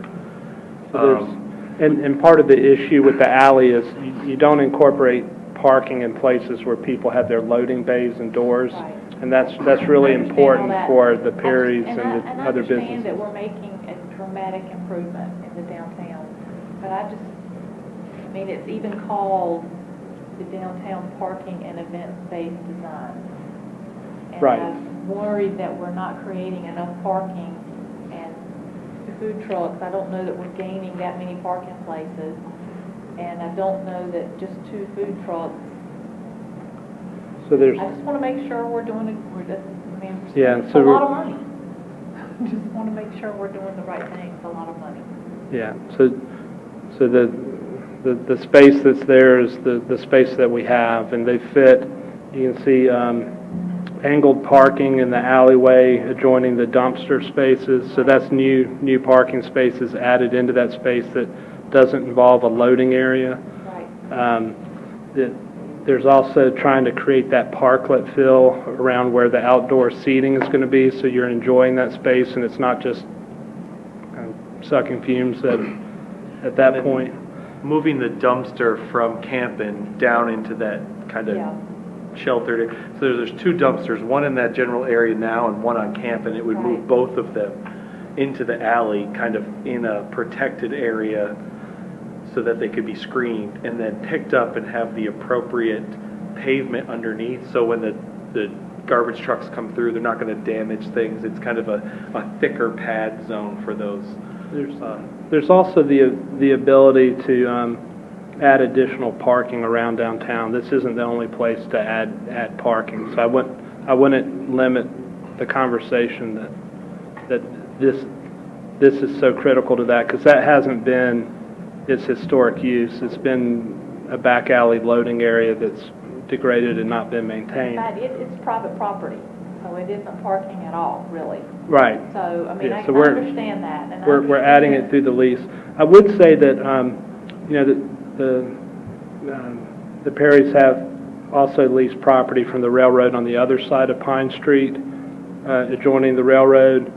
And part of the issue with the alley is you don't incorporate parking in places where people have their loading bays and doors. Right. And that's really I understand important all that. for the Perrys And and the I other understand that businesses. we're making a dramatic improvement in the downtown, but I mean, it's even called the downtown parking and event space design. Right. And I'm worried that we're not creating enough parking and food trucks. I don't know that we're gaining that many parking places, and I don't know that just 2 food trucks. So there's, I just want to make sure we're doing it, Yeah, it's so a lot we're- of money. Just want to make sure we're doing the right thing, it's a lot of money. yeah, so the space that's there is the space that we have, and they fit, you can see angled parking in the alleyway adjoining the dumpster spaces, so that's new parking spaces added into that space that doesn't involve a loading area. Right. There's also trying to create that parklet feel around where the outdoor seating is going to be, so you're enjoying that space and it's not just sucking fumes at that point. Moving the dumpster from camping down into that kind of Yeah. sheltered, so there's 2 dumpsters, one in that general area now and one on camping. It would move Right. both of them into the alley, kind of in a protected area, so that they could be screened, and then picked up and have the appropriate pavement underneath, so when the garbage trucks come through, they're not going to damage things. It's kind of a thicker pad zone for those. There's also the ability to add additional parking around downtown. This isn't the only place to add parking, so I wouldn't limit the conversation that this is so critical to that, because that hasn't been its historic use. It's been a back alley loading area that's degraded and not been In maintained. fact, it's private property, so it isn't parking at all, really. Right. So, I mean, Yeah, I so I we're- understand that, and I We're adding it understand- through the lease. I would say that, the Perrys have also leased property from the railroad on the other side of Pine Street, adjoining the railroad.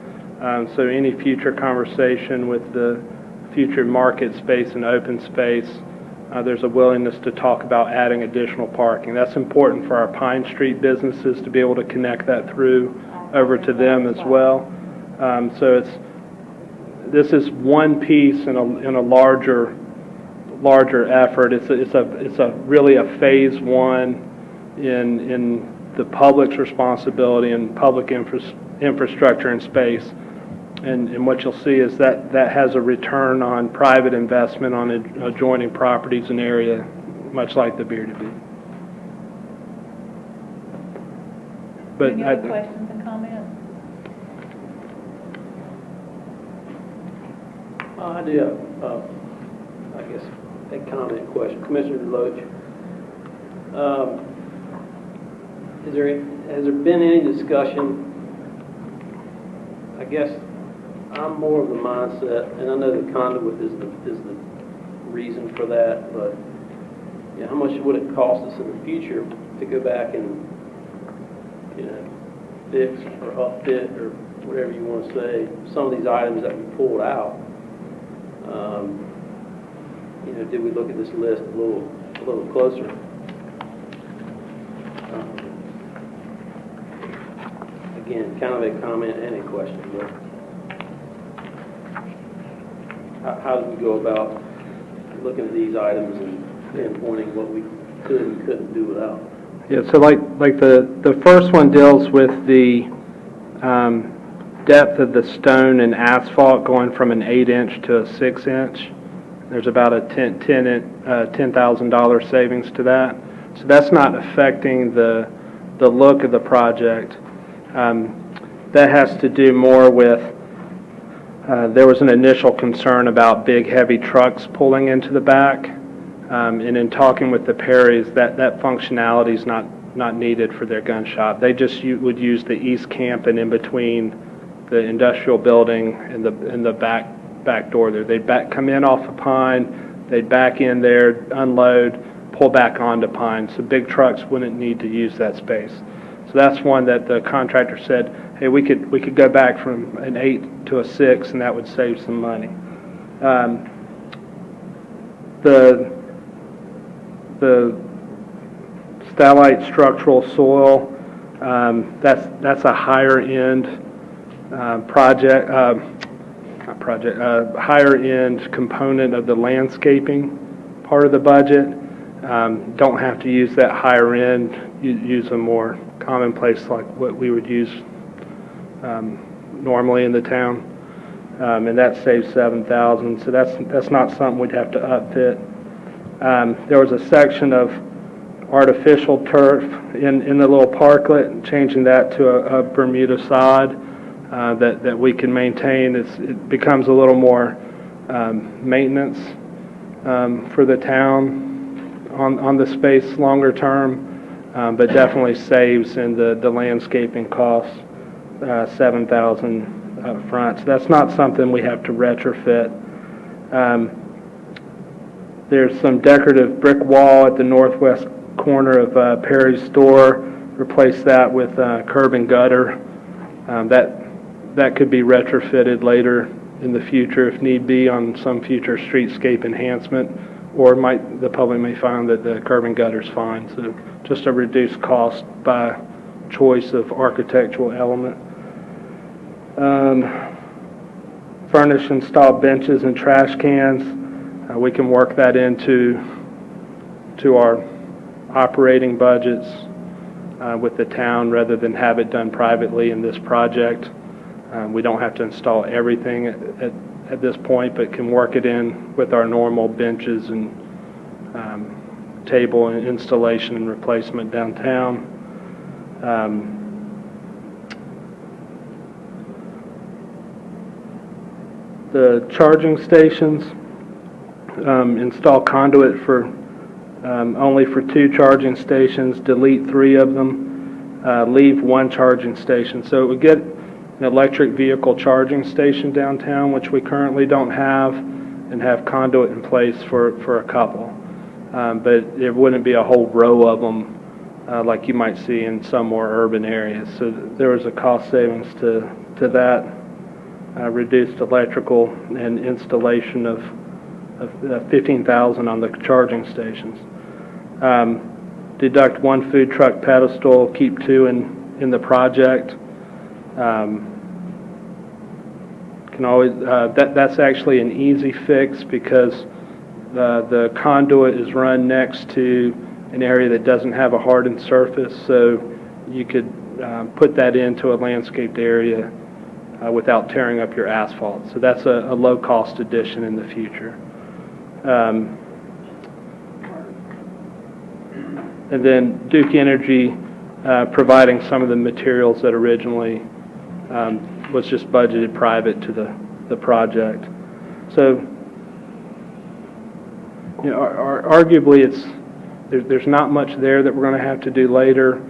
So any future conversation with the future market space and open space, there's a willingness to talk about adding additional parking. That's important for our Pine Street businesses to be able to connect that through over to them as well. So this is one piece in a larger effort. It's really a phase one in the public's responsibility and public infrastructure and space. And what you'll see is that has a return on private investment on adjoining properties and area, much like the Beer to Be. But Any other questions and comments? I do have, I guess, a comment question. Commissioner Deloach, has there been any discussion, I guess, I'm more of the mindset, and I know the conduit is the reason for that, but how much would it cost us in the future to go back and, fix or upfit or whatever you want to say, some of these items that we pulled out? Did we look at this list a little closer? Again, kind of a comment and a question, but how do we go about looking at these items and pinpointing what we could and couldn't do without? Yeah, so like the first one deals with the depth of the stone and asphalt going from an 8-inch to a 6-inch. There's about a $10,000 savings to that. So that's not affecting the look of the project. That has to do more with There was an initial concern about big, heavy trucks pulling into the back. And in talking with the Perrys, that functionality is not needed for their gun shop. They just would use the east camp and in between the industrial building and the back door there. They'd come in off of Pine, they'd back in there, unload, pull back onto Pine. So big trucks wouldn't need to use that space. So that's one that the contractor said, hey, we could go back from an 8 to a 6, and that would save some money. The Statite structural soil, that's a higher end higher end component of the landscaping part of the budget. Don't have to use that higher end. Use a more commonplace like what we would use normally in the town, and that saves $7,000. So that's not something we'd have to upfit. There was a section of artificial turf in the little parklet, changing that to a Bermuda sod that we can maintain. It becomes a little more maintenance for the town on the space longer term, but definitely saves in the landscaping costs, $7,000 up front. So that's not something we have to retrofit. There's some decorative brick wall at the northwest corner of Perry's store. Replace that with curb and gutter. That could be retrofitted later in the future if need be on some future streetscape enhancement, or the public may find that the curb and gutter is fine. So just a reduced cost by choice of architectural element. Furnish installed benches and trash cans. We can work that into our operating budgets with the town rather than have it done privately in this project. We don't have to install everything at this point, but can work it in with our normal benches and table and installation and replacement downtown. The charging stations, install conduit for only for 2 charging stations, delete 3 of them, leave 1 charging station. So it would get an electric vehicle charging station downtown, which we currently don't have, and have conduit in place for a couple. But there wouldn't be a whole row of them like you might see in some more urban areas. So there was a cost savings to that, reduced electrical and installation of $15,000 on the charging stations. Deduct 1 food truck pedestal, keep 2 in the project. Can always that's actually an easy fix because the conduit is run next to an area that doesn't have a hardened surface, so you could put that into a landscaped area without tearing up your asphalt. So that's a low-cost addition in the future. And then Duke Energy providing some of the materials that originally was just budgeted private to the project. So, you know, arguably there's not much there that we're going to have to do later.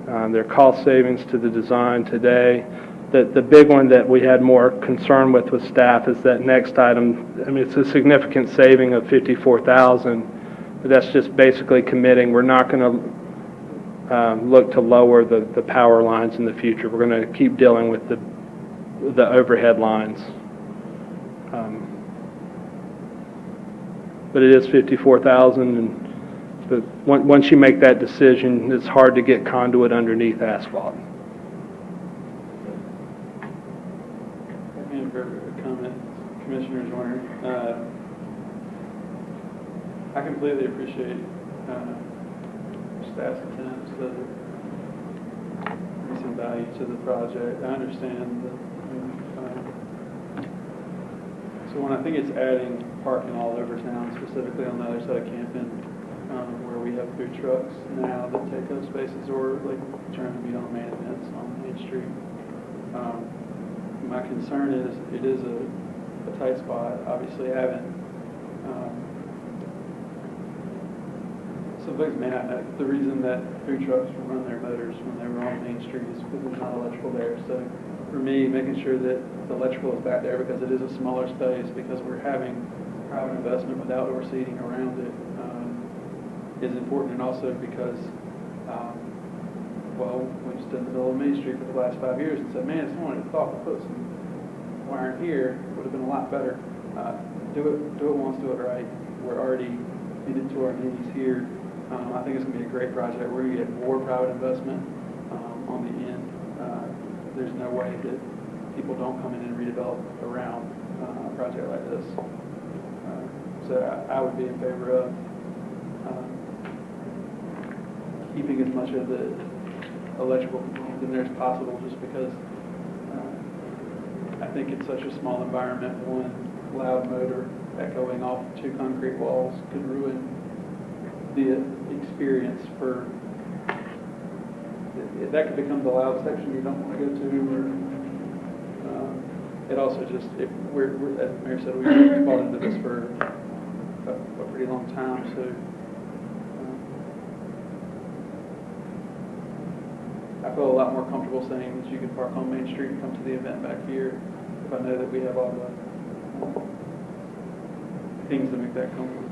There are cost savings to the design today. The big one that we had more concern with staff is that next item. I mean, it's a significant saving of $54,000, but that's just basically committing. We're not going to look to lower the power lines in the future. We're going to keep dealing with the overhead lines. But it is $54,000, but once you make that decision, it's hard to get conduit underneath asphalt. Commissioners Warner, I completely appreciate staff's attempts to bring some value to the project. I understand that. So when I think it's adding parking all over town, specifically on the other side of Camden, where we have food trucks now that take up spaces, or like trying to meet on main events on Main Street. My concern is it is a a tight spot, obviously having, some folks may not know, the reason that food trucks run their motors when they were on Main Street is because there's not electrical there. So for me, making sure that the electrical is back there because it is a smaller space, because we're having private investment with outdoor seating around it, is important, and also because, well, we stood in the middle of Main Street for the last 5 years and said, man, if someone had thought to put some wiring here, it would have been a lot better. Do it once, do it right. We're already into our knees here. I think it's going to be a great project. We're going to get more private investment on the end. There's no way that people don't come in and redevelop around a project like this. So I would be in favor of keeping as much of the electrical components in there as possible, just because I think it's such a small environment. One loud motor echoing off 2 concrete walls could ruin the experience for, that could become the loud section you don't want to go to, or it also just, if we're as the mayor said, we've fought into this for a pretty long time, so I feel a lot more comfortable saying that you can park on Main Street and come to the event back here if I know that we have all the things to make that comfortable.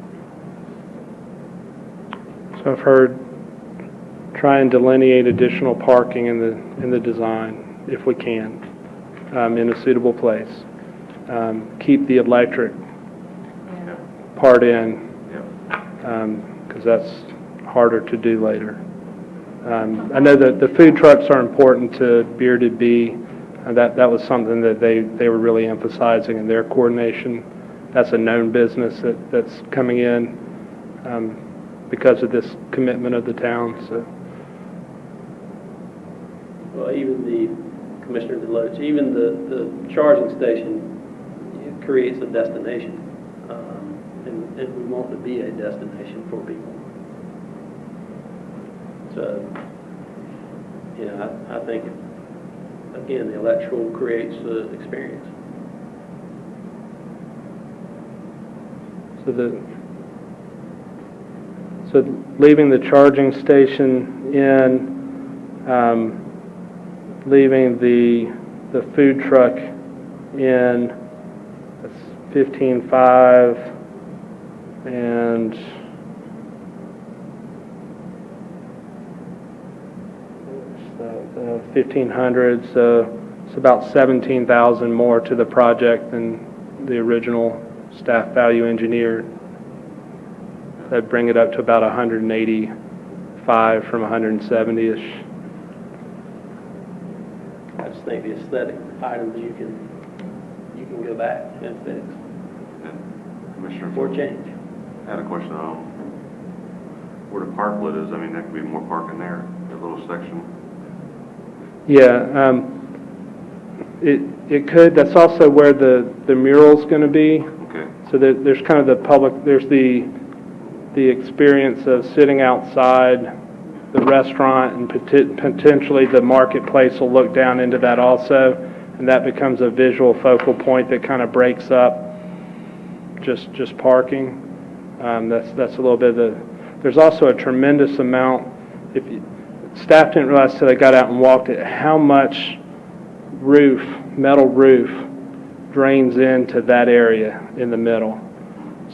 So I've heard try and delineate additional parking in the design, if we can, in a suitable place. Keep the electric part in, because that's harder to do later. I know that the food trucks are important to Bearded Bee. That was something that they were really emphasizing in their coordination. That's a known business that's coming in because of this commitment of the town. So. Well, even the Commissioner Deloach, even the charging station, it creates a destination, and we want to be a destination for people. So, I think, again, the electrical creates the experience. So leaving the charging station in, leaving the food truck in, that's 15.5, and 1,500, so it's about 17,000 more to the project than the original staff value engineer. That'd bring it up to about 185 from 170-ish. I just think the aesthetic items you can go back and fix. Commissioner, or change. I had a question on where the parklet is. I mean, there could be more parking there, that little section. Yeah, it could. That's also where the mural's going to be. Okay. So there's kind of the public. There's the experience of sitting outside the restaurant, and potentially the marketplace will look down into that also, and that becomes a visual focal point that kind of breaks up just parking. That's a little bit of the. There's also a tremendous amount. Staff didn't realize until they got out and walked it how much metal roof drains into that area in the middle.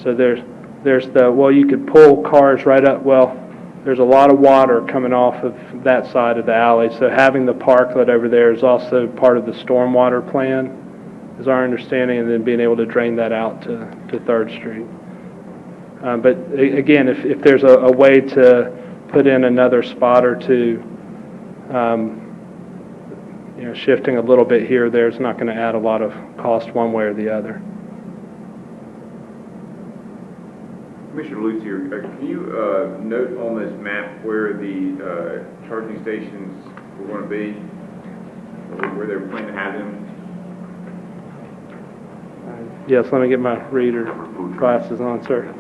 So there's you could pull cars right up. Well, there's a lot of water coming off of that side of the alley. So having the parklet over there is also part of the stormwater plan, is our understanding, and then being able to drain that out to 3rd Street. But again, if there's a way to put in another spot or two, shifting a little bit here or there is not going to add a lot of cost one way or the other. Commissioner Lucier, can you note on this map where the charging stations were going to be, or where they were planning to have them? Yes, let me get my reader glasses on, sir.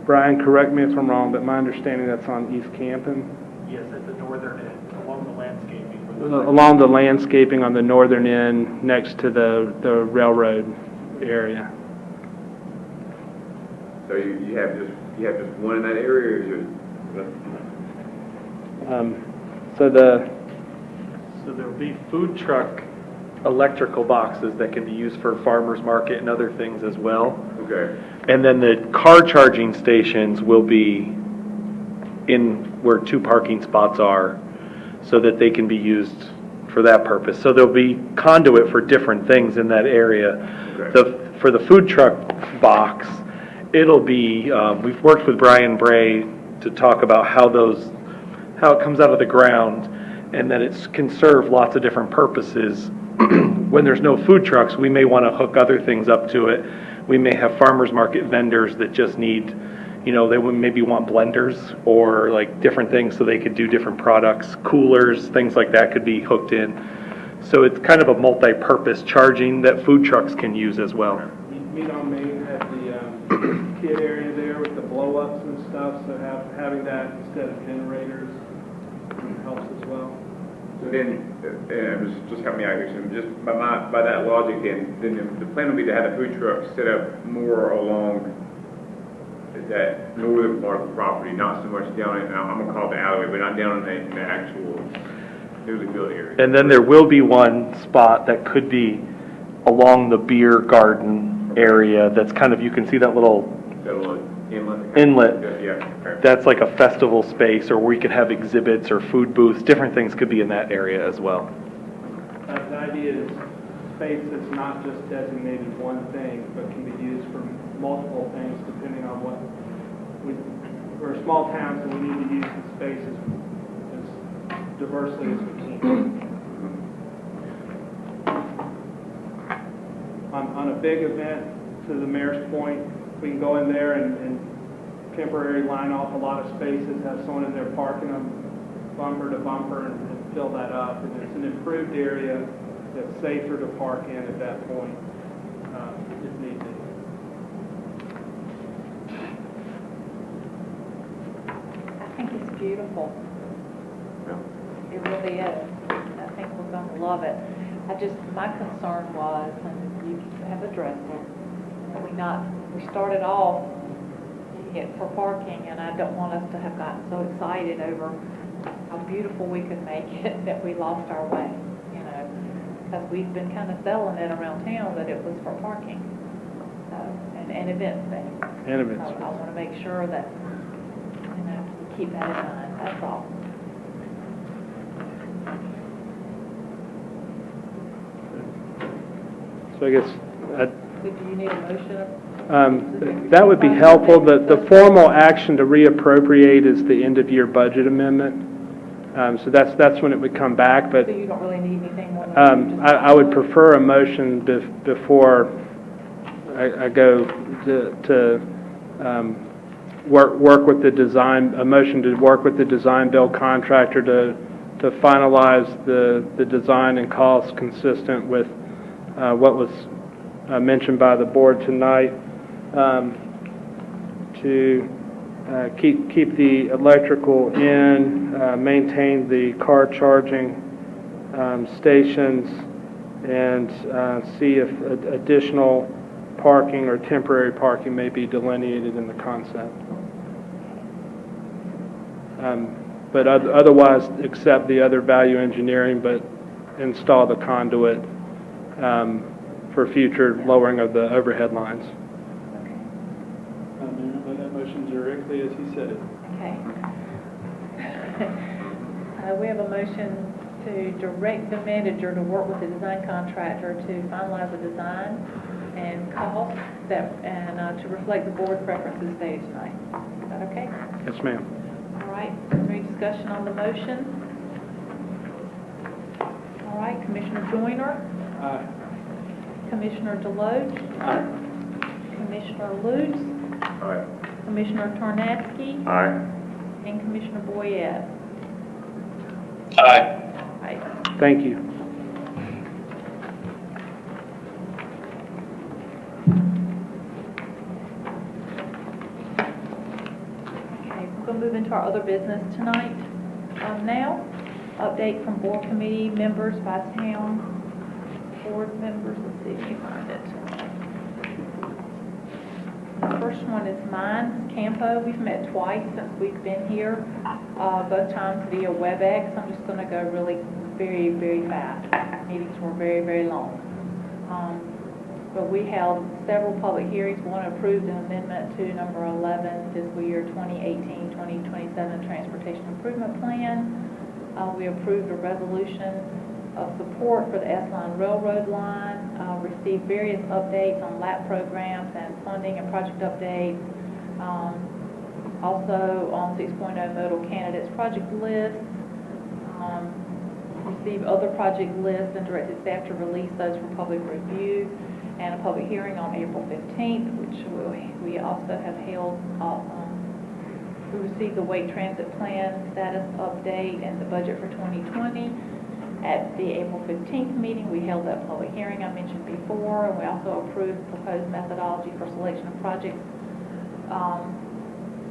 Brian, correct me if I'm wrong, but my understanding that's on East Camden? Yes, at the northern end, along the landscaping. Along the landscaping on the northern end, next to the railroad area. So you have just one in that area, or is So there'll be food truck electrical boxes that can be used for farmers market and other things as well. okay. And then the car charging stations will be in where 2 parking spots are, so that they can be used for that purpose. So there'll be conduit for different things in that area. Okay. For the food truck box, it'll be, we've worked with Brian Bray to talk about how it comes out of the ground, and that it can serve lots of different purposes. When there's no food trucks, we may want to hook other things up to it. We may have farmers market vendors that just need, they would maybe want blenders or like different things so they could do different products, coolers, things like that could be hooked in. So it's kind of a multi-purpose charging that food trucks can use as well. Meat on Main had the kid area there with the blow-ups and stuff, so having that instead of generators helps as well. So then, just help me out here. So just by that logic, then the plan would be to have the food truck set up more along that northern part of the property, not so much down in, I'm gonna call it the alleyway, but not down in the actual newly built area. And then there will be one spot that could be along the beer garden area. That's kind of, you can see that little inlet. Yeah. Okay. That's like a festival space, or we could have exhibits or food booths. Different things could be in that area as well. The idea is space that's not just designated one thing, but can be used for multiple things depending on what we're a small town, so we need to use the space as diversely as we can. On a big event, to the mayor's point, we can go in there and temporarily line off a lot of spaces, have someone in there parking them bumper to bumper and fill that up. And it's an improved area that's safer to park in at that point, if need be. I think it's beautiful. It really is. I think we're going to love it. My concern was, and you have addressed it, we started off for parking, and I don't want us to have gotten so excited over how beautiful we could make it that we lost our way, because we've been kind of selling it around town that it was for parking, and event things. And events. So I want to make sure that, keep that in mind, that's all. So I guess Do you need a motion? that would be helpful. The formal action to reappropriate is the end-of-year budget amendment. So that's when it would come back. But So you don't really need anything more than I would prefer a motion before I go to work with the design, a motion to work with the design build contractor to finalize the design and cost consistent with what was mentioned by the board tonight, to keep the electrical in, maintain the car charging stations, and see if additional parking or temporary parking may be delineated in the concept. But otherwise, accept the other value engineering, but install the conduit for future lowering of the overhead lines. That motion directly as he said it. Okay. We have a motion to direct the manager to work with the design contractor to finalize the design and cost and to reflect the board preferences stated tonight. Is that okay? Yes, ma'am. All right. Is there any discussion on the motion? All right. Commissioner Joyner? Aye. Commissioner Deloach? Aye. Commissioner Lutz? Aye. Commissioner Tarnatsky? Aye. And Commissioner Boyette? Aye. Aye. Thank you. we'll move into our other business tonight. Now, update from board committee members by town. Board members, let's see if you find it. The first one is mine, Campo. We've met twice since we've been here, both times via WebEx. I'm just going to go really very, very fast. Meetings were very, very long. But we held several public hearings. One approved an amendment to number 11, fiscal year 2018-2027 Transportation Improvement Plan. We approved a resolution of support for the S-Line Railroad line, received various updates on LAP programs and funding and project updates. Also on 6.0 modal candidates project list. Received other project lists and directed staff to release those for public review, and a public hearing on April 15th, which we also have held. We received the Wake Transit Plan status update and the budget for 2020. At the April 15th meeting, we held that public hearing I mentioned before, and we also approved proposed methodology for selection of projects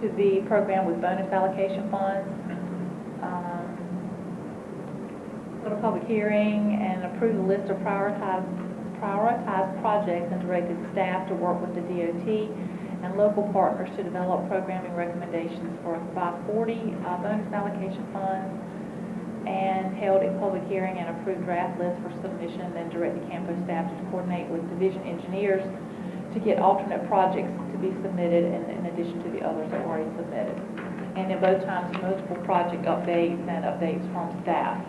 to be programmed with bonus allocation funds. Go to public hearing and approve the list of prioritized projects and directed staff to work with the DOT and local partners to develop programming recommendations for 540 bonus allocation funds, and held a public hearing and approved draft list for submission, then directed campus staff to coordinate with division engineers to get alternate projects to be submitted in addition to the others that were already submitted. And in both times, multiple project updates and updates from staff.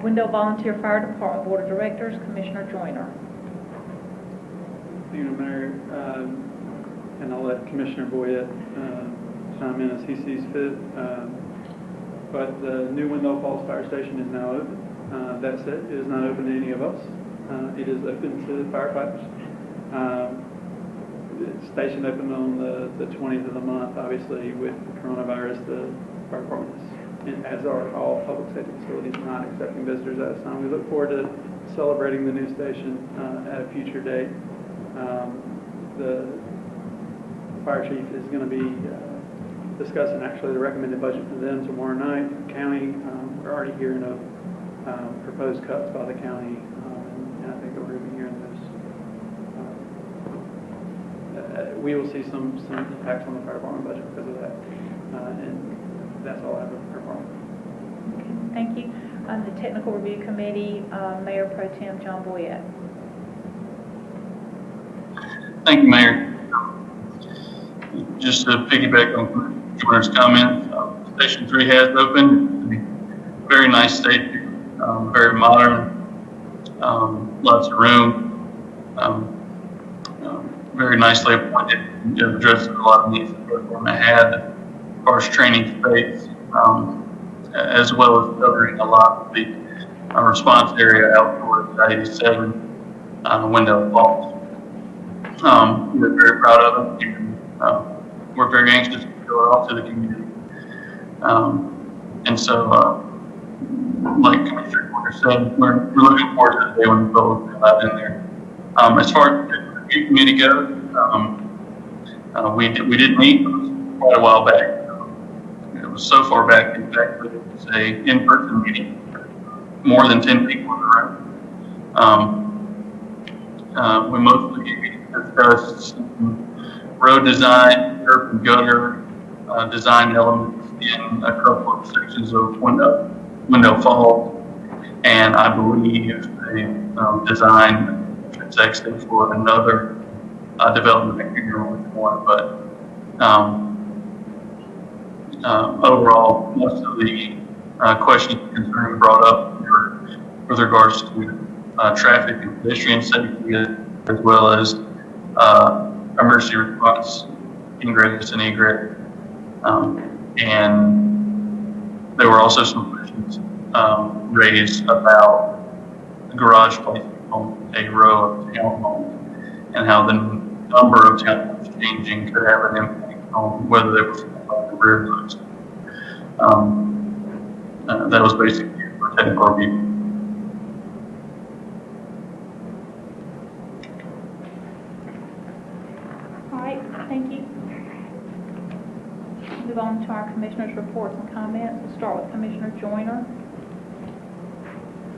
Wendell Volunteer Fire Department Board of Directors, Commissioner Joyner. Thank you, Mayor, and I'll let Commissioner Boyette chime in as he sees fit. But the new Wendell Falls Fire Station is now open. That said, it is not open to any of us. It is open to the firefighters. The station opened on the 20th of the month. Obviously, with the coronavirus, the fire department is, as are all public safety facilities, not accepting visitors at this time. We look forward to celebrating the new station at a future date. The fire chief is going to be discussing actually the recommended budget for them tomorrow night. County, we're already hearing of proposed cuts by the county, and I think that we're going to be hearing those. We will see some impacts on the fire department budget because of that, and that's all I have for the department. Okay, thank you. On the Technical Review Committee, Mayor Pro Tem John Boyette. Thank you, Mayor. Just to piggyback on Commissioner's comments, Station 3 has opened. Very nice station, very modern, lots of room, very nicely appointed. It addresses a lot of needs that the department had, as far as training space, as well as covering a lot of the response area out towards 87 Wendell Falls. We're very proud of it. We're very anxious to go out to the community. And so, like Commissioner Porter said, we're looking forward to the day when the public will be allowed in there. As far as the review committee goes, we did meet quite a while back. It was so far back, in fact, that it was a in-person meeting, more than 10 people in the room. We mostly discussed road design, curb and gutter design elements in a couple of sections of Wendell Falls, and I believe the design is actually for another development. I can't remember which one, but overall, most of the questions and concerns brought up were with regards to traffic and pedestrian safety, as well as emergency response, ingress and egress. And there were also some questions raised about garage placement on a row of townhomes and how the number of townhomes changing could have an impact on whether they were rear loads. That was basically for technical review. All right, right, thank you. Move on to our commissioners' reports and comments. We'll start with Commissioner Joyner.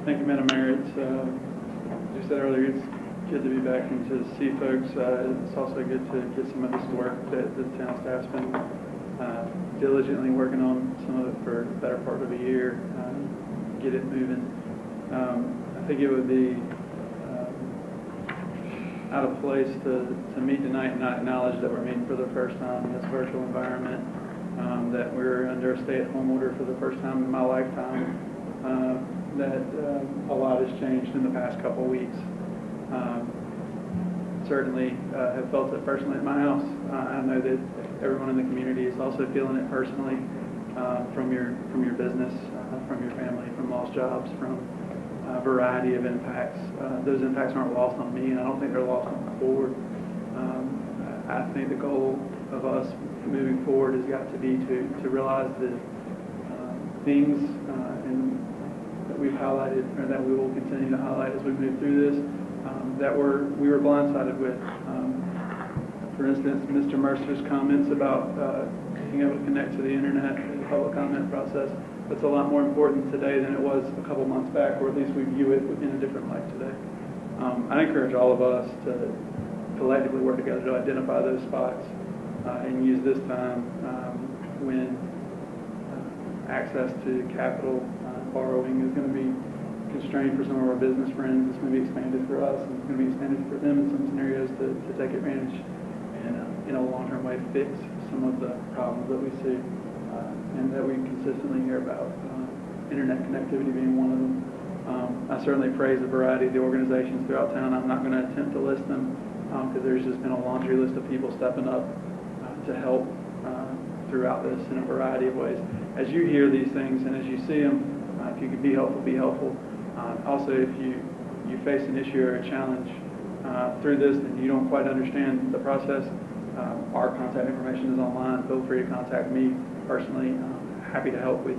Thank you, Madam Mayor. It's, as you said earlier, it's good to be back and to see folks. It's also good to get some of this work that the town staff's been diligently working on some of it for the better part of a year, get it moving. I think it would be out of place to meet tonight and not acknowledge that we're meeting for the first time in this virtual environment, that we're under a stay-at-home order for the first time in my lifetime, that a lot has changed in the past couple weeks. Certainly have felt it personally at my house. I know that everyone in the community is also feeling it personally, from your business, from your family, from lost jobs, from a variety of impacts. Those impacts aren't lost on me, and I don't think they're lost on the board. I think the goal of us moving forward has got to be to realize the things that we've highlighted, or that we will continue to highlight as we move through this, that we were blindsided with. For instance, Mr. Mercer's comments about being able to connect to the internet in the public comment process. That's a lot more important today than it was a couple months back, or at least we view it in a different light today. I encourage all of us to collectively work together to identify those spots and use this time when access to capital borrowing is going to be constrained for some of our business friends. It's going to be expanded for us, and it's going to be expanded for them in some scenarios to take advantage and in a long-term way fix some of the problems that we see and that we consistently hear about, internet connectivity being one of them. I certainly praise the variety of the organizations throughout town. I'm not going to attempt to list them because there's just been a laundry list of people stepping up to help throughout this in a variety of ways. As you hear these things and as you see them, if you could be helpful, be helpful. Also, if you face an issue or a challenge through this and you don't quite understand the process, our contact information is online. Feel free to contact me personally. Happy to help with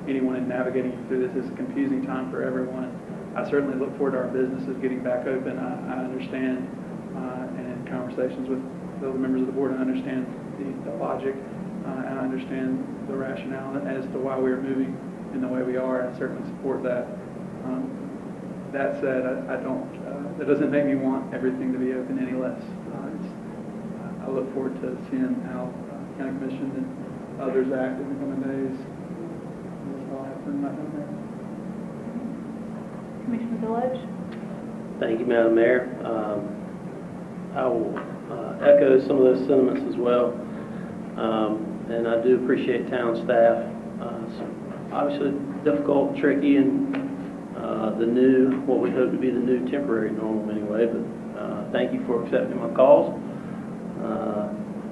anyone in navigating through this. It's a confusing time for everyone. I certainly look forward to our businesses getting back open. I understand, and in conversations with the other members of the board, I understand the logic, and I understand the rationale as to why we're moving in the way we are, and I certainly support that. That said, that doesn't make me want everything to be open any less. I look forward to seeing how County Commission and others act in the coming days. That's all I have for tonight, Madam Mayor. Commissioner Deloach? Thank you, Madam Mayor. I will echo some of those sentiments as well. And I do appreciate town staff. Obviously difficult, tricky, and what we hope to be the new temporary normal anyway, but thank you for accepting my calls.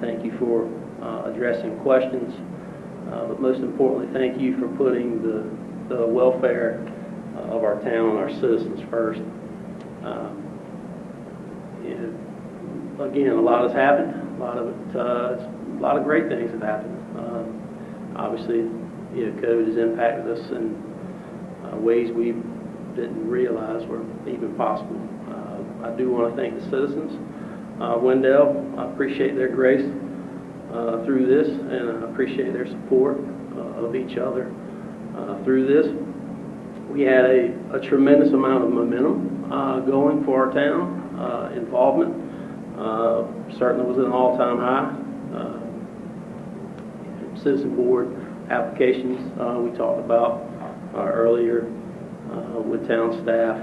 Thank you for addressing questions, but most importantly, thank you for putting the welfare of our town and our citizens first. Again, a lot has happened. A lot of great things have happened. Obviously, COVID has impacted us in ways we didn't realize were even possible. I do want to thank the citizens. Wendell, I appreciate their grace through this, and I appreciate their support of each other through this. We had a tremendous amount of momentum going for our town, involvement. Certainly was at an all-time high. Citizen board applications we talked about earlier with town staff.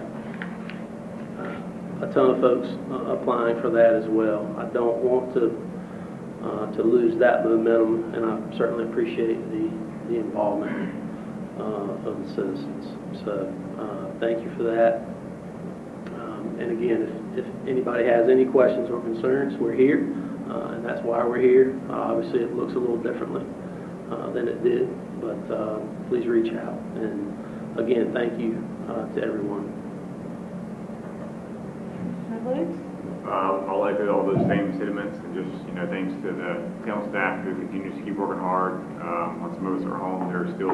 A ton of folks applying for that as well. I don't want to lose that momentum, and I certainly appreciate the involvement of the citizens. So thank you for that. And again, if anybody has any questions or concerns, we're here, and that's why we're here. Obviously, it looks a little differently than it did, but please reach out. And again, thank you to everyone. I'll echo all those same sentiments, and just thanks to the town staff who continues to keep working hard. On some of us are home, there are still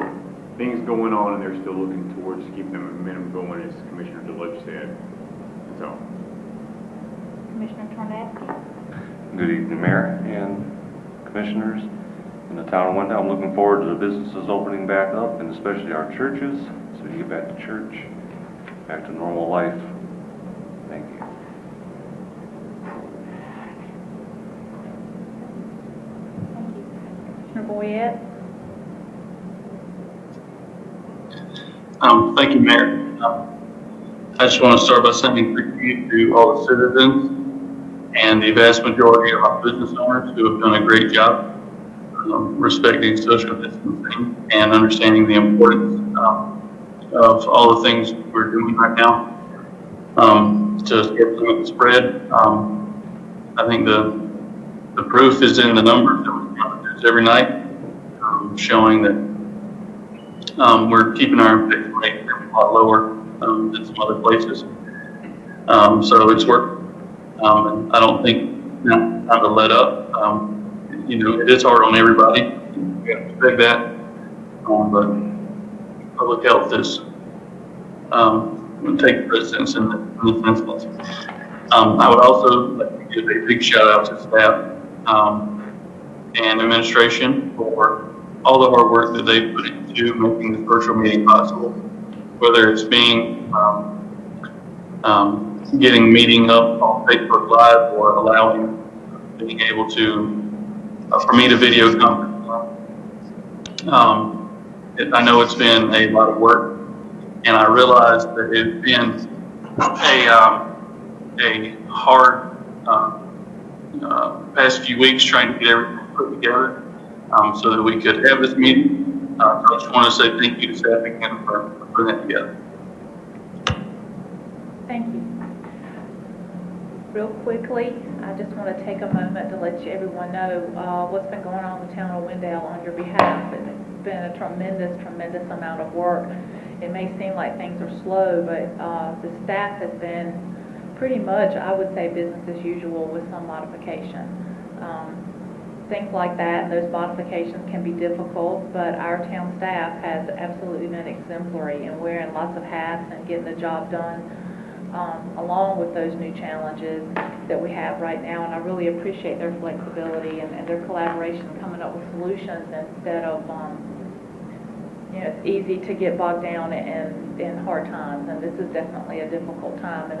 things going on, and they're still looking towards keeping the momentum going, as Commissioner Deloach said. So, Commissioner Tornasky? Good evening, Mayor and Commissioners in the town of Wendell. I'm looking forward to the businesses opening back up, and especially our churches, so we get back to church, back to normal life. Thank you. Commissioner Boyette? Thank you, Mayor. I just want to start by saying thank you to all the citizens and the vast majority of our business owners who have done a great job respecting social distancing and understanding the importance of all the things we're doing right now to get limit the spread. I think the proof is in the numbers that we produce every night, showing that we're keeping our infection rate a lot lower than some other places. So it's worked. And I don't think time to let up. It is hard on everybody. We have to expect that. But public health is going to take precedence in this instance. I would also like to give a big shout out to staff and administration for all the hard work that they put into making this virtual meeting possible, whether it's getting meeting up on Facebook Live or being able to, for me to video conference. I know it's been a lot of work, and I realize that it's been a hard past few weeks trying to get everything put together so that we could have this meeting. So I just want to say thank you to staff again for putting it together. Thank you. Real quickly, I just want to take a moment to let everyone know what's been going on in the town of Wendell on your behalf. And it's been a tremendous amount of work. It may seem like things are slow, but the staff has been pretty much, I would say, business as usual with some modification. Things like that, and those modifications can be difficult, but our town staff has absolutely been exemplary in wearing lots of hats and getting the job done, along with those new challenges that we have right now. And I really appreciate their flexibility and their collaboration coming up with solutions instead of, it's easy to get bogged down in hard times, and this is definitely a difficult time and